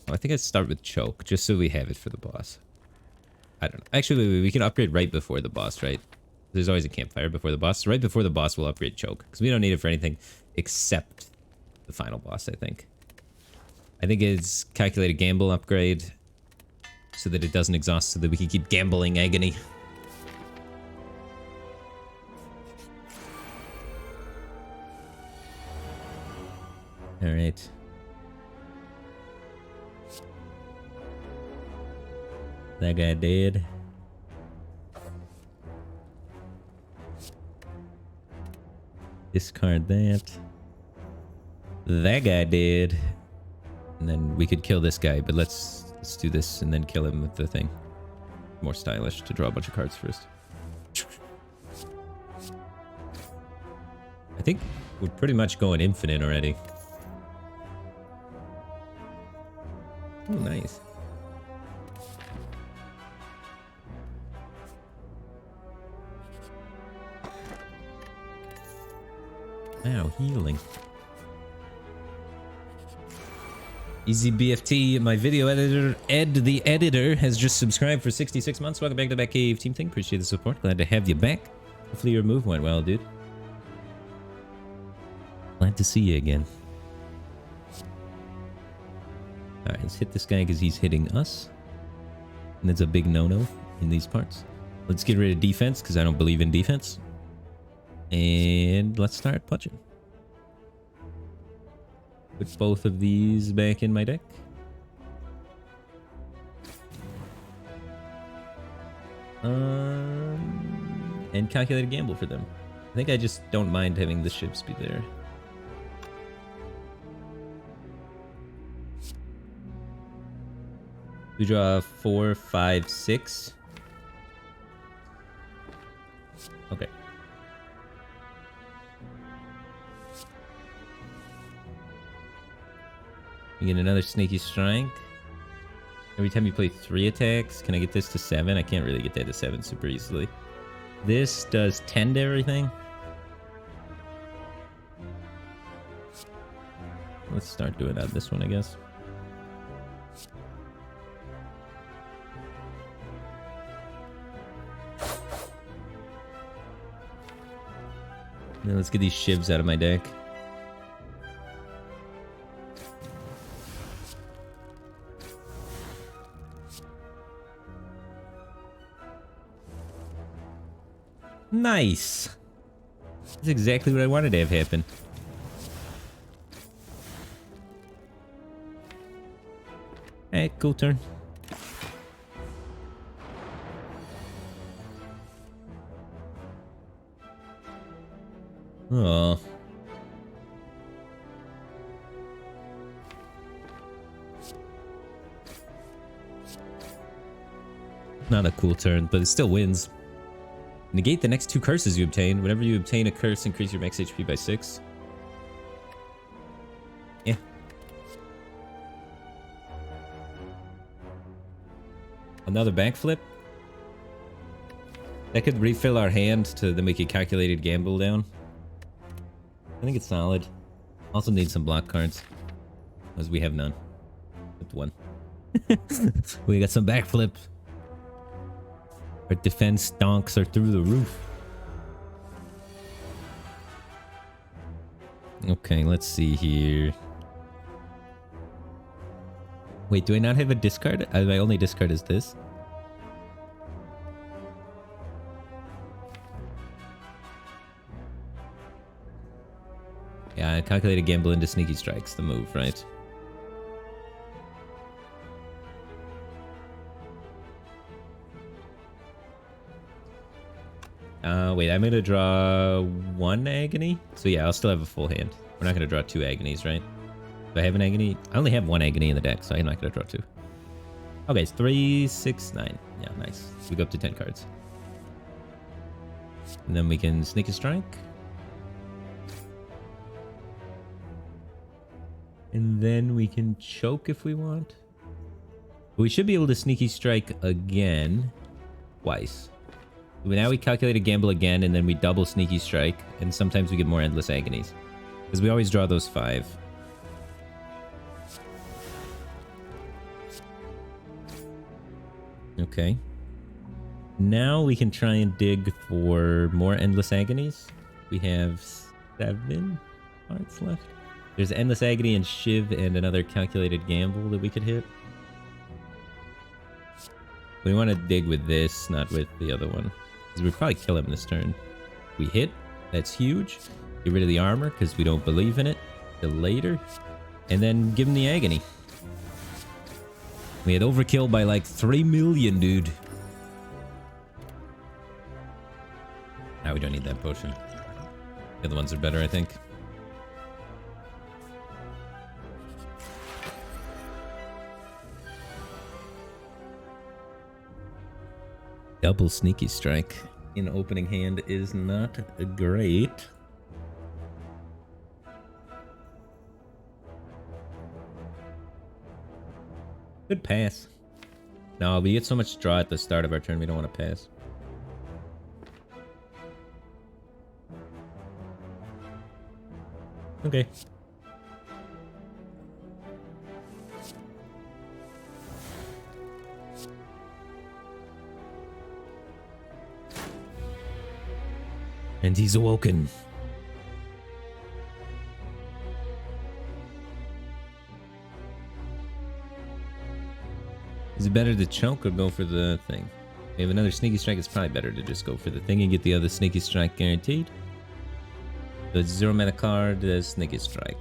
Oh, I think I'd start with choke, just so we have it for the boss. I don't know. Actually, wait, we can upgrade right before the boss, right? There's always a campfire before the boss. So right before the boss, we'll upgrade choke, because we don't need it for anything except the final boss, I think. I think it's calculated gamble upgrade, so that it doesn't exhaust, so that we can keep gambling agony. All right. That guy dead. Discard that. That guy did. And then we could kill this guy, but let's do this and then kill him with the thing. More stylish to draw a bunch of cards first. I think we're pretty much going infinite already. Oh, nice. Wow, healing. Easy BFT, my video editor, Ed the Editor, has just subscribed for 66 months. Welcome back to Batcave Team Thing. Appreciate the support. Glad to have you back. Hopefully your move went well, dude. Glad to see you again. Alright, let's hit this guy because he's hitting us. And that's a big no-no in these parts. Let's get rid of defense because I don't believe in defense. And let's start punching. Put both of these back in my deck. And calculate a gamble for them. I think I just don't mind having the ships be there. We draw 4, 5, 6. Okay. You get another sneaky strike. Every time you play 3 attacks, can I get this to 7? I can't really get that to 7 super easily. This does 10 to everything. Let's start doing that this one, I guess. Now let's get these shivs out of my deck. Nice. That's exactly what I wanted to have happen. Hey, cool turn. Oh. Not a cool turn, but it still wins. Negate the next 2 curses you obtain. Whenever you obtain a curse, increase your max HP by 6. Yeah. Another backflip. That could refill our hand to then make a calculated gamble down. I think it's solid. Also need some block cards, as we have none. Except 1. We got some backflip. Our defense donks are through the roof. Okay, let's see here. Wait, do I not have a discard? My only discard is this. Yeah, I calculated gamble into sneaky strikes, the move, right? Wait, I'm gonna draw 1 agony. So yeah, I'll still have a full hand. We're not gonna draw 2 agonies, right? Do I have an agony? I only have 1 agony in the deck, so I'm not gonna draw 2. Okay, it's 3, 6, 9. Yeah, nice. We go up to 10 cards. And then we can sneak a strike. And then we can choke if we want. We should be able to sneaky strike again. Twice. Now we calculate a gamble again, and then we double sneaky strike, and sometimes we get more endless agonies. Because we always draw those 5. Okay. Now we can try and dig for more endless agonies. We have 7 cards left. There's endless agony and shiv and another calculated gamble that we could hit. We want to dig with this, not with the other one. Because we'd probably kill him this turn. We hit. That's huge. Get rid of the armor because we don't believe in it. Till later. And then give him the agony. We had overkill by like 3 million, dude. Now we don't need that potion. The other ones are better, I think. Double sneaky strike in opening hand is not great. Good pass. No, we get so much draw at the start of our turn, we don't want to pass. Okay. And he's awoken. Is it better to choke or go for the thing? We have another sneaky strike. It's probably better to just go for the thing and get the other sneaky strike guaranteed. So it's 0 mana card, sneaky strike.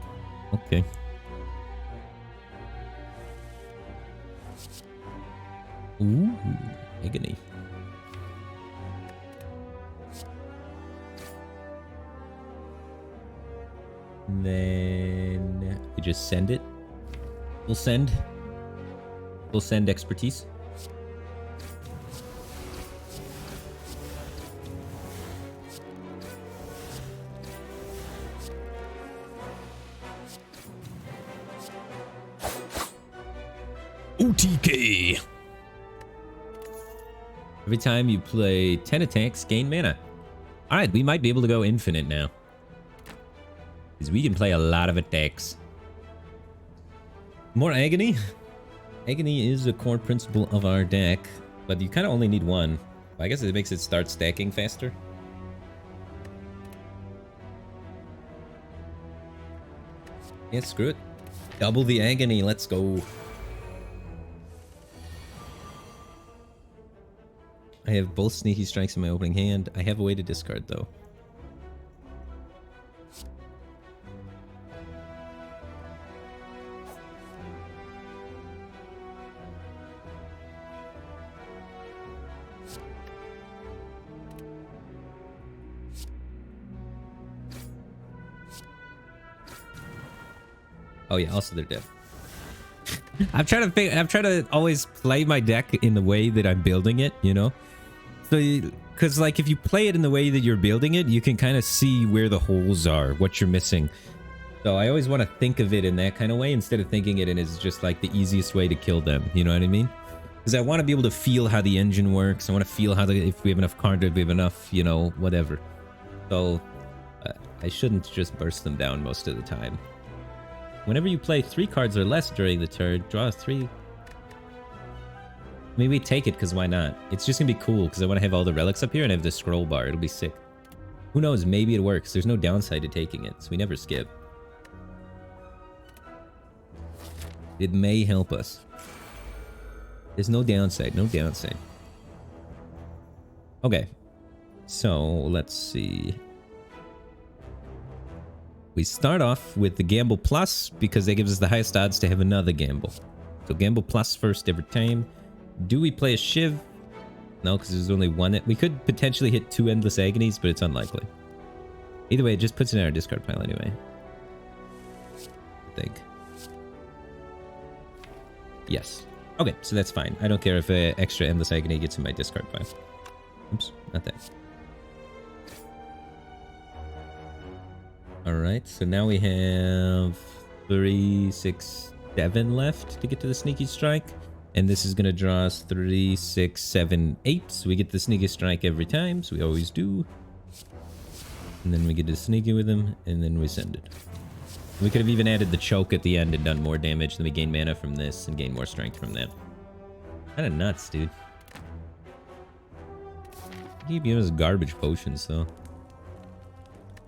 Okay. Ooh, agony. And then we just send it. We'll send expertise. OTK. Every time you play 10 attacks, gain mana. Alright, we might be able to go infinite now. Because we can play a lot of attacks. More agony? Agony is a core principle of our deck, but you kind of only need one. I guess it makes it start stacking faster. Yeah, screw it. Double the agony, let's go. I have both sneaky strikes in my opening hand. I have a way to discard though. Oh yeah, also they're dead. I'm trying to always play my deck in the way that I'm building it, you know? So, because like if you play it in the way that you're building it, you can kind of see where the holes are, what you're missing. So I always want to think of it in that kind of way instead of thinking it in as just like the easiest way to kill them, you know what I mean? Because I want to be able to feel how the engine works. I want to feel how if we have enough card, if we have enough, you know, whatever. So I shouldn't just burst them down most of the time. Whenever you play 3 cards or less during the turn, draw 3. Maybe take it, because why not? It's just going to be cool, because I want to have all the relics up here, and I have the scroll bar. It'll be sick. Who knows? Maybe it works. There's no downside to taking it, so we never skip. It may help us. There's no downside. No downside. Okay. So, let's see. We start off with the Gamble Plus because that gives us the highest odds to have another Gamble. So Gamble Plus first every time. Do we play a Shiv? No, because there's only one. We could potentially hit 2 Endless Agonies, but it's unlikely. Either way, it just puts it in our discard pile anyway. I think. Yes. Okay, so that's fine. I don't care if an extra Endless Agony gets in my discard pile. Oops, not that. Alright, so now we have 3, 6, 7 left to get to the Sneaky Strike. And this is going to draw us 3, 6, 7, 8. So we get the Sneaky Strike every time, so we always do. And then we get to Sneaky with him, and then we send it. We could have even added the Choke at the end and done more damage. Then we gain mana from this and gain more strength from that. Kind of nuts, dude. Keep giving us garbage potions, though.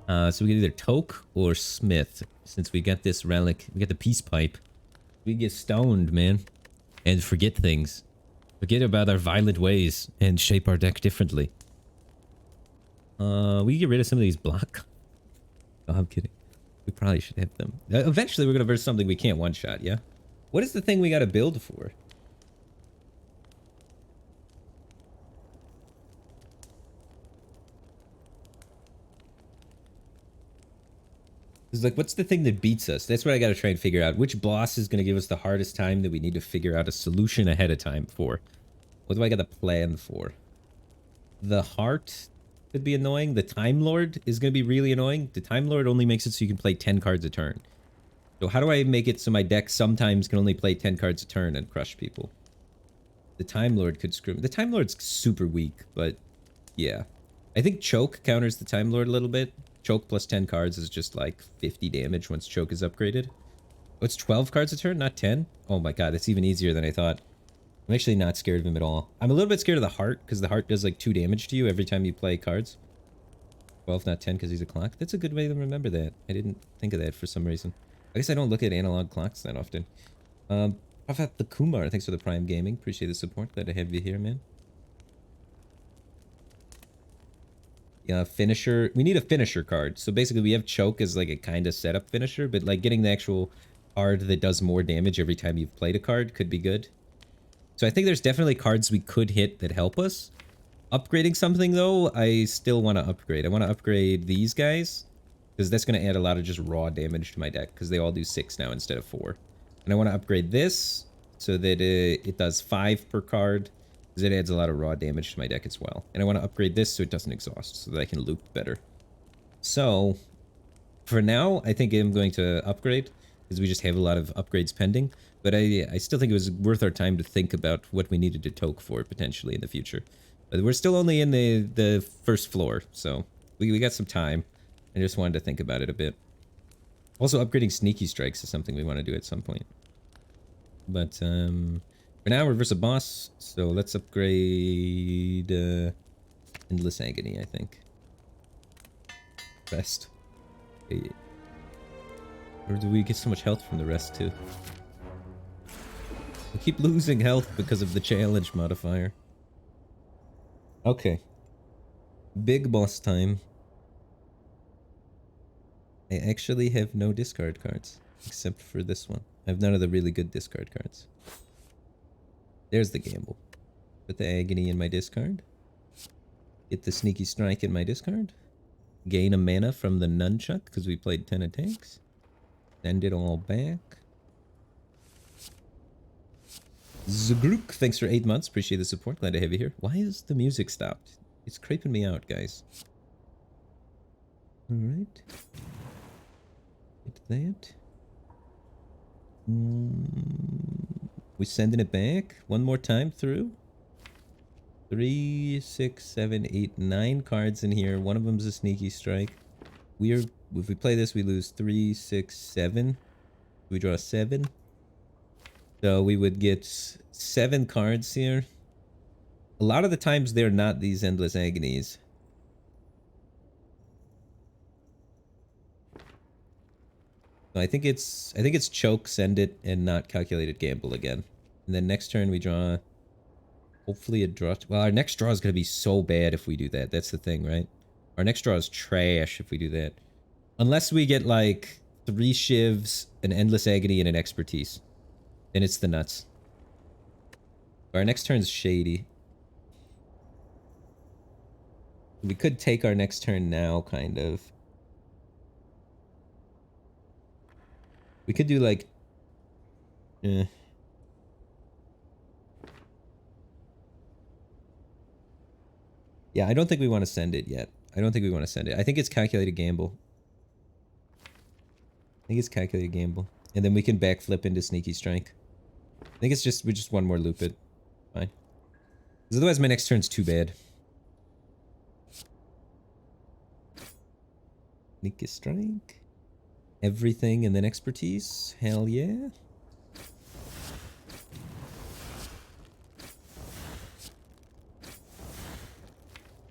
So we get either Toke or Smith. Since we got this relic, we get the Peace Pipe. We get stoned, man. And forget things. Forget about our violent ways and shape our deck differently. We get rid of some of these block. Oh, I'm kidding. We probably should have them. Eventually we're gonna verse something we can't one-shot, yeah? What is the thing we gotta build for? It's like, what's the thing that beats us? That's what I got to try and figure out. Which boss is going to give us the hardest time that we need to figure out a solution ahead of time for? What do I got to plan for? The heart could be annoying. The Time Lord is going to be really annoying. The Time Lord only makes it so you can play 10 cards a turn. So how do I make it so my deck sometimes can only play 10 cards a turn and crush people? The Time Lord could screw me. The Time Lord's super weak, but yeah. I think Choke counters the Time Lord a little bit. Choke plus 10 cards is just like 50 damage once Choke is upgraded. Oh, it's 12 cards a turn, not 10? Oh my god, that's even easier than I thought. I'm actually not scared of him at all. I'm a little bit scared of the Heart, because the Heart does like 2 damage to you every time you play cards. 12, not 10, because he's a clock. That's a good way to remember that. I didn't think of that for some reason. I guess I don't look at analog clocks that often. How about the Kumar? Thanks for the Prime Gaming. Appreciate the support. Glad to have you here, man. Yeah, finisher. We need a finisher card. So basically we have Choke as like a kind of setup finisher, but like getting the actual card that does more damage every time you've played a card could be good. So I think there's definitely cards we could hit that help us. Upgrading something though, I still want to upgrade. I want to upgrade these guys, because that's going to add a lot of just raw damage to my deck, because they all do 6 now instead of 4. And I want to upgrade this so that it does 5 per card, because it adds a lot of raw damage to my deck as well. And I want to upgrade this so it doesn't exhaust, so that I can loop better. So, for now, I think I'm going to upgrade, because we just have a lot of upgrades pending. But I still think it was worth our time to think about what we needed to toke for, potentially, in the future. But we're still only in the first floor, so we got some time. I just wanted to think about it a bit. Also, upgrading Sneaky Strikes is something we want to do at some point. But, for now, we're versus a boss, so let's upgrade, Endless Agony, I think. Best. Okay. Or do we get so much health from the rest, too? We keep losing health because of the challenge modifier. Okay. Big boss time. I actually have no discard cards, except for this one. I have none of the really good discard cards. There's the gamble. Put the Agony in my discard. Get the Sneaky Strike in my discard. Gain a mana from the Nunchuck, because we played 10 attacks. Send it all back. Zagruk, thanks for 8 months. Appreciate the support. Glad to have you here. Why is the music stopped? It's creeping me out, guys. Alright. Get that. We sending it back one more time through. 3, 6, 7, 8, 9 cards in here. One of them's a Sneaky Strike. If we play this, we lose 3, 6, 7. We draw 7. So we would get 7 cards here. A lot of the times they're not these Endless Agonies. So I think it's Choke, Send It, and not Calculated Gamble again. And then next turn we draw, hopefully a draw. Well, our next draw is going to be so bad if we do that. That's the thing, right? Our next draw is trash if we do that. Unless we get like 3 Shivs, an Endless Agony, and an Expertise. Then it's the nuts. Our next turn's shady. We could take our next turn now, kind of. We could do like... Yeah, I don't think we want to send it yet. I don't think we want to send it. I think it's Calculated Gamble. I think it's Calculated Gamble. And then we can backflip into Sneaky Strike. I think it's just, we just one more loop it. Fine. Because otherwise my next turn's too bad. Sneaky Strike. Everything and then Expertise. Hell yeah.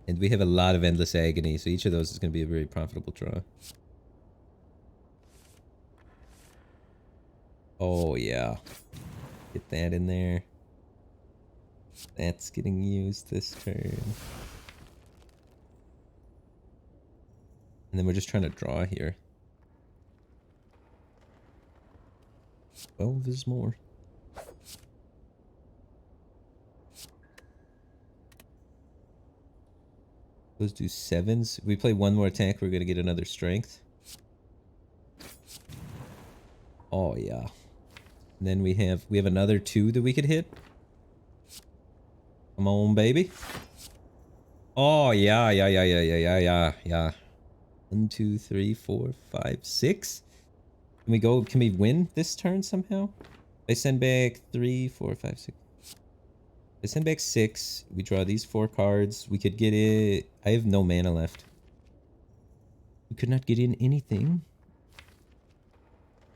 And we have a lot of Endless Agony, so each of those is going to be a very profitable draw. Oh, yeah. Get that in there. That's getting used this turn. And then we're just trying to draw here. 12 is more. Those do 7s. If we play one more attack, we're going to get another strength. Oh yeah. And then we have another 2 that we could hit. Come on, baby. Oh yeah, yeah, yeah, yeah, yeah, yeah, yeah, yeah. 1, 2, 3, 4, 5, 6. Can we go? Can we win this turn somehow? I send back 3, 4, 5, 6. I send back 6. We draw these 4 cards. We could get it. I have no mana left. We could not get in anything.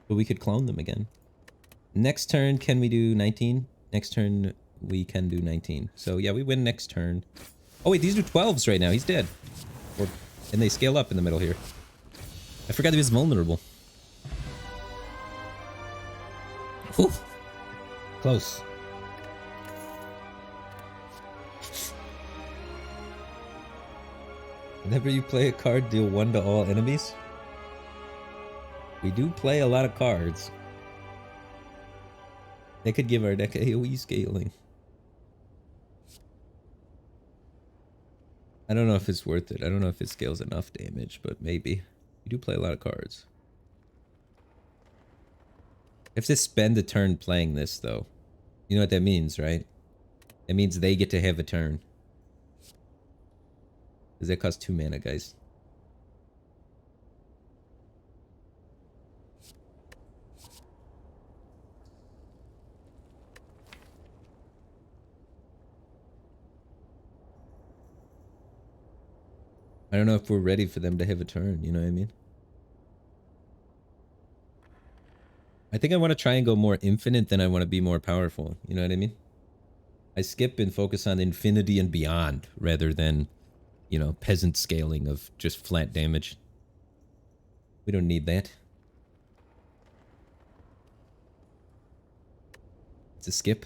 But we could clone them again. Next turn, can we do 19? Next turn, we can do 19. So yeah, we win next turn. Oh wait, these are 12s right now. He's dead. And they scale up in the middle here. I forgot he was vulnerable. Whew. Close. Whenever you play a card, deal 1 to all enemies. We do play a lot of cards. That could give our deck AoE scaling. I don't know if it's worth it. I don't know if it scales enough damage, but maybe. We do play a lot of cards. I have to spend a turn playing this, though. You know what that means, right? It means they get to have a turn. Because that costs 2 mana, guys. I don't know if we're ready for them to have a turn, you know what I mean? I think I want to try and go more infinite than I want to be more powerful, you know what I mean? I skip and focus on infinity and beyond, rather than, you know, peasant scaling of just flat damage. We don't need that. It's a skip.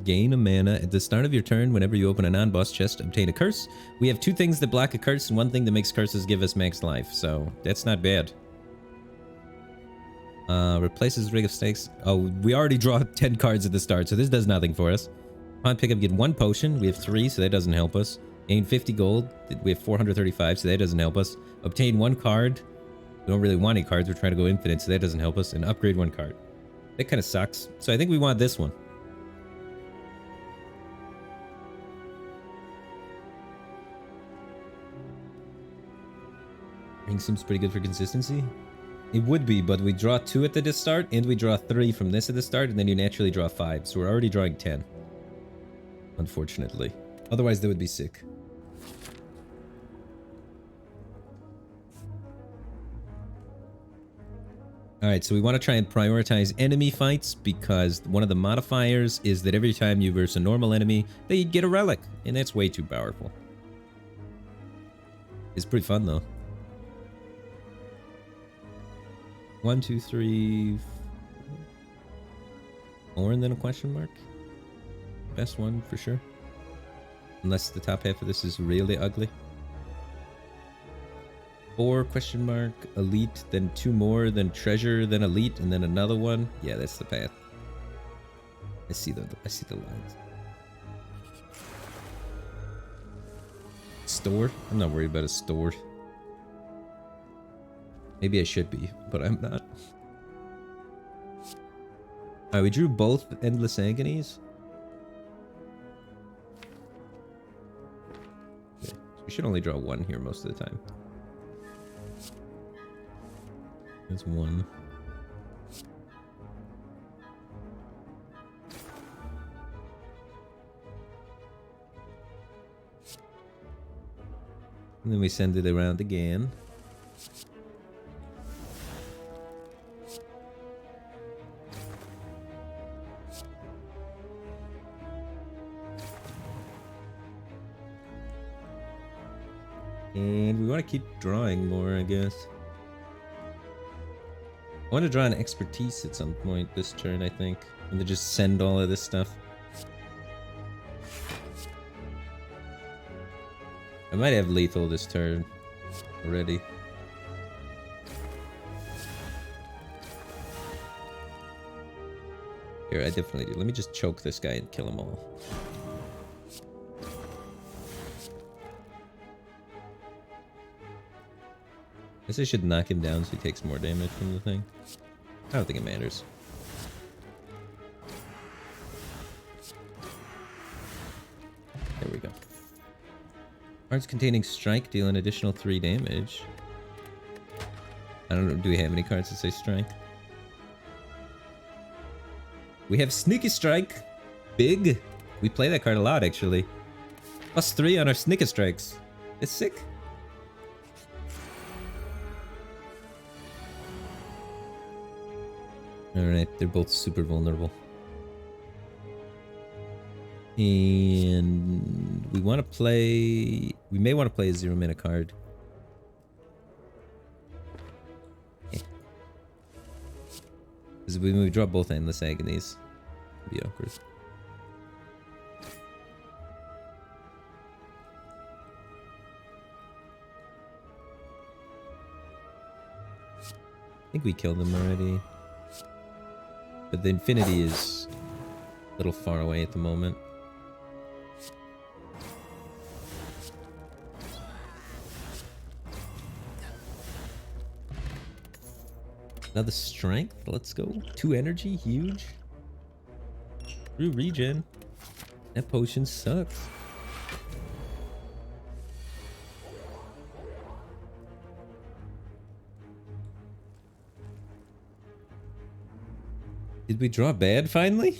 Gain a mana. At the start of your turn, whenever you open a non-boss chest, obtain a curse. We have 2 things that block a curse and 1 thing that makes curses give us max life, so that's not bad. Replaces Ring of Snakes. Oh, we already draw 10 cards at the start, so this does nothing for us. Upon pickup, get 1 potion. We have 3, so that doesn't help us. Gain 50 gold. We have 435, so that doesn't help us. Obtain 1 card. We don't really want any cards. We're trying to go infinite, so that doesn't help us. And upgrade 1 card. That kind of sucks. So I think we want this one. Ring seems pretty good for consistency. It would be, but we draw 2 at the start, and we draw 3 from this at the start, and then you naturally draw 5. So we're already drawing 10. Unfortunately. Otherwise, that would be sick. Alright, so we want to try and prioritize enemy fights, because one of the modifiers is that every time you verse a normal enemy, they get a relic, and that's way too powerful. It's pretty fun, though. 1, 2, 3, 4, and then a question mark. Best one for sure. Unless the top half of this is really ugly. 4 question mark, elite, then 2 more, then treasure, then elite, and then another one. Yeah, that's the path. I see the lines. Store? I'm not worried about a store. Maybe I should be, but I'm not. Alright, we drew both Endless Agonies. Okay, so we should only draw 1 here most of the time. That's 1. And then we send it around again. And we want to keep drawing more, I guess. I want to draw an expertise at some point this turn, I think. And to just send all of this stuff. I might have lethal this turn already. Here, I definitely do. Let me just choke this guy and kill them all. Guess I should knock him down so he takes more damage from the thing. I don't think it matters. There we go. Cards containing strike deal an additional 3 damage. I don't know, do we have any cards that say strike? We have Sneaky Strike. Big. We play that card a lot, actually. +3 on our Sneaky Strikes. It's sick. Alright, they're both super vulnerable. And we want to play... We may want to play a 0-mana card. Because when we draw both Endless Agonies, it'd be awkward. I think we killed them already. But the Infinity is a little far away at the moment. Another strength. Let's go. 2 energy. Huge. Through regen. That potion sucks. Did we draw bad finally?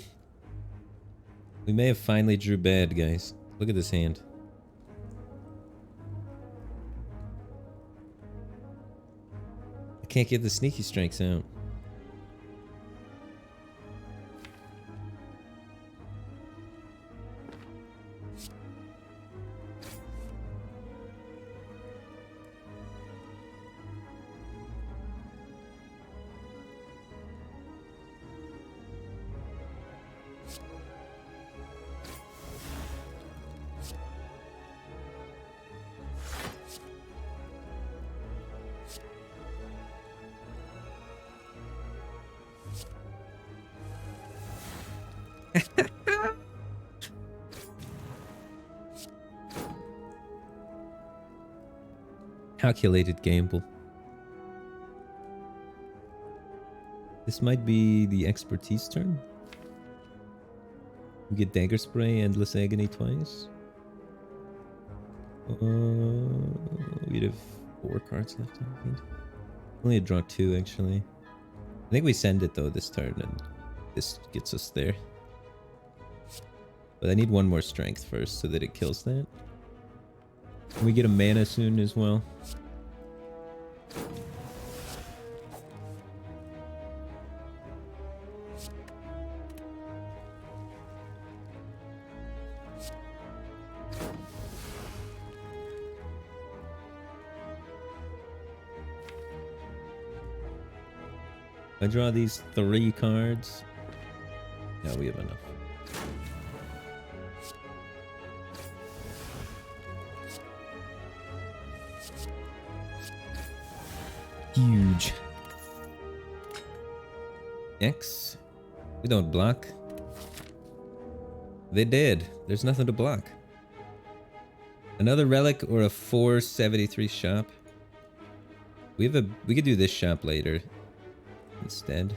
We may have finally drew bad, guys. Look at this hand. I can't get the sneaky strikes out. Calculated gamble. This might be the expertise turn. We get Dagger Spray, Endless Agony twice. We'd have 4 cards left, I think. Only draw 2 actually. I think we send it though this turn and this gets us there. But I need 1 more strength first so that it kills that. Can we get a mana soon as well? I draw these 3 cards. Yeah, we have enough. Huge. X. We don't block. They did. There's nothing to block. Another relic or a 473 shop. We could do this shop later instead.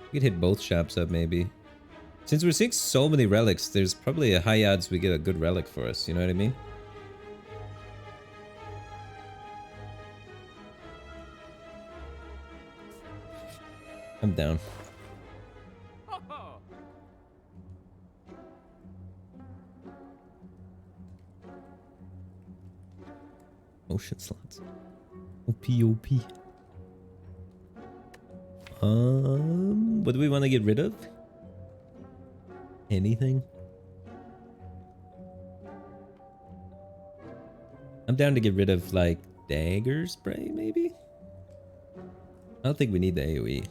We could hit both shops up maybe. Since we're seeing so many relics, there's probably a high odds we get a good relic for us, you know what I mean? I'm down. Motion slots. OP. What do we want to get rid of? Anything? I'm down to get rid of like Dagger Spray maybe? I don't think we need the AoE.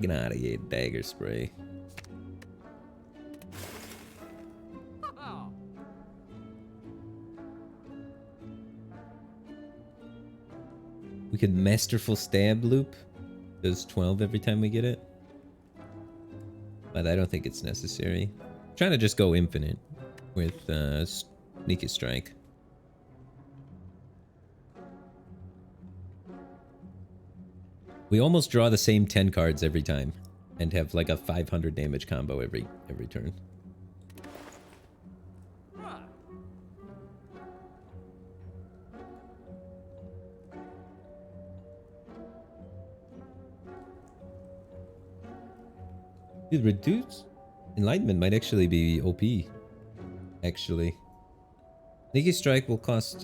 Get out of here, Dagger Spray. We could Masterful Stab loop. Does 12 every time we get it. but I don't think it's necessary. I'm trying to just go infinite with Sneaky Strike. We almost draw the same 10 cards every time and have like a 500 damage combo every turn. Dude, reduce enlightenment might actually be OP. Actually, Sneaky Strike will cost.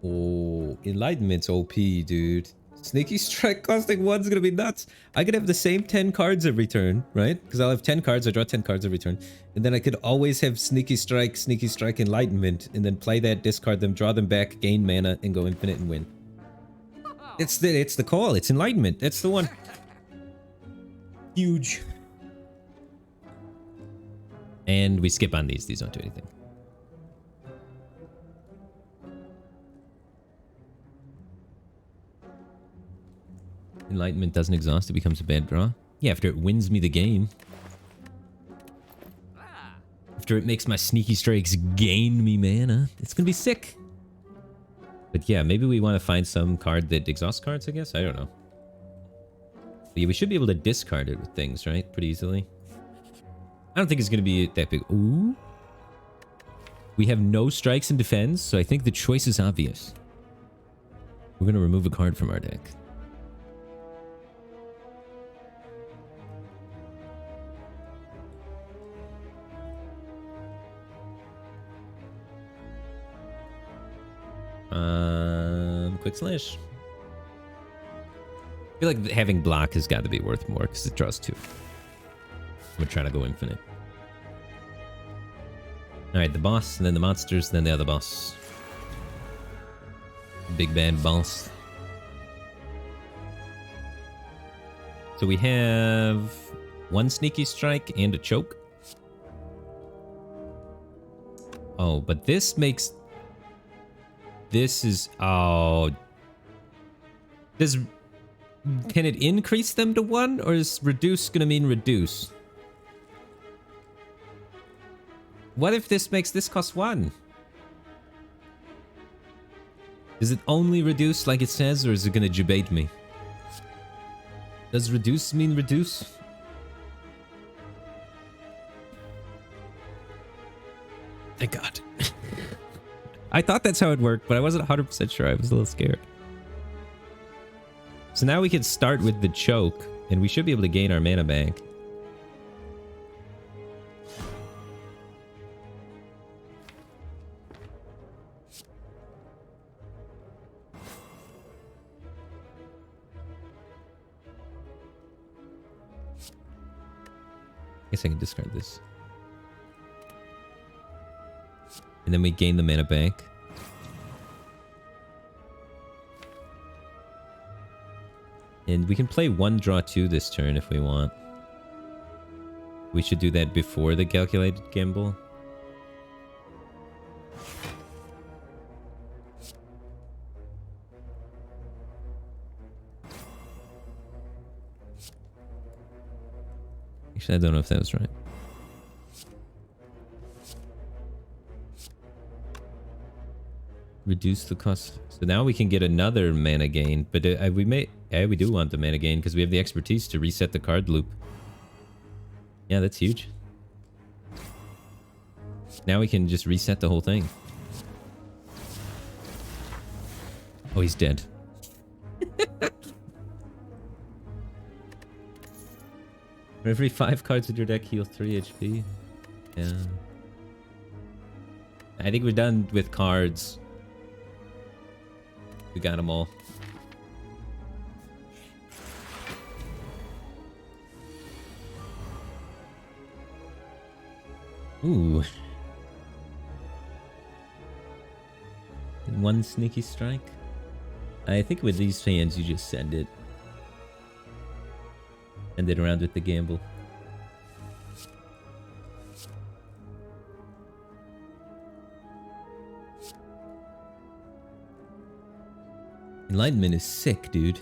Oh, enlightenment's OP, dude. Sneaky Strike costing 1's gonna be nuts. I could have the same 10 cards every turn, right? Because I'll have 10 cards. I draw 10 cards every turn, and then I could always have Sneaky Strike, Enlightenment, and then play that, discard them, draw them back, gain mana, and go infinite and win. It's the call. It's Enlightenment. That's the one. Huge. And we skip on these. These don't do anything. Enlightenment doesn't exhaust. It becomes a bad draw. Yeah, after it wins me the game. After it makes my Sneaky Strikes gain me mana. It's gonna be sick. But yeah, maybe we want to find some card that exhausts cards, I guess? I don't know. But yeah, we should be able to discard it with things, right? Pretty easily. I don't think it's going to be that big. Ooh. We have no strikes in defense, so I think the choice is obvious. We're going to remove a card from our deck. Quick Slash. I feel like having block has got to be worth more because it draws 2. We're trying to go infinite. Alright, the boss, and then the monsters, and then the other boss. Big bad boss. So we have 1 Sneaky Strike and a choke. Oh, but this makes... This is... Oh... Can it increase them to 1, or is reduce gonna mean reduce? What if this makes this cost 1? Is it only reduce like it says, or is it gonna debate me? Does reduce mean reduce? Thank God. I thought that's how it worked, but I wasn't 100% sure. I was a little scared. So now we can start with the choke, and we should be able to gain our mana back. I guess I can discard this. And then we gain the mana back. And we can play 1 draw 2 this turn if we want. We should do that before the calculated gamble. Actually, I don't know if that was right. Reduce the cost. So now we can get another mana gain, but we do want the mana gain because we have the expertise to reset the card loop. Yeah, that's huge. Now we can just reset the whole thing. Oh, he's dead. For every 5 cards in your deck, heal 3 HP. Yeah. I think we're done with cards. We got them all. Ooh. 1 Sneaky Strike. I think with these fans, you just send it. Send it around with the gamble. Enlightenment is sick, dude.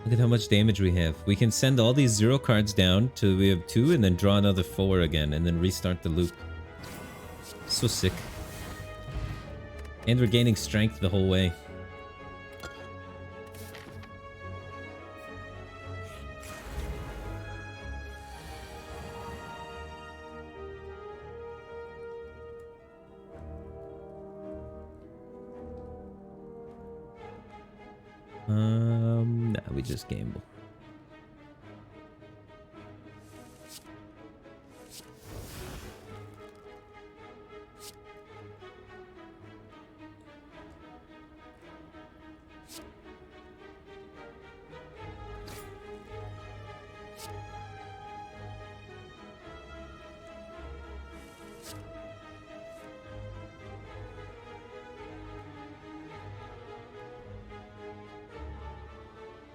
Look at how much damage we have. We can send all these 0 cards down till we have 2 and then draw another 4 again and then restart the loop. So sick. And we're gaining strength the whole way. Nah, we just gamble.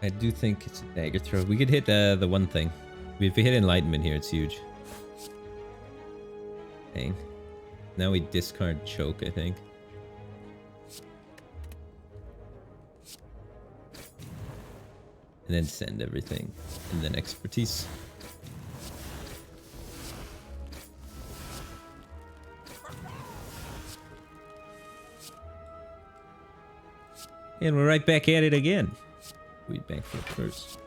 I do think it's a dagger throw. We could hit the one thing. If we hit enlightenment here, it's huge. Dang. Now we discard choke, I think. And then send everything. And then expertise. And we're right back at it again. We backflip first.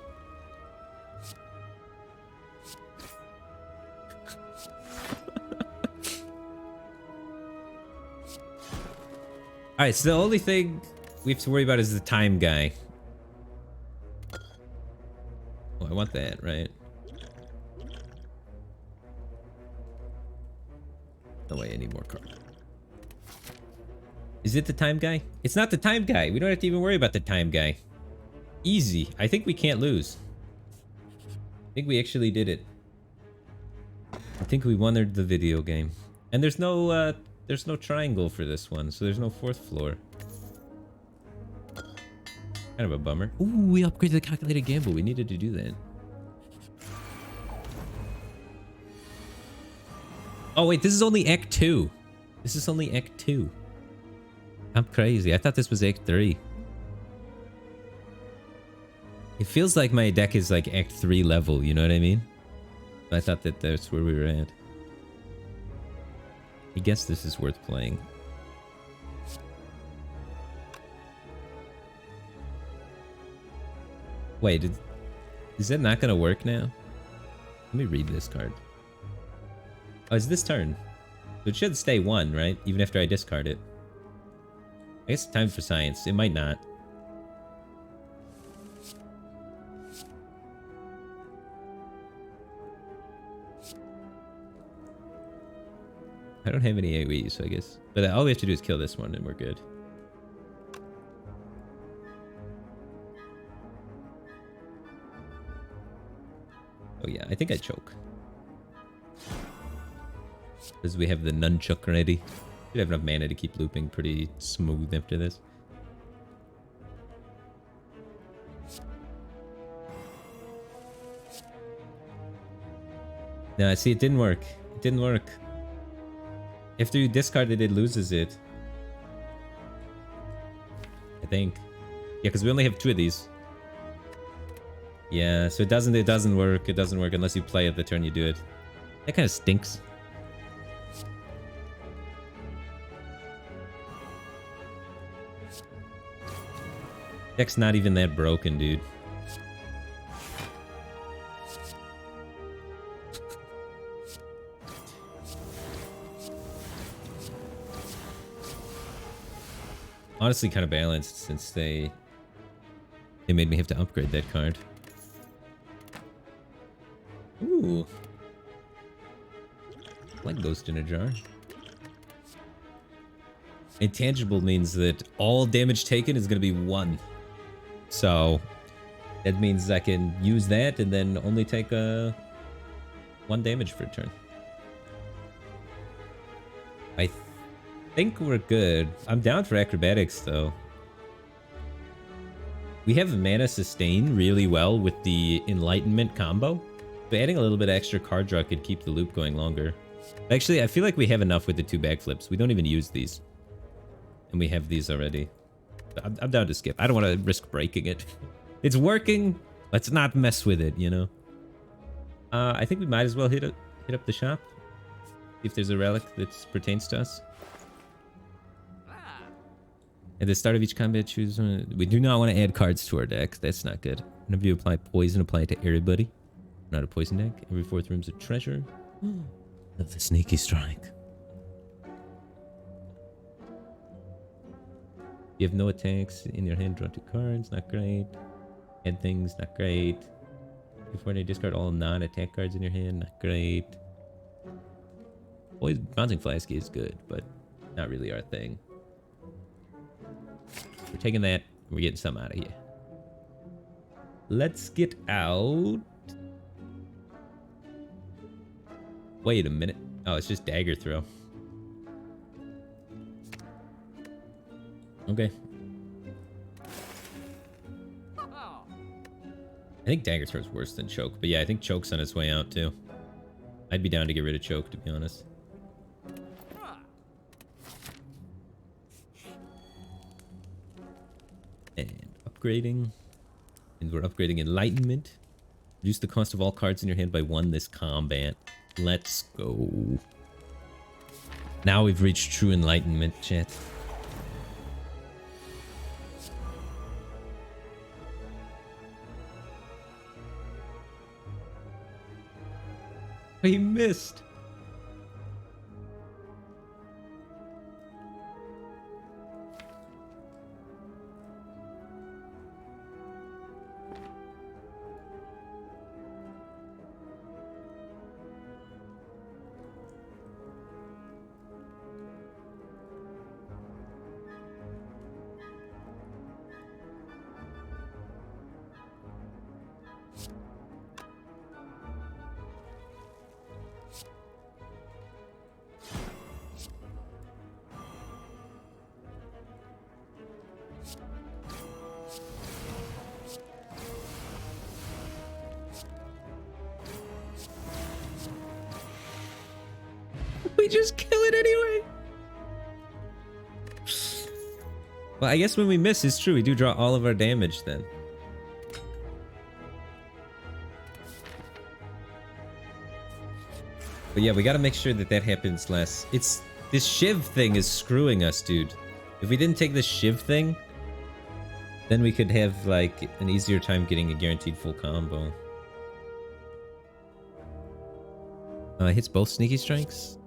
Alright, so the only thing we have to worry about is the time guy. Oh, I want that, right? No way, I need more card. Is it the time guy? It's not the time guy. We don't have to even worry about the time guy. Easy. I think we can't lose. I think we actually did it. I think we won the video game. And there's no triangle for this one, so there's no 4th floor. Kind of a bummer. Ooh, we upgraded the calculated gamble. We needed to do that. Oh wait, this is only Act 2. This is only Act 2. I'm crazy. I thought this was Act 3. It feels like my deck is like Act 3 level, you know what I mean? I thought that that's where we were at. I guess this is worth playing. Wait, is that not gonna work now? Let me read this card. Oh, it's this turn. So it should stay 1, right? Even after I discard it. I guess it's time for science. It might not. I don't have any AoE, so I guess. But all we have to do is kill this one and we're good. Oh yeah, I think I choke. Because we have the nunchuck ready. Should have enough mana to keep looping pretty smooth after this. No, see, it didn't work. It didn't work. After you discard it, it loses it. I think. Yeah, because we only have 2 of these. Yeah, so it doesn't work. It doesn't work unless you play it the turn you do it. That kind of stinks. Deck's not even that broken, dude. Honestly, kind of balanced since they made me have to upgrade that card. Ooh. Like Ghost in a Jar. Intangible means that all damage taken is going to be 1. So that means I can use that and then only take 1 damage for a turn. I think we're good. I'm down for acrobatics though. We have mana sustain really well with the enlightenment combo, but adding a little bit of extra card draw could keep the loop going longer. Actually, I feel like we have enough with the 2 backflips. We don't even use these. And we have these already. I'm down to skip. I don't want to risk breaking it. It's working. Let's not mess with it, you know. I think we might as well hit up the shop. See if there's a relic that pertains to us. At the start of each combat, choose one. We do not want to add cards to our deck. That's not good. Whenever you apply poison, apply it to everybody. Not a poison deck. Every 4th room's a treasure. Of the sneaky strike. You have no attacks in your hand. Draw 2 cards. Not great. Add things. Not great. Before they discard all non-attack cards in your hand. Not great. Always bouncing flask is good, but not really our thing. We're taking that. We're getting some out of here. Let's get out. Wait a minute. Oh, it's just dagger throw. Okay. I think dagger throw is worse than choke, but yeah, I think choke's on its way out too. I'd be down to get rid of choke, to be honest. And upgrading. And we're upgrading enlightenment. Reduce the cost of all cards in your hand by 1 this combat. Let's go. Now we've reached true enlightenment, chat. He missed. We just kill it anyway. Well, I guess when we miss, it's true. We do draw all of our damage then. But yeah, we got to make sure that that happens less. It's this shiv thing is screwing us, dude. If we didn't take the shiv thing, then we could have like an easier time getting a guaranteed full combo. Hits both sneaky strikes.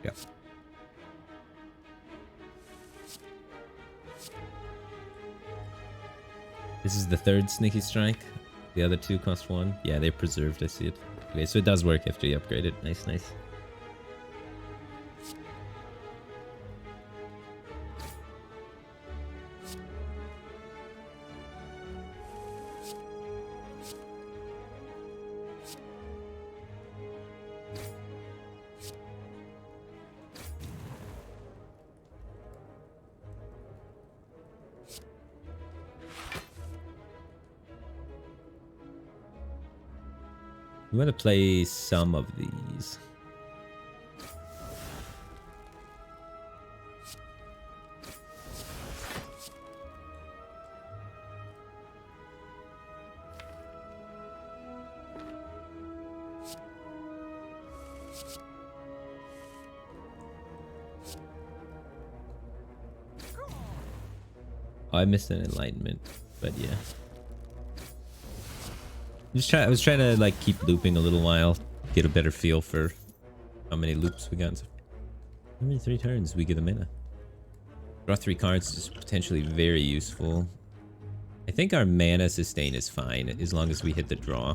Yeah. This is the 3rd sneaky strike. The other 2 cost 1. Yeah, they're preserved. I see it. Okay, so it does work after you upgrade it. Nice, nice. I'm gonna play some of these. Oh, I missed an enlightenment, but yeah. I was trying to like keep looping a little while, get a better feel for how many loops we got. So every 3 turns we get a mana. Draw 3 cards is potentially very useful. I think our mana sustain is fine as long as we hit the draw.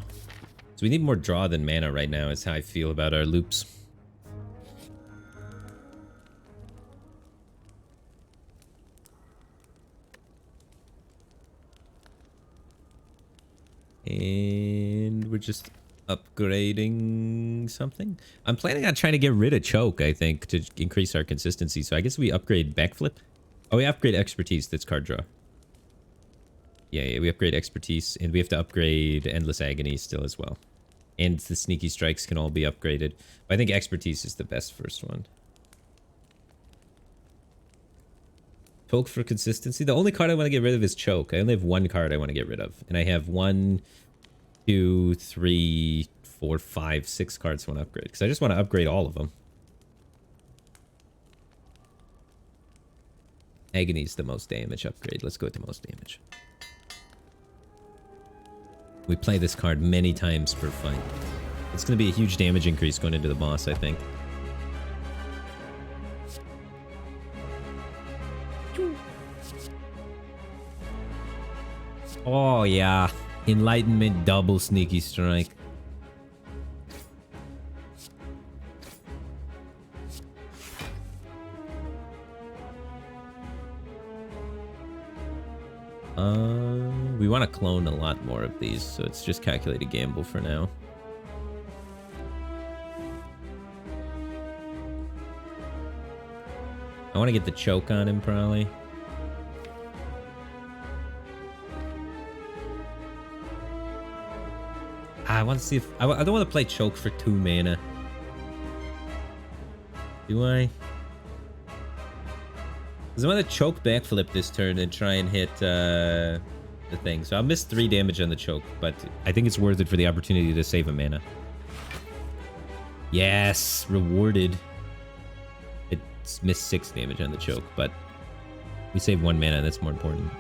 So we need more draw than mana right now is how I feel about our loops. And we're just upgrading something. I'm planning on trying to get rid of choke, I think, to increase our consistency. So I guess we upgrade backflip. Oh, we upgrade expertise. That's card draw. Yeah, we upgrade expertise, and we have to upgrade endless agony still as well. And the sneaky strikes can all be upgraded. But I think expertise is the best first one. Choke for consistency. The only card I want to get rid of is choke. I only have one card I want to get rid of. And I have 1, 2, 3, 4, 5, 6 cards I want to upgrade. Because I just want to upgrade all of them. Agony is the most damage upgrade. Let's go with the most damage. We play this card many times per fight. It's going to be a huge damage increase going into the boss, I think. Oh, yeah. Enlightenment double sneaky strike. We want to clone a lot more of these, so it's just calculated gamble for now. I want to get the choke on him, probably. I want to see if... I don't want to play choke for 2 mana. Do I? Because I want to choke backflip this turn and try and hit the thing. So I'll miss 3 damage on the choke, but I think it's worth it for the opportunity to save a mana. Yes! Rewarded. It's missed 6 damage on the choke, but we save 1 mana, and that's more important.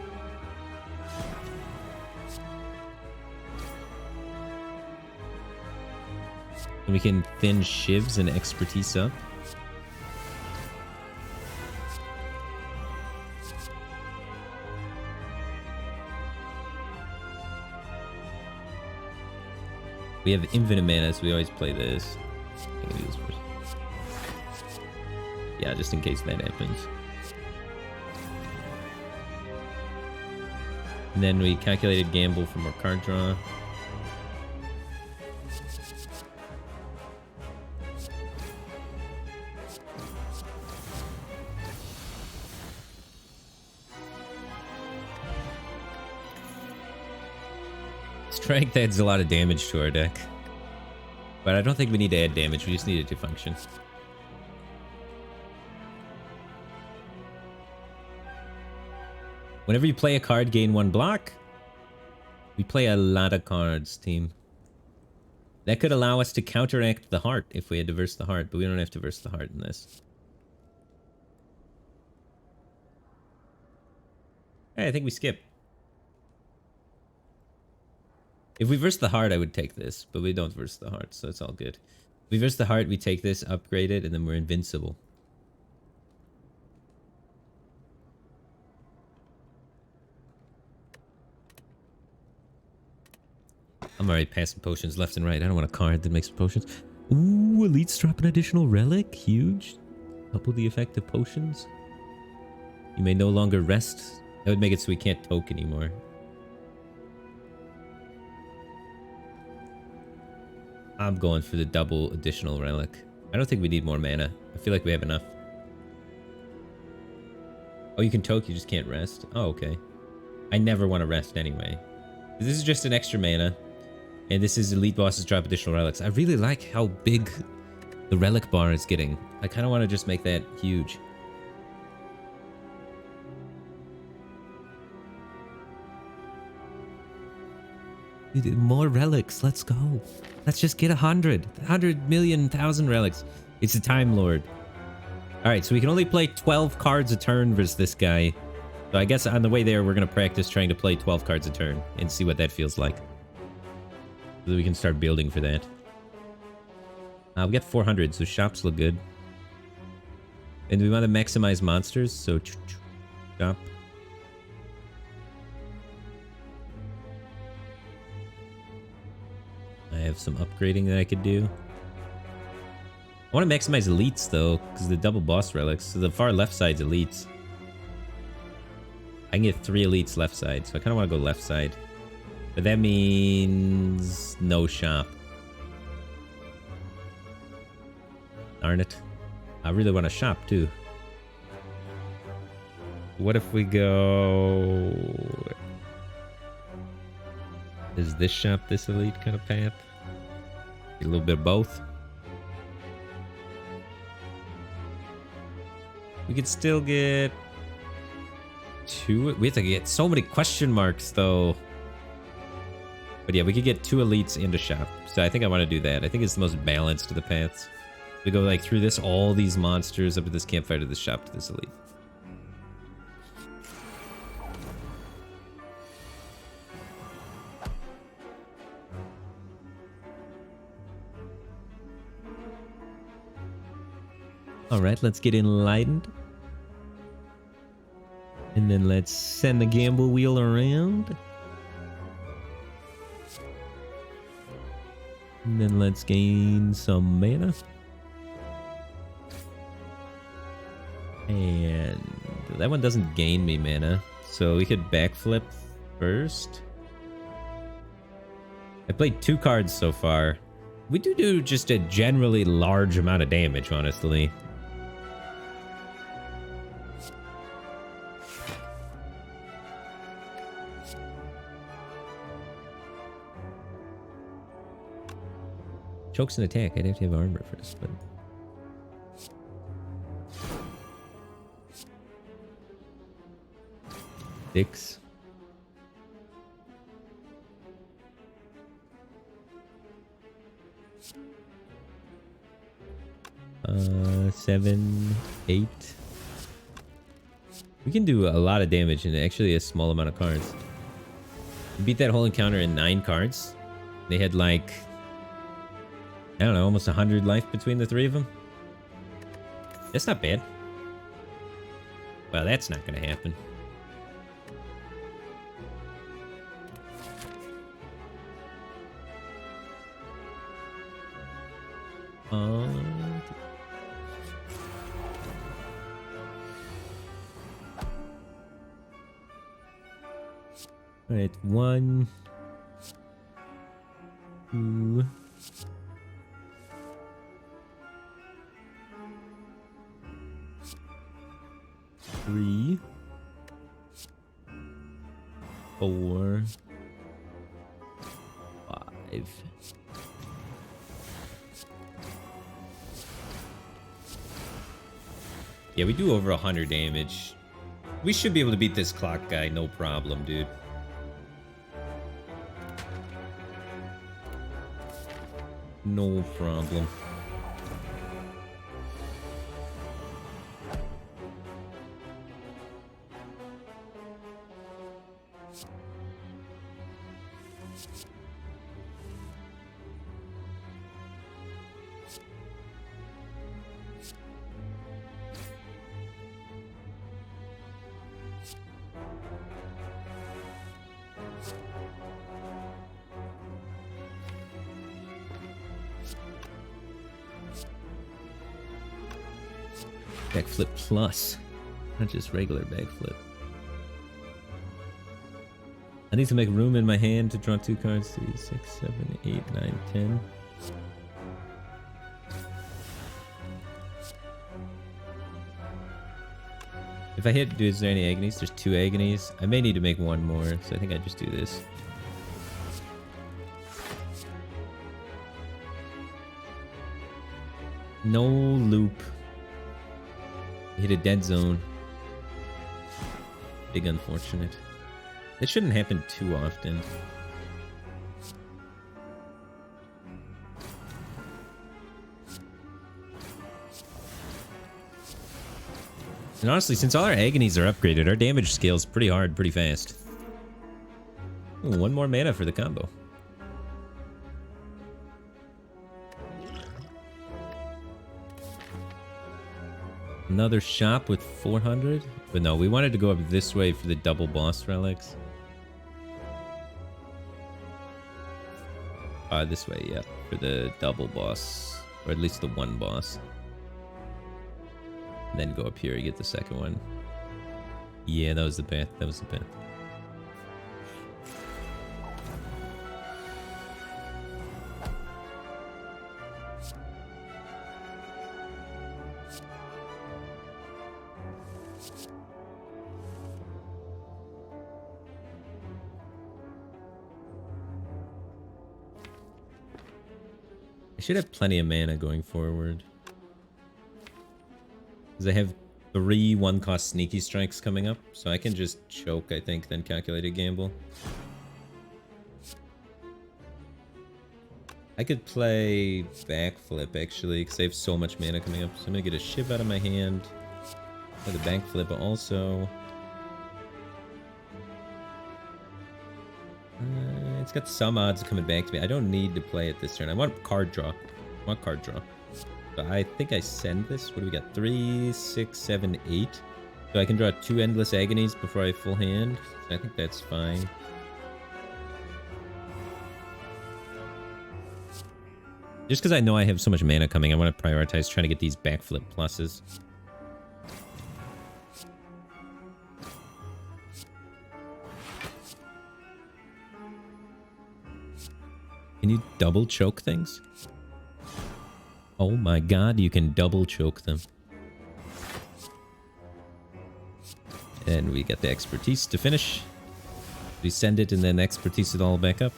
And we can thin shivs and expertise up. We have infinite mana, so we always play this. I can do this first. Yeah, just in case that happens. And then we calculated gamble for more card draw. Strength adds a lot of damage to our deck. But I don't think we need to add damage, we just need it to function. Whenever you play a card, gain 1 block. We play a lot of cards, team. That could allow us to counteract the heart if we had to verse the heart, but we don't have to verse the heart in this. Hey, I think we skip. If we verse the heart, I would take this, but we don't verse the heart, so it's all good. If we verse the heart, we take this, upgrade it, and then we're invincible. I'm already passing potions left and right. I don't want a card that makes potions. Ooh, elites drop an additional relic. Huge. Double the effect of potions. You may no longer rest. That would make it so we can't toke anymore. I'm going for the double additional relic. I don't think we need more mana. I feel like we have enough. Oh, you can toke, you just can't rest? Oh, okay. I never want to rest anyway. This is just an extra mana. And this is elite bosses drop additional relics. I really like how big the relic bar is getting. I kind of want to just make that huge. More relics. Let's go. Let's just get 100,000,000 relics. It's a Time Lord. Alright, so we can only play 12 cards a turn versus this guy. So I guess on the way there, we're going to practice trying to play 12 cards a turn and see what that feels like. So that we can start building for that. We got 400, so shops look good. And we want to maximize monsters, so shop. I have some upgrading that I could do. I want to maximize elites though, because the double boss relics. So the far left side's elites. I can get 3 elites left side, so I kind of want to go left side. But that means no shop. Darn it. I really want to shop too. What if we go... Is this shop this elite kind of path? A little bit of both. We could still get two. We have to get so many question marks though. But yeah, we could get 2 elites into shop. So I think I want to do that. I think it's the most balanced of the paths. We go like through this, all these monsters up to this campfire to this shop to this elite. All right, let's get enlightened. And then let's send the gamble wheel around. And then let's gain some mana. And that one doesn't gain me mana. So we could backflip first. I played 2 cards so far. We do just a generally large amount of damage, honestly. Chokes an attack. I'd have to have armor first, but... Six. Seven, 8. We can do a lot of damage in actually a small amount of cards. We beat that whole encounter in 9 cards. They had like... I don't know, almost 100 life between the 3 of them. That's not bad. Well, that's not going to happen. Alright, 1, 2, 3, 4, 5. Yeah, we do over 100 damage. We should be able to beat this clock guy, no problem, dude. No problem. Backflip plus, not just regular backflip. I need to make room in my hand to draw 2 cards. 3, 6, 7, 8, 9, 10. If I hit, is there any agonies? There's 2 agonies. I may need to make 1 more, so I think I just do this. No loop. Hit a dead zone. Big unfortunate. It shouldn't happen too often. And honestly, since all our agonies are upgraded, our damage scales pretty hard, pretty fast. Ooh, 1 more mana for the combo. Another shop with 400? But no, we wanted to go up this way for the double boss relics. This way, yeah. For the double boss. Or at least the 1 boss. And then go up here, you get the second one. Yeah, that was the path. That was the path. I should have plenty of mana going forward. Because I have 3 1-cost sneaky strikes coming up. So I can just choke, I think, then calculated gamble. I could play backflip, actually, because I have so much mana coming up. So I'm going to get a Shiv out of my hand. Play the backflip also. It's got some odds of coming back to me. I don't need to play it this turn. I want card draw. I want card draw. So I think I send this. What do we got? 3, 6, 7, 8. So I can draw 2 Endless Agonies before I full hand. So I think that's fine. Just because I know I have so much mana coming, I want to prioritize trying to get these backflip pluses. Can you double choke things? Oh my god, you can double choke them. And we get the expertise to finish. We send it and then expertise it all back up.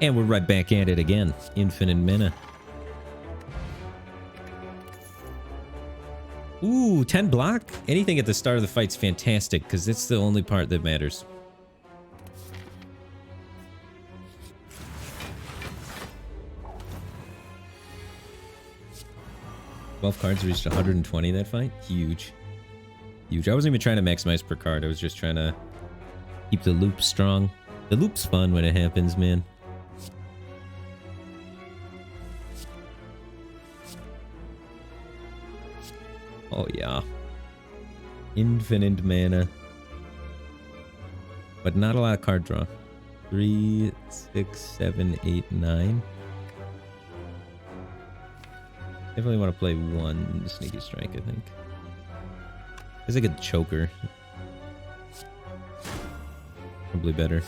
And we're right back at it again. Infinite mana. Ooh, 10 block? Anything at the start of the fight's fantastic, because it's the only part that matters. Twelve cards reached 120 that fight? Huge. Huge. I wasn't even trying to maximize per card. I was just trying to keep the loop strong. The loop's fun when it happens, man. Oh yeah. Infinite mana. But not a lot of card draw. 3, 6, 7, 8, 9. Definitely want to play 1 sneaky strike, I think. There's like a choker. Probably better.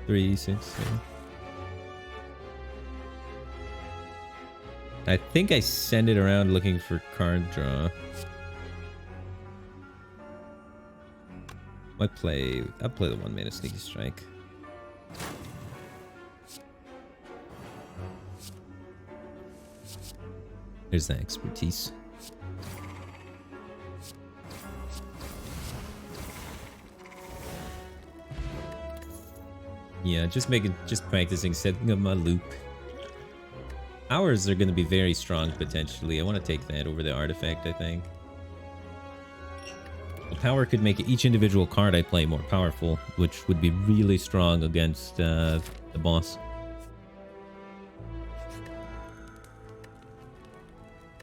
Three, 6, 7. I think I send it around looking for card draw. I'll play the 1 mana sneaky strike. There's the expertise. Yeah, just practicing setting up my loop. Ours are going to be very strong potentially. I want to take that over the artifact, I think. The power could make each individual card I play more powerful, which would be really strong against the boss.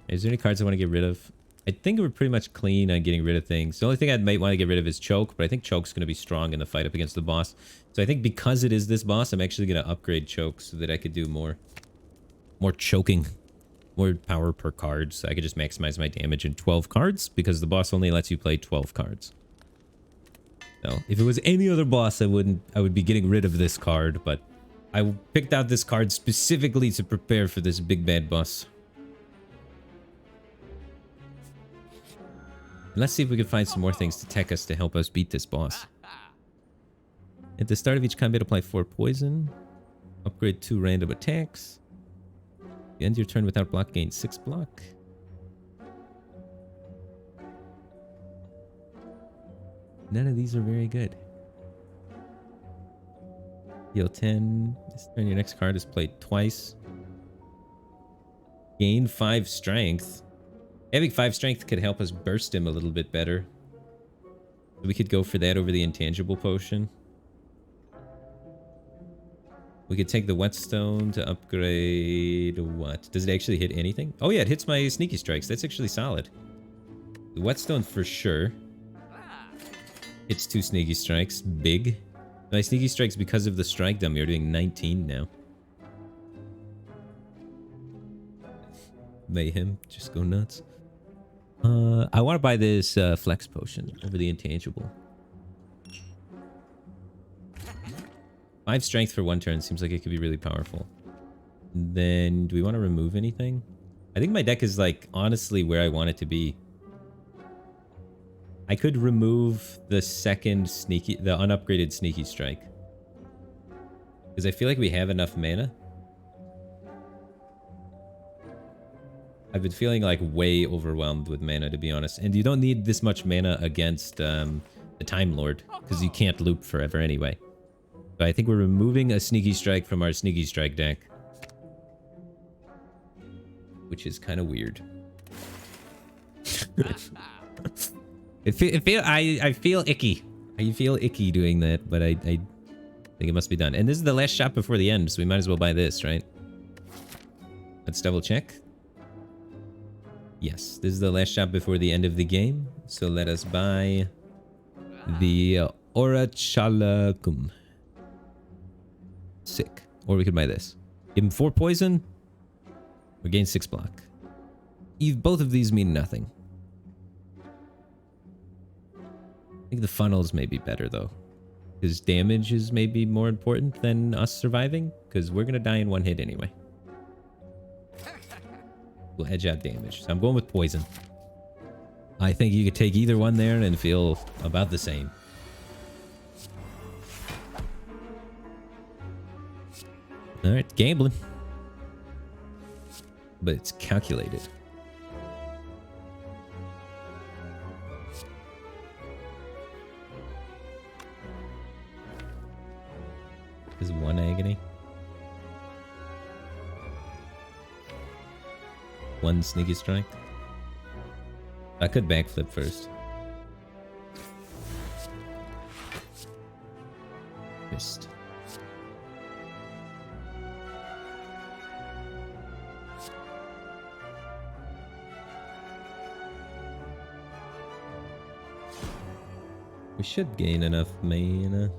Is there any cards I want to get rid of? I think we're pretty much clean on getting rid of things. The only thing I might want to get rid of is Choke, but I think Choke's going to be strong in the fight up against the boss. So I think because it is this boss, I'm actually going to upgrade Choke so that I could do more choking, more power per card, so I could just maximize my damage in 12 cards, because the boss only lets you play 12 cards. So if it was any other boss, I would be getting rid of this card, but I picked out this card specifically to prepare for this big bad boss. Let's see if we can find some more things to tech us to help us beat this boss. At the start of each combat, apply 4 poison. Upgrade 2 random attacks. You end your turn without block, gain 6 block. None of these are very good. Heal 10. This turn, your next card is played twice. Gain 5 strength. Having 5 strength could help us burst him a little bit better. We could go for that over the intangible potion. We could take the whetstone to upgrade what? Does it actually hit anything? Oh yeah, it hits my sneaky strikes. That's actually solid. The whetstone for sure. Hits 2 sneaky strikes. Big. My sneaky strikes, because of the strike dummy, are doing 19 now. Mayhem. Just go nuts. I want to buy this flex potion over the intangible. 5 strength for 1 turn seems like it could be really powerful. Then, do we want to remove anything? I think my deck is, like, honestly where I want it to be. I could remove the the unupgraded Sneaky Strike. Because I feel like we have enough mana. I've been feeling, like, way overwhelmed with mana, to be honest. And you don't need this much mana against the Time Lord, because you can't loop forever anyway. So I think we're removing a Sneaky Strike from our Sneaky Strike deck. Which is kind of weird. I feel icky. I feel icky doing that, but I think it must be done. And this is the last shop before the end, so we might as well buy this, right? Let's double check. Yes, this is the last shop before the end of the game. So let us buy the Orachalacum. Sick. Or we could buy this. Give him 4 poison. We gain 6 block. Both of these mean nothing. I think the funnels may be better though. Because damage is maybe more important than us surviving. Because we're going to die in 1 hit anyway. We'll edge out damage. So I'm going with poison. I think you could take either one there and feel about the same. Alright, gambling. But it's calculated. Is 1 agony. 1 Sneaky Strike. I could backflip first. Missed. We should gain enough mana.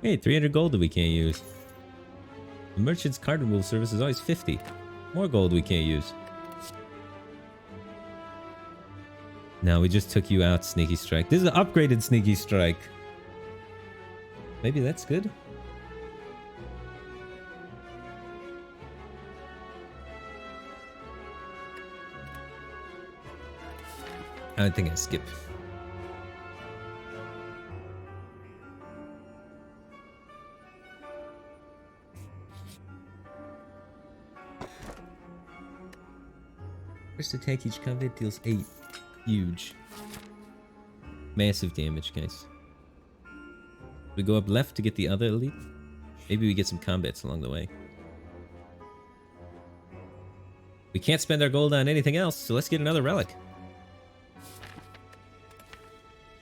Hey, 300 gold that we can't use. The merchant's card removal service is always 50. More gold we can't use. No, we just took you out, Sneaky Strike. This is an upgraded Sneaky Strike. Maybe that's good. I think I skip. First attack each combat deals 8. Huge. Massive damage, guys. We go up left to get the other elite. Maybe we get some combats along the way. We can't spend our gold on anything else, so let's get another relic.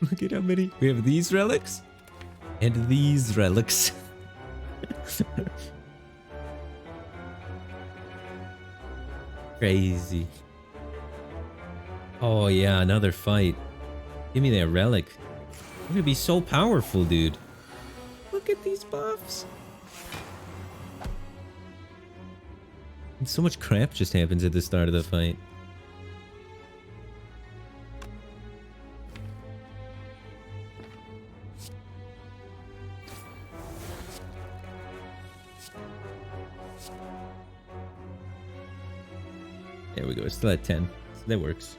Look at how many. We have these relics. And these relics. Crazy. Oh yeah, another fight. Give me that relic. We're gonna be so powerful, dude. Look at these buffs. And so much crap just happens at the start of the fight. There we go, it's still at 10. So that works.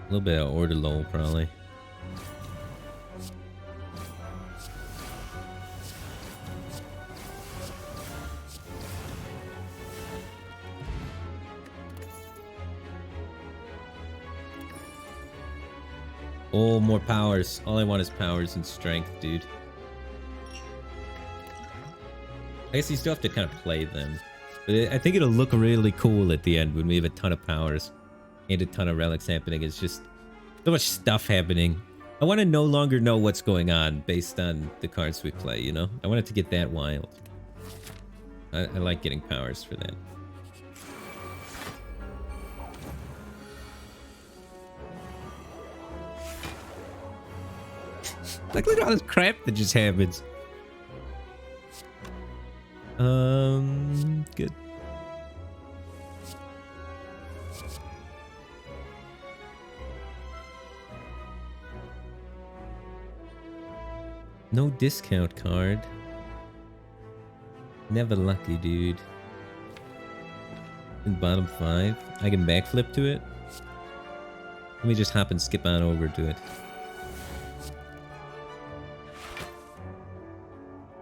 A little bit of order low, probably. Oh, more powers. All I want is powers and strength, dude. I guess you still have to kind of play them. But I think it'll look really cool at the end when we have a ton of powers and a ton of relics happening. It's just so much stuff happening. I want to no longer know what's going on based on the cards we play, you know? I want it to get that wild. I like getting powers for that. Like, look at all this crap that just happens. Good. No discount card. Never lucky, dude. In bottom 5. I can backflip to it. Let me just hop and skip on over to it.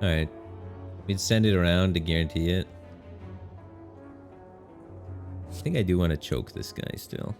Alright. We'd send it around to guarantee it. I think I do want to choke this guy still.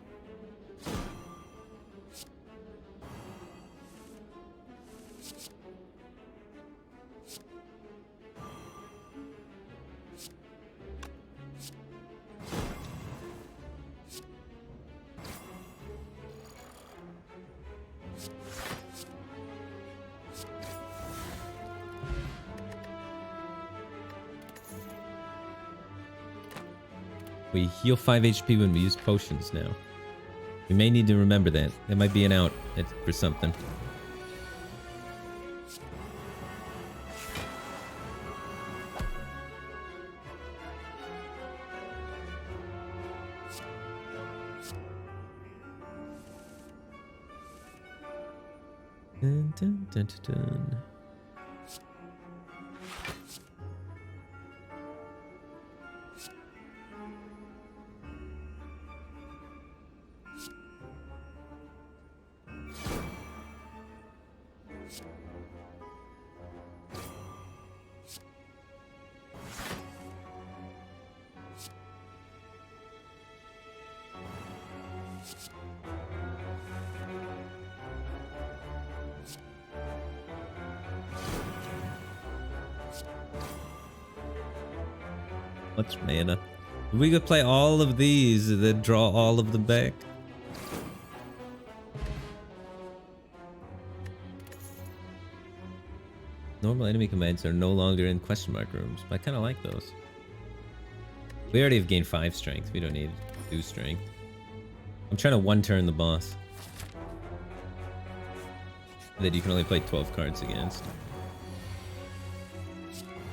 We heal 5 HP when we use potions now. We may need to remember that. That might be an out for something. Dun, dun, dun, dun, dun. Much mana. We could play all of these and then draw all of them back. Normal enemy commands are no longer in question mark rooms, but I kind of like those. We already have gained 5 strength. We don't need 2 strength. I'm trying to one turn the boss that you can only play 12 cards against.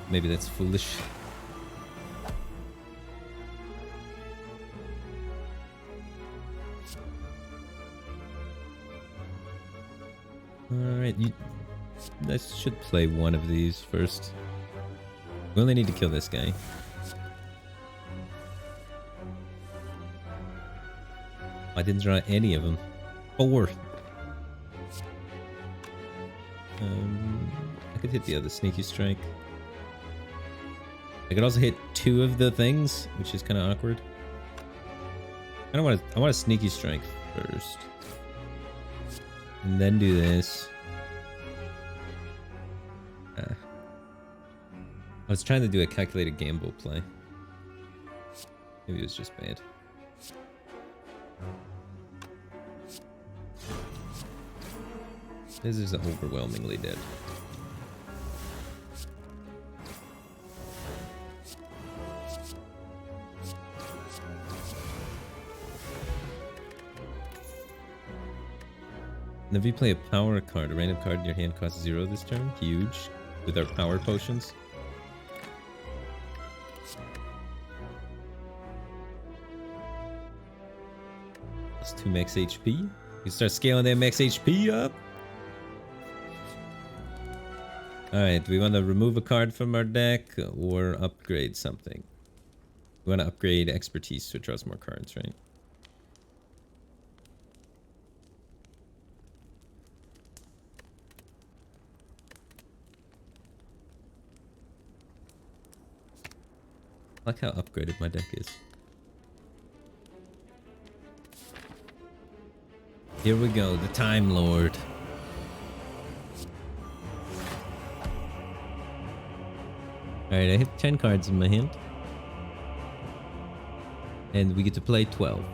Maybe that's foolish. Alright, I should play one of these first. We only need to kill this guy. I didn't draw any of them. 4. I could hit the other sneaky strike. I could also hit 2 of the things, which is kind of awkward. I want a sneaky strike first. And then do this. I was trying to do a calculated gamble play. Maybe it was just bad. This is overwhelmingly dead. And if you play a power card, a random card in your hand costs 0 this turn. Huge. With our power potions. Plus 2 max HP. You start scaling that max HP up. Alright, do we want to remove a card from our deck or upgrade something? We want to upgrade expertise so it draws more cards, right? I like how upgraded my deck is. Here we go, the Time Lord. Alright, I have 10 cards in my hand. And we get to play 12.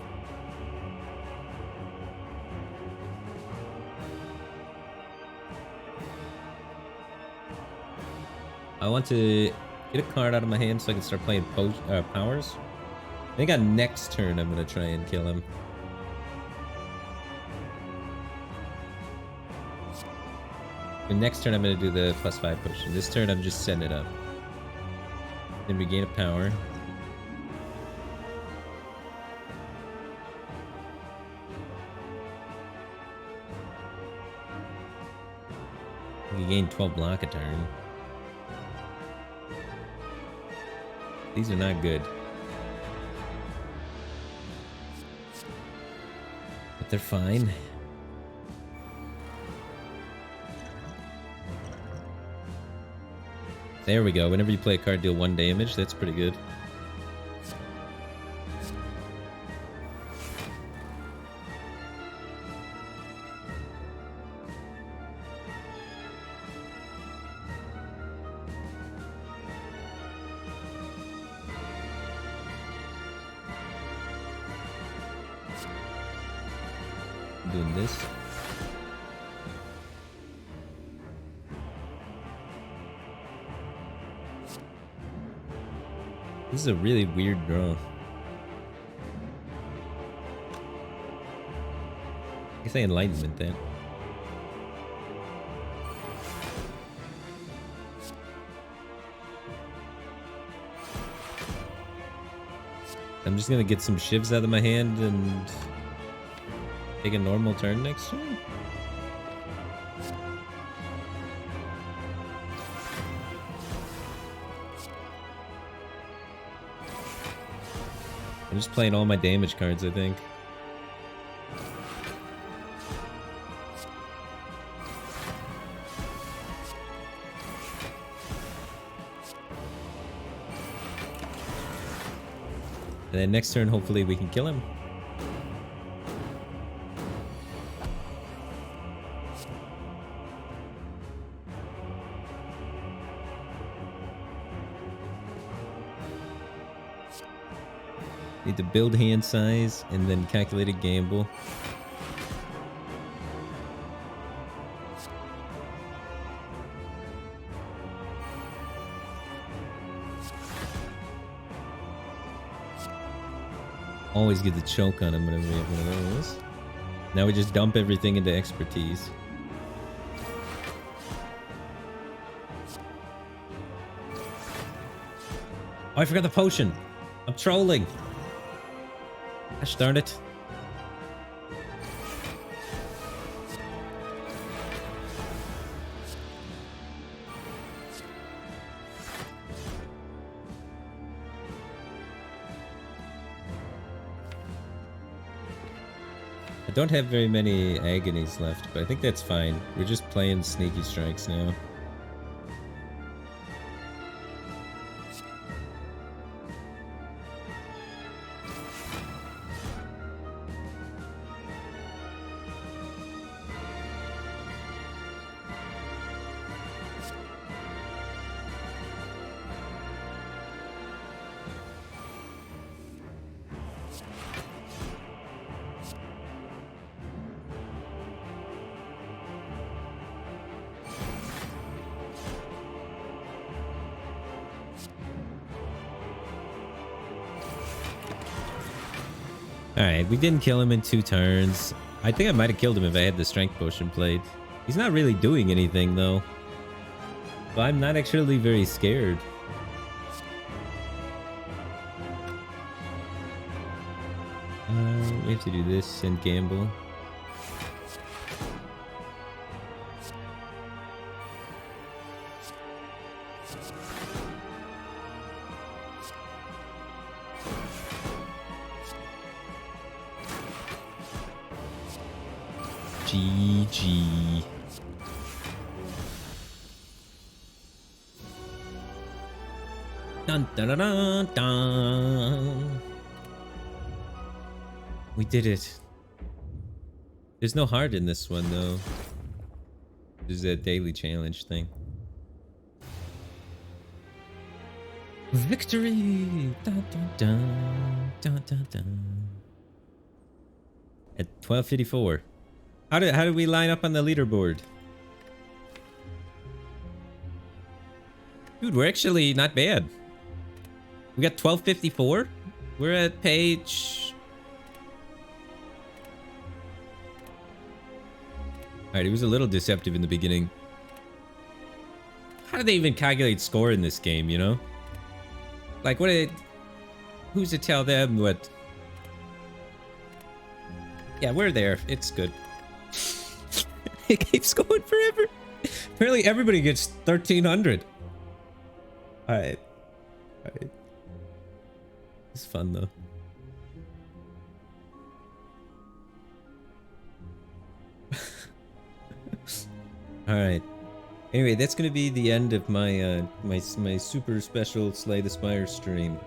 I want to get a card out of my hand so I can start playing powers. I think on next turn I'm gonna try and kill him. The next turn I'm gonna do the +5 potion. This turn I'm just setting it up. Then we gain a power. We gain 12 block a turn. These are not good. But they're fine. There we go. Whenever you play a card, deal 1 damage. That's pretty good. Doing this. This is a really weird draw. I guess I enlightenment that. I'm just gonna get some shivs out of my hand and take a normal turn next turn. I'm just playing all my damage cards, I think. And then next turn, hopefully we can kill him. Need to build hand size and then calculated gamble. Always get the choke on him whenever we have one of those. Now we just dump everything into expertise. Oh, I forgot the potion. I'm trolling. Gosh darn it. I don't have very many agonies left, but I think that's fine. We're just playing sneaky strikes now. Alright, we didn't kill him in 2 turns. I think I might have killed him if I had the strength potion played. He's not really doing anything though. But I'm not actually very scared. We have to do this and gamble. GG. Dun, dun, dun, dun, dun. We did it. There's no heart in this one though. There's a daily challenge thing. Victory! Dun, dun, dun, dun, dun, dun. At 12:54. How did we line up on the leaderboard? Dude, we're actually not bad. We got 1254. We're at page... Alright, it was a little deceptive in the beginning. How do they even calculate score in this game, you know? Like, who's to tell them what... Yeah, we're there. It's good. It keeps going forever. Apparently everybody gets 1300. Alright. Alright. It's fun though. Alright. Anyway, that's gonna be the end of my my super special Slay the Spire stream.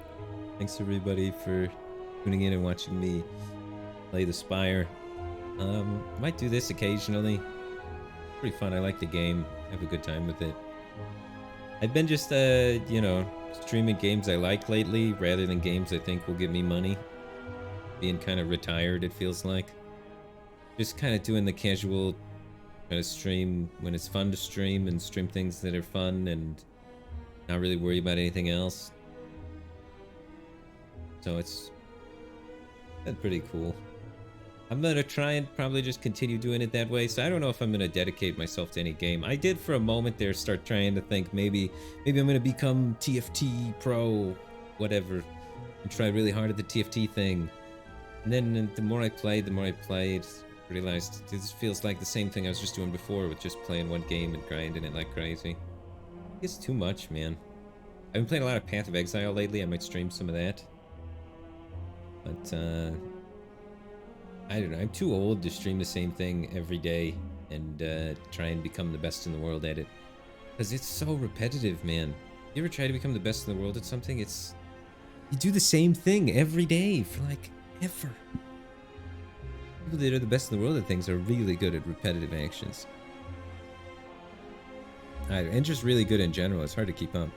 Thanks everybody for tuning in and watching me play the Spire. Might do this occasionally. Pretty fun. I like the game. Have a good time with it. I've been just you know, streaming games I like lately rather than games I think will give me money. Being kind of retired, it feels like. Just kind of doing the casual kind of stream when it's fun to stream and stream things that are fun and not really worry about anything else. So it's been pretty cool. I'm gonna try and probably just continue doing it that way. So I don't know if I'm gonna dedicate myself to any game. I did for a moment there start trying to think maybe I'm gonna become TFT pro, whatever, and try really hard at the TFT thing. And then the more I played, realized this feels like the same thing I was just doing before with just playing one game and grinding it like crazy. It's too much, man. I've been playing a lot of Path of Exile lately. I might stream some of that. But I don't know. I'm too old to stream the same thing every day and try and become the best in the world at it. Because it's so repetitive, man. You ever try to become the best in the world at something? It's... You do the same thing every day for like ever. People that are the best in the world at things are really good at repetitive actions. And just really good in general. It's hard to keep up.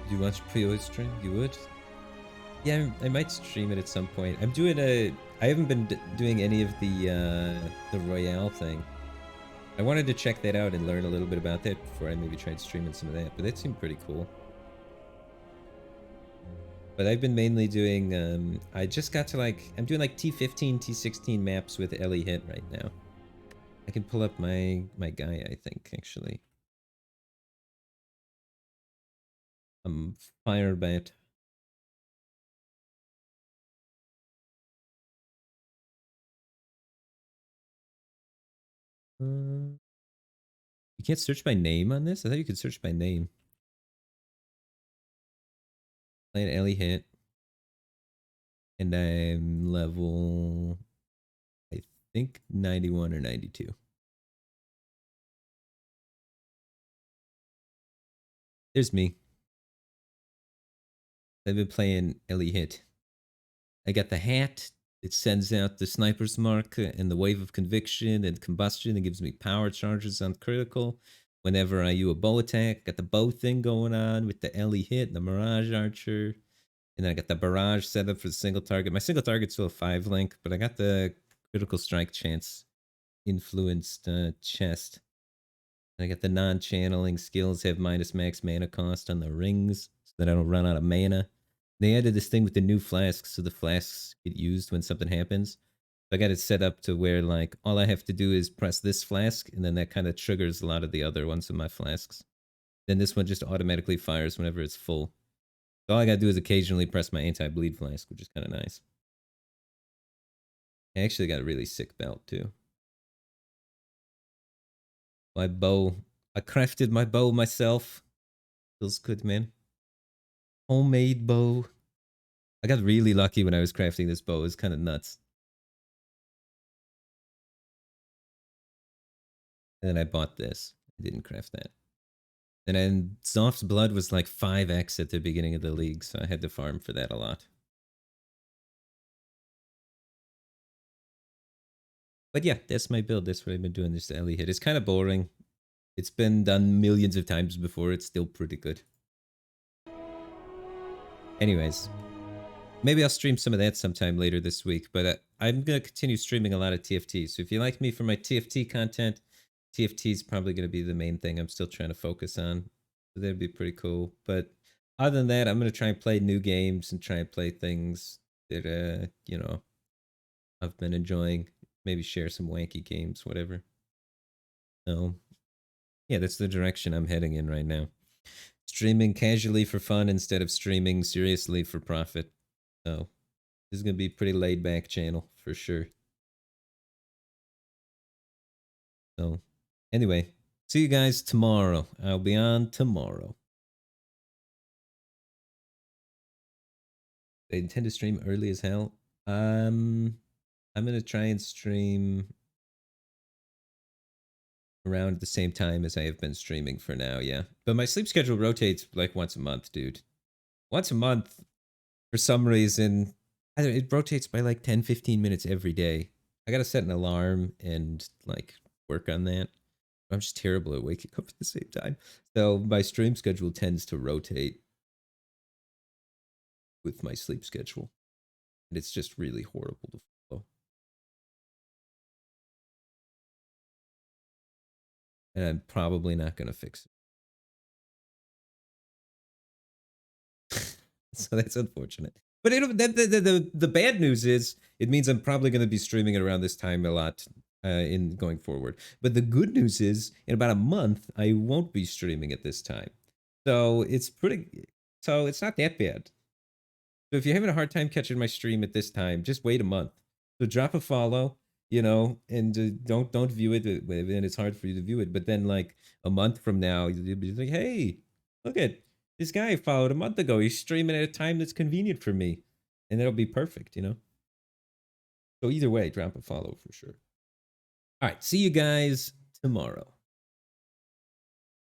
Do you watch PO stream? You would? Yeah, I might stream it at some point. I'm doing I haven't been doing any of the Royale thing. I wanted to check that out and learn a little bit about that before I maybe tried streaming some of that, but that seemed pretty cool. But I've been mainly doing, I just got to like, I'm doing like T15, T16 maps with Ellie Hit right now. I can pull up my guy, I think, actually. Firebat. You can't search by name on this? I thought you could search by name. Playing Ellie Hit. And I'm level, I think 91 or 92. There's me. I've been playing Ellie Hit. I got the hat. It sends out the sniper's mark and the wave of conviction and combustion. It gives me power charges on critical. Whenever I do a bow attack, got the bow thing going on with the Ellie Hit and the Mirage Archer. And then I got the barrage set up for the single target. My single target's still a 5 link, but I got the critical strike chance influenced chest. And I got the non-channeling skills have minus max mana cost on the rings so that I don't run out of mana. They added this thing with the new flasks, so the flasks get used when something happens. So I got it set up to where like all I have to do is press this flask, and then that kind of triggers a lot of the other ones in my flasks. Then this one just automatically fires whenever it's full. So all I gotta do is occasionally press my anti-bleed flask, which is kind of nice. I actually got a really sick belt too. My bow. I crafted my bow myself. Feels good, man. Homemade bow. I got really lucky when I was crafting this bow. It was kind of nuts. And then I bought this. I didn't craft that. And then Zoph's blood was like 5x at the beginning of the league, so I had to farm for that a lot. But yeah, that's my build. That's what I've been doing this to Ellie Hit. It's kind of boring. It's been done millions of times before. It's still pretty good. Anyways, maybe I'll stream some of that sometime later this week, but I'm going to continue streaming a lot of TFT. So if you like me for my TFT content, TFT is probably going to be the main thing I'm still trying to focus on. So that'd be pretty cool. But other than that, I'm going to try and play new games and try and play things that, you know, I've been enjoying. Maybe share some wanky games, whatever. So, yeah, that's the direction I'm heading in right now. Streaming casually for fun instead of streaming seriously for profit. So, this is going to be a pretty laid back channel for sure. So, anyway, see you guys tomorrow. I'll be on tomorrow. They intend to stream early as hell. I'm gonna try and stream around the same time as I have been streaming for now, yeah. But my sleep schedule rotates like once a month, dude. Once a month, for some reason, it rotates by like 10, 15 minutes every day. I gotta set an alarm and like work on that. I'm just terrible at waking up at the same time. So my stream schedule tends to rotate with my sleep schedule. And it's just really horrible to follow. And I'm probably not going to fix it. So that's unfortunate. But the bad news is it means I'm probably going to be streaming it around this time a lot in going forward. But the good news is in about a month, I won't be streaming at this time. So it's not that bad. So if you're having a hard time catching my stream at this time, just wait a month. So drop a follow, you know, and don't view it when it's hard for you to view it. But then like a month from now, you'll be like, hey, look at this guy I followed a month ago. He's streaming at a time that's convenient for me, and that'll be perfect, you know. So either way, drop a follow for sure. All right, see you guys tomorrow.